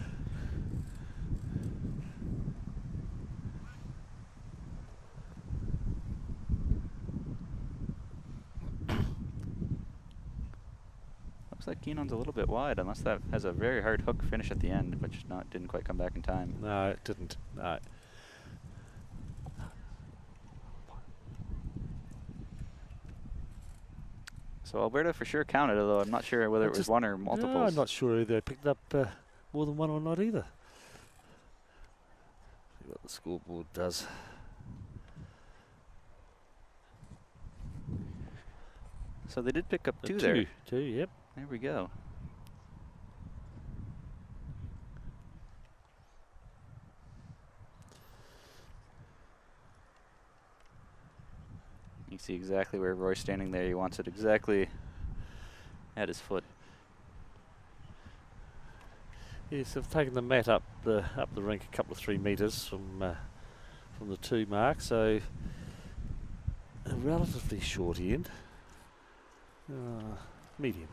Speaker 1: Looks like Keenan's a little bit wide, unless that has a very hard hook finish at the end, which didn't quite come back in time.
Speaker 2: No, it didn't. No.
Speaker 1: So Alberta for sure counted, although I'm not sure whether it was 1 or multiples.
Speaker 2: No, I'm not sure whether they picked up more than 1 or not either. See what the scoreboard does.
Speaker 1: So they did pick up 2
Speaker 2: Two,
Speaker 1: there.
Speaker 2: yep.
Speaker 1: There we go. You can see exactly where Roy's standing there. He wants it exactly at his foot.
Speaker 2: Yes, I've taken the mat up the rink a couple of 3 metres from the 2 mark, so a relatively short end. Medium.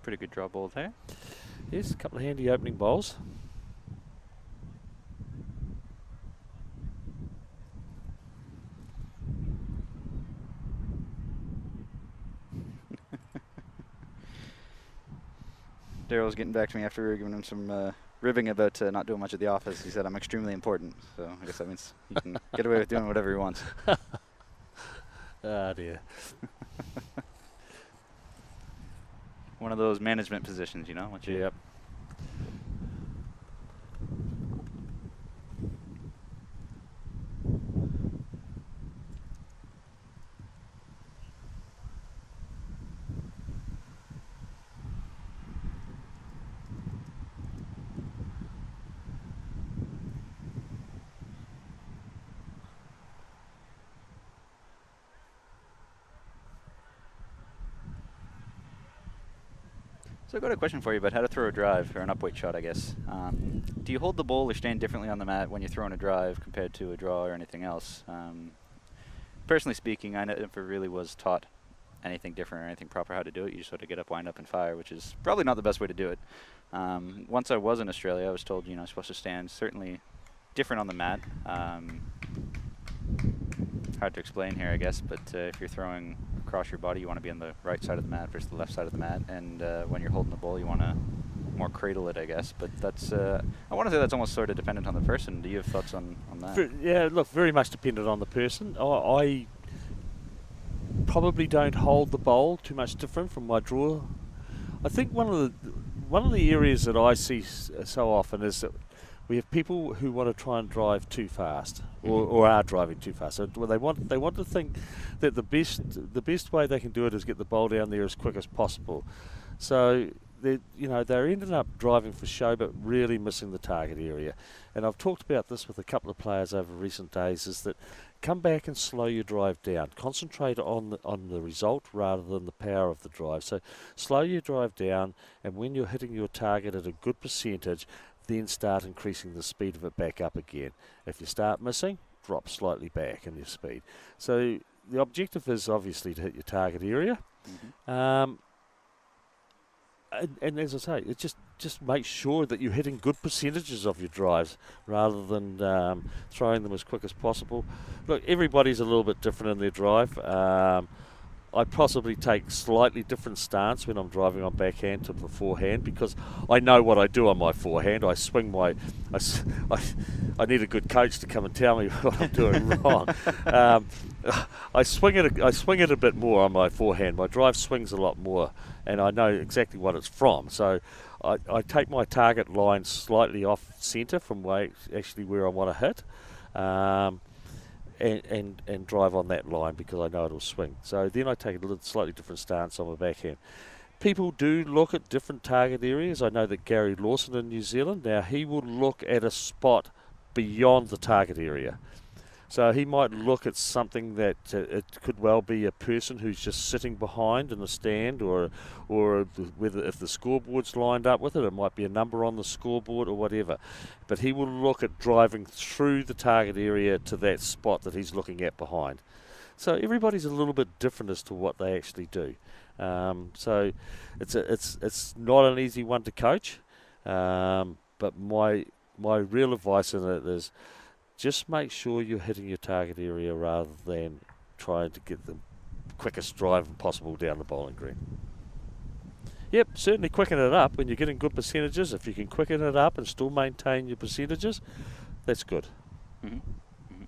Speaker 1: Pretty good draw ball there.
Speaker 2: Yes, a couple of handy opening bowls.
Speaker 1: Daryl's getting back to me after we were giving him some ribbing about not doing much at the office. He said, I'm extremely important. So I guess that means he can get away with doing whatever he wants.
Speaker 2: Ah, dear.
Speaker 1: One of those management positions, you know?
Speaker 2: Yep.
Speaker 1: So I've got a question for you about how to throw a drive, or an up weight shot, I guess. Do you hold the bowl or stand differently on the mat when you're throwing a drive compared to a draw or anything else? Personally speaking, I never really was taught anything different or anything proper how to do it. You just sort of get up, wind up, and fire, which is probably not the best way to do it. Once I was in Australia, I was told, I'm supposed to stand certainly different on the mat. Hard to explain here, I guess, but if you're throwing across your body, you want to be on the right side of the mat versus the left side of the mat, and when you're holding the bowl, you want to more cradle it, I guess. But that's, I want to say that's almost sort of dependent on the person. Do you have thoughts on that?
Speaker 2: Yeah, look, very much dependent on the person. I probably don't hold the bowl too much different from my draw. I think one of the areas that I see so often is that we have people who want to try and drive too fast, or are driving too fast. So they want to think that the best way they can do it is get the bowl down there as quick as possible. So they're ending up driving for show, but really missing the target area. And I've talked about this with a couple of players over recent days. Is that come back and slow your drive down. Concentrate on the result rather than the power of the drive. So slow your drive down, and when you're hitting your target at a good percentage, then start increasing the speed of it back up again. If you start missing, drop slightly back in your speed. So the objective is obviously to hit your target area. Mm-hmm. And as I say, it just make sure that you're hitting good percentages of your drives rather than throwing them as quick as possible. Look, everybody's a little bit different in their drive. I possibly take slightly different stance when I'm driving on backhand to the forehand, because I know what I do on my forehand. I swing I need a good coach to come and tell me what I'm doing wrong. I swing it a bit more on my forehand. My drive swings a lot more, and I know exactly what it's from. So I take my target line slightly off centre from where I want to hit. And drive on that line because I know it'll swing. So then I take a slightly different stance on my backhand. People do look at different target areas. I know that Gary Lawson in New Zealand, now he will look at a spot beyond the target area. So he might look at something that it could well be a person who's just sitting behind in a stand, or whether if the scoreboard's lined up with it, it might be a number on the scoreboard or whatever. But he will look at driving through the target area to that spot that he's looking at behind. So everybody's a little bit different as to what they actually do. So it's not an easy one to coach. But my real advice in it is just make sure you're hitting your target area rather than trying to get the quickest drive possible down the bowling green. Yep, certainly quicken it up when you're getting good percentages. If you can quicken it up and still maintain your percentages, that's good.
Speaker 1: Mm-hmm. Mm-hmm.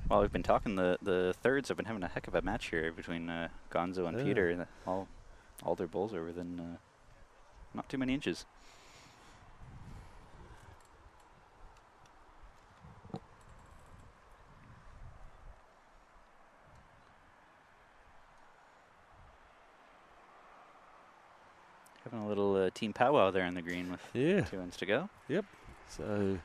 Speaker 1: Well, we've been talking, the thirds have been having a heck of a match here between Gonzo and Peter. All their bowls are within not too many inches. Having a little team powwow there in the green with 2 ends to go.
Speaker 2: Yep. So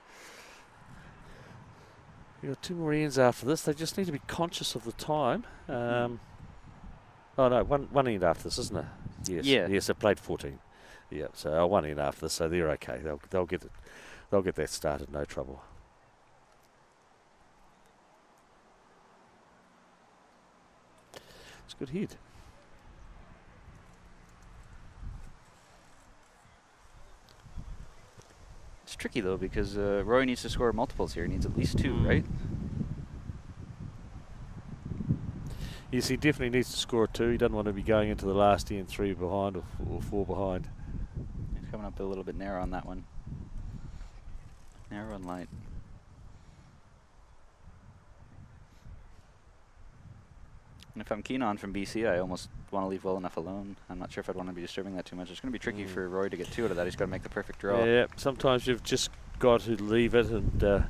Speaker 2: you got 2 more ends after this. They just need to be conscious of the time. Oh no, one end after this, isn't it? Yes.
Speaker 1: Yeah.
Speaker 2: Yes, they played 14. Yep. So 1 end after this, so they're okay. They'll get it. They'll get that started, no trouble. It's a good hit.
Speaker 1: It's tricky though because Roy needs to score multiples here. He needs at least 2, right?
Speaker 2: Yes, he definitely needs to score 2. He doesn't want to be going into the last end 3 behind or 4 behind.
Speaker 1: He's coming up a little bit narrow on that one. Narrow and light. And if I'm Keenan from BC, I almost want to leave well enough alone. I'm not sure if I'd want to be disturbing that too much. It's going to be tricky for Roy to get 2 out of that. He's got to make the perfect draw.
Speaker 2: Yeah, sometimes you've just got to leave it and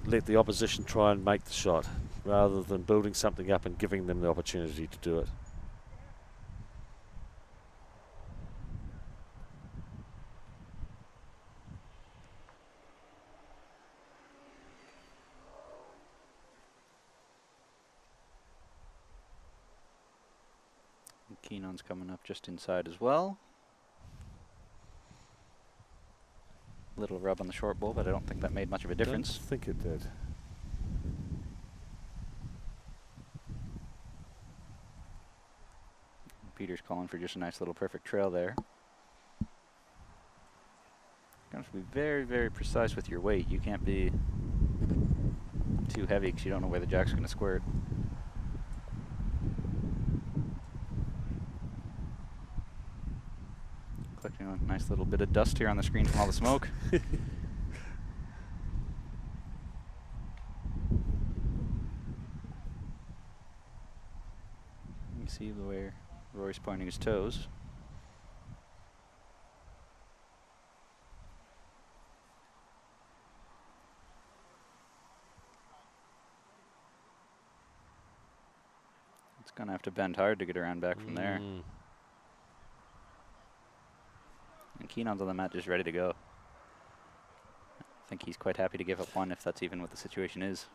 Speaker 2: let the opposition try and make the shot, rather than building something up and giving them the opportunity to do it.
Speaker 1: Keenan's coming up just inside as well. Little rub on the short bowl, but I don't think that made much of a difference.
Speaker 2: I think it did.
Speaker 1: Peter's calling for just a nice little perfect trail there. You have to be very, very precise with your weight. You can't be too heavy because you don't know where the jack's going to squirt. Collecting a nice little bit of dust here on the screen from all the smoke. You see the way Roy's pointing his toes. It's going to have to bend hard to get around back from there. And Keenan's on the mat just ready to go. I think he's quite happy to give up 1 if that's even what the situation is.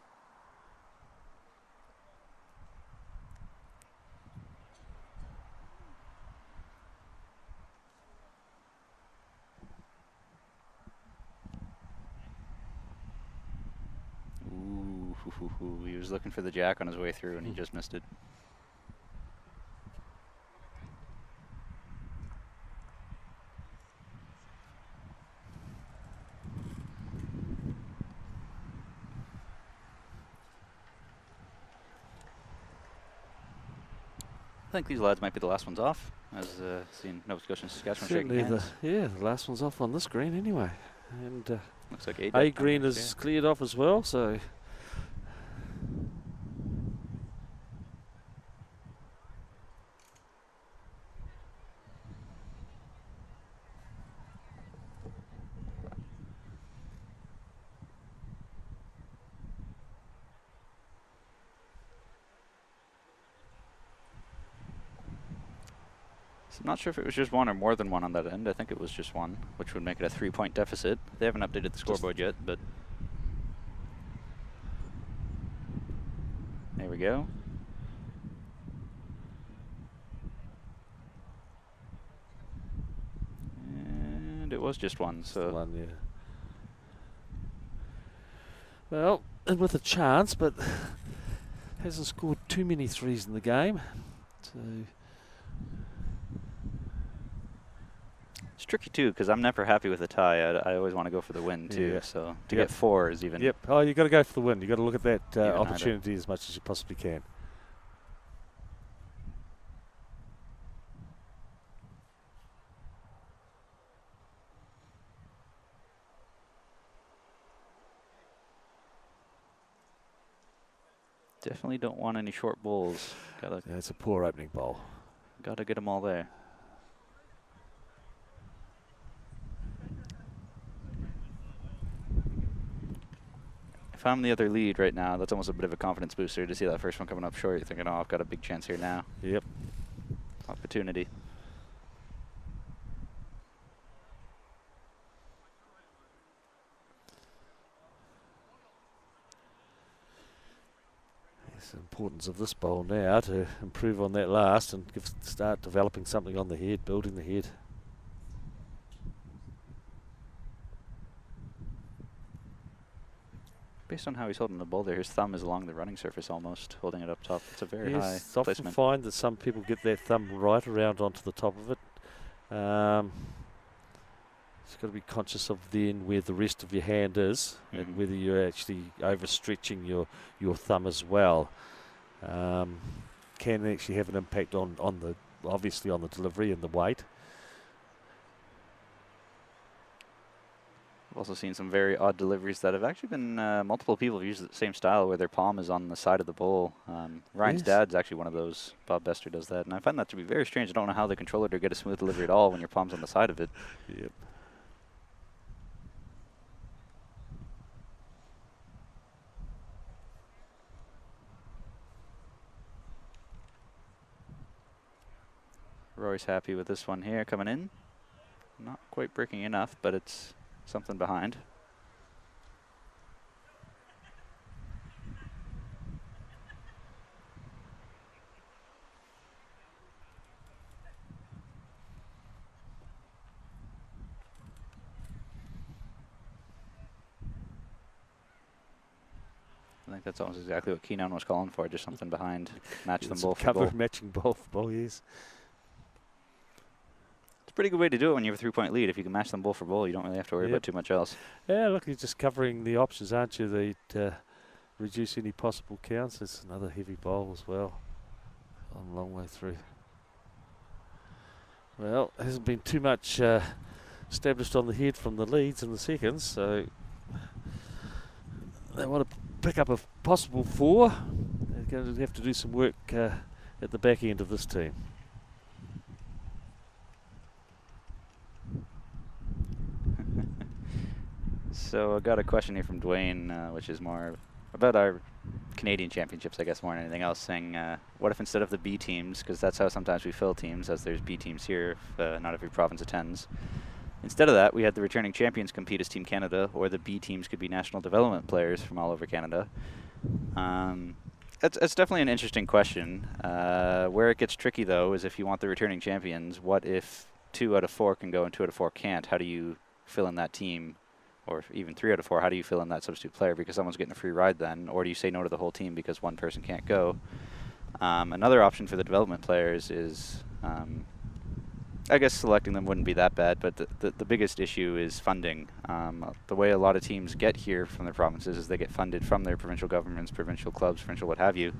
Speaker 1: Ooh, he was looking for the jack on his way through and he just missed it. I think these lads might be the last ones off, as seeing Nova Scotia and Saskatchewan shaking hands.
Speaker 2: The last one's off on this green anyway. And
Speaker 1: looks like
Speaker 2: A green is cleared off as well, so...
Speaker 1: I'm not sure if it was just 1 or more than 1 on that end. I think it was just 1, which would make it a 3-point deficit. They haven't updated the scoreboard yet, but there we go. And it was just 1, so
Speaker 2: 1, yeah. Well, and with a chance, but Hasn't scored too many threes in the game. So
Speaker 1: It's tricky too because I'm never happy with a tie. I always want to go for the win too.
Speaker 2: Yeah.
Speaker 1: So to get 4 is even.
Speaker 2: Yep. Oh, you got to go for the win. You got to look at that
Speaker 1: Even
Speaker 2: opportunity as much as you possibly can.
Speaker 1: Definitely don't want any short bowls.
Speaker 2: It's a poor opening bowl.
Speaker 1: Gotta get them all there. If I'm the other lead right now, that's almost a bit of a confidence booster to see that first one coming up short. You're thinking, oh, I've got a big chance here now.
Speaker 2: Yep.
Speaker 1: Opportunity.
Speaker 2: It's the importance of this bowl now to improve on that last and start developing something on the head, building the head.
Speaker 1: Based on how he's holding the bowl there, his thumb is along the running surface almost, holding it up top. It's a very high
Speaker 2: often
Speaker 1: placement.
Speaker 2: Find that some people get their thumb right around onto the top of it. It's got to be conscious of then where the rest of your hand is and whether you're actually overstretching your thumb as well. Can actually have an impact on the obviously on the delivery and the weight.
Speaker 1: I've also seen some very odd deliveries that have actually been multiple people have used the same style where their palm is on the side of the bowl. Ryan's dad's actually one of those. Bob Bester does that, and I find that to be very strange. I don't know how they control it or get a smooth delivery at all when your palm's on the side of it.
Speaker 2: Yep.
Speaker 1: Rory's happy with this one here coming in. Not quite breaking enough, but it's something behind. I think that's almost exactly what Keenan was calling for, just something behind. Match them both.
Speaker 2: Cover matching both bowl, yes.
Speaker 1: It's a pretty good way to do it when you have a 3-point lead. If you can match them bowl for bowl, you don't really have to worry about too much else.
Speaker 2: Yeah, look, you're just covering the options, aren't you? That reduce any possible counts. It's another heavy bowl as well. A long way through. Well, hasn't been too much established on the head from the leads in the seconds, so they want to pick up a possible 4. They're going to have to do some work at the back end of this team.
Speaker 1: So I got a question here from Dwayne, which is more about our Canadian championships, I guess, more than anything else, saying, what if instead of the B teams, because that's how sometimes we fill teams, as there's B teams here, if not every province attends. Instead of that, we had the returning champions compete as Team Canada, or the B teams could be national development players from all over Canada. It's definitely an interesting question. Where it gets tricky, though, is if you want the returning champions, what if 2 out of 4 can go and 2 out of 4 can't? How do you fill in that team? Or even 3 out of 4, how do you fill in that substitute player? Because someone's getting a free ride then. Or do you say no to the whole team because one person can't go? Another option for the development players is, I guess selecting them wouldn't be that bad, but the biggest issue is funding. The way a lot of teams get here from their provinces is they get funded from their provincial governments, provincial clubs, provincial what have you.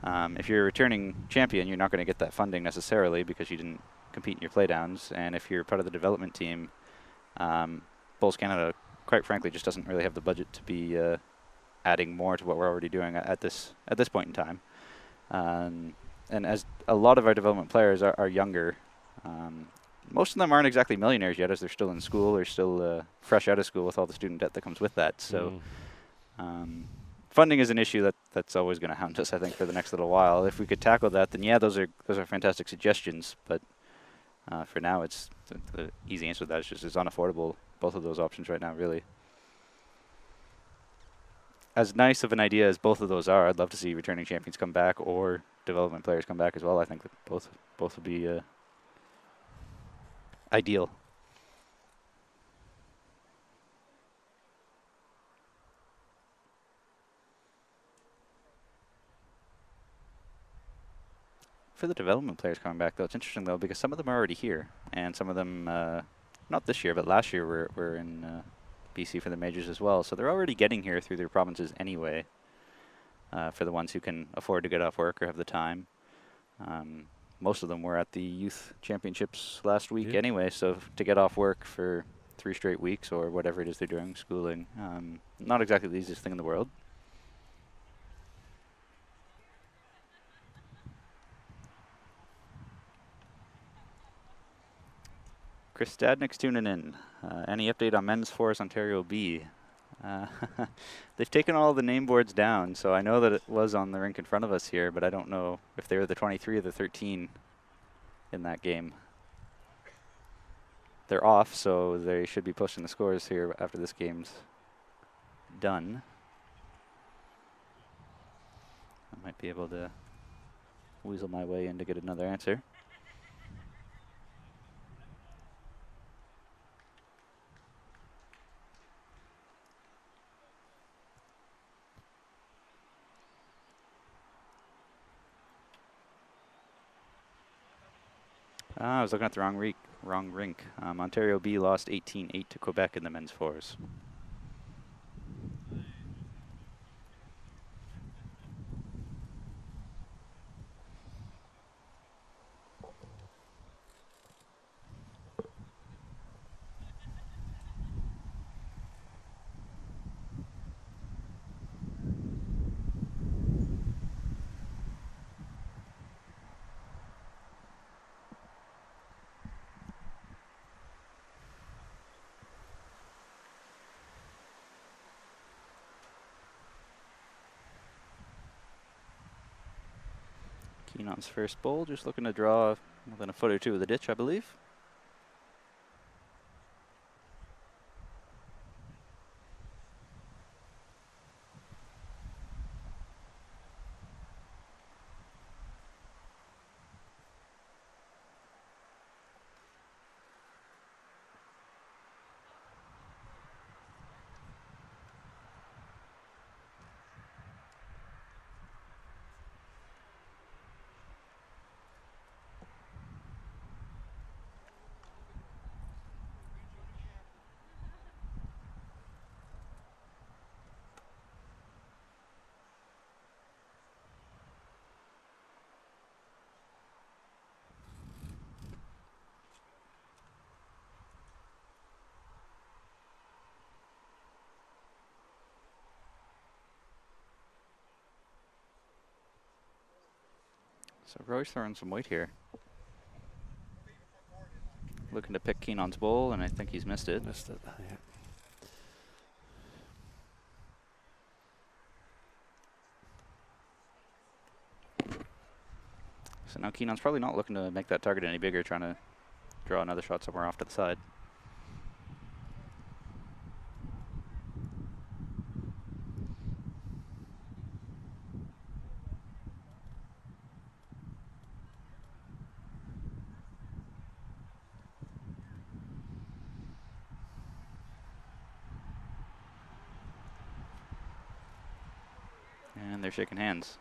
Speaker 1: If you're a returning champion, you're not going to get that funding necessarily because you didn't compete in your playdowns. And if you're part of the development team, Bulls Canada, quite frankly, just doesn't really have the budget to be adding more to what we're already doing at this point in time. And as a lot of our development players are younger, most of them aren't exactly millionaires yet, as they're still in school or still fresh out of school with all the student debt that comes with that. So funding is an issue that's always going to hound us, I think, for the next little while. If we could tackle that, then yeah, those are fantastic suggestions. But for now, it's the easy answer to that is just it's unaffordable. Both of those options right now, really. As nice of an idea as both of those are, I'd love to see returning champions come back or development players come back as well. I think that both would be ideal. for the development players coming back, though, it's interesting, though, because some of them are already here, and some of them, not this year, but last year were in BC for the majors as well. So they're already getting here through their provinces anyway, for the ones who can afford to get off work or have the time. Most of them were at the youth championships last week anyway, so to get off work for 3 straight weeks or whatever it is they're doing, schooling, not exactly the easiest thing in the world. Chris Stadnick's tuning in. Any update on men's fours Ontario B? They've taken all the name boards down, so I know that it was on the rink in front of us here, but I don't know if they were the 23 or the 13 in that game. They're off, so they should be pushing the scores here after this game's done. I might be able to weasel my way in to get another answer. I was looking at the wrong rink. Ontario B lost 18-8 to Quebec in the men's fours. Keenon's first bowl, just looking to draw within a foot or two of the ditch, I believe. So Roy's throwing some weight here. Looking to pick Keenon's bowl, and I think he's missed it.
Speaker 2: Missed it, yeah.
Speaker 1: So now Keenon's probably not looking to make that target any bigger, trying to draw another shot somewhere off to the side. And they're shaking hands.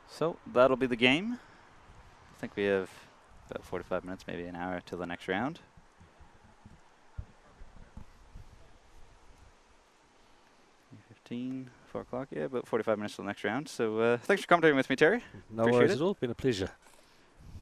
Speaker 1: So that'll be the game. I think we have about 45 minutes, maybe an hour till the next round. $4 o'clock, yeah, about 45 minutes till the next round. So thanks for commentating with me, Terry.
Speaker 2: No worries at all, been a pleasure.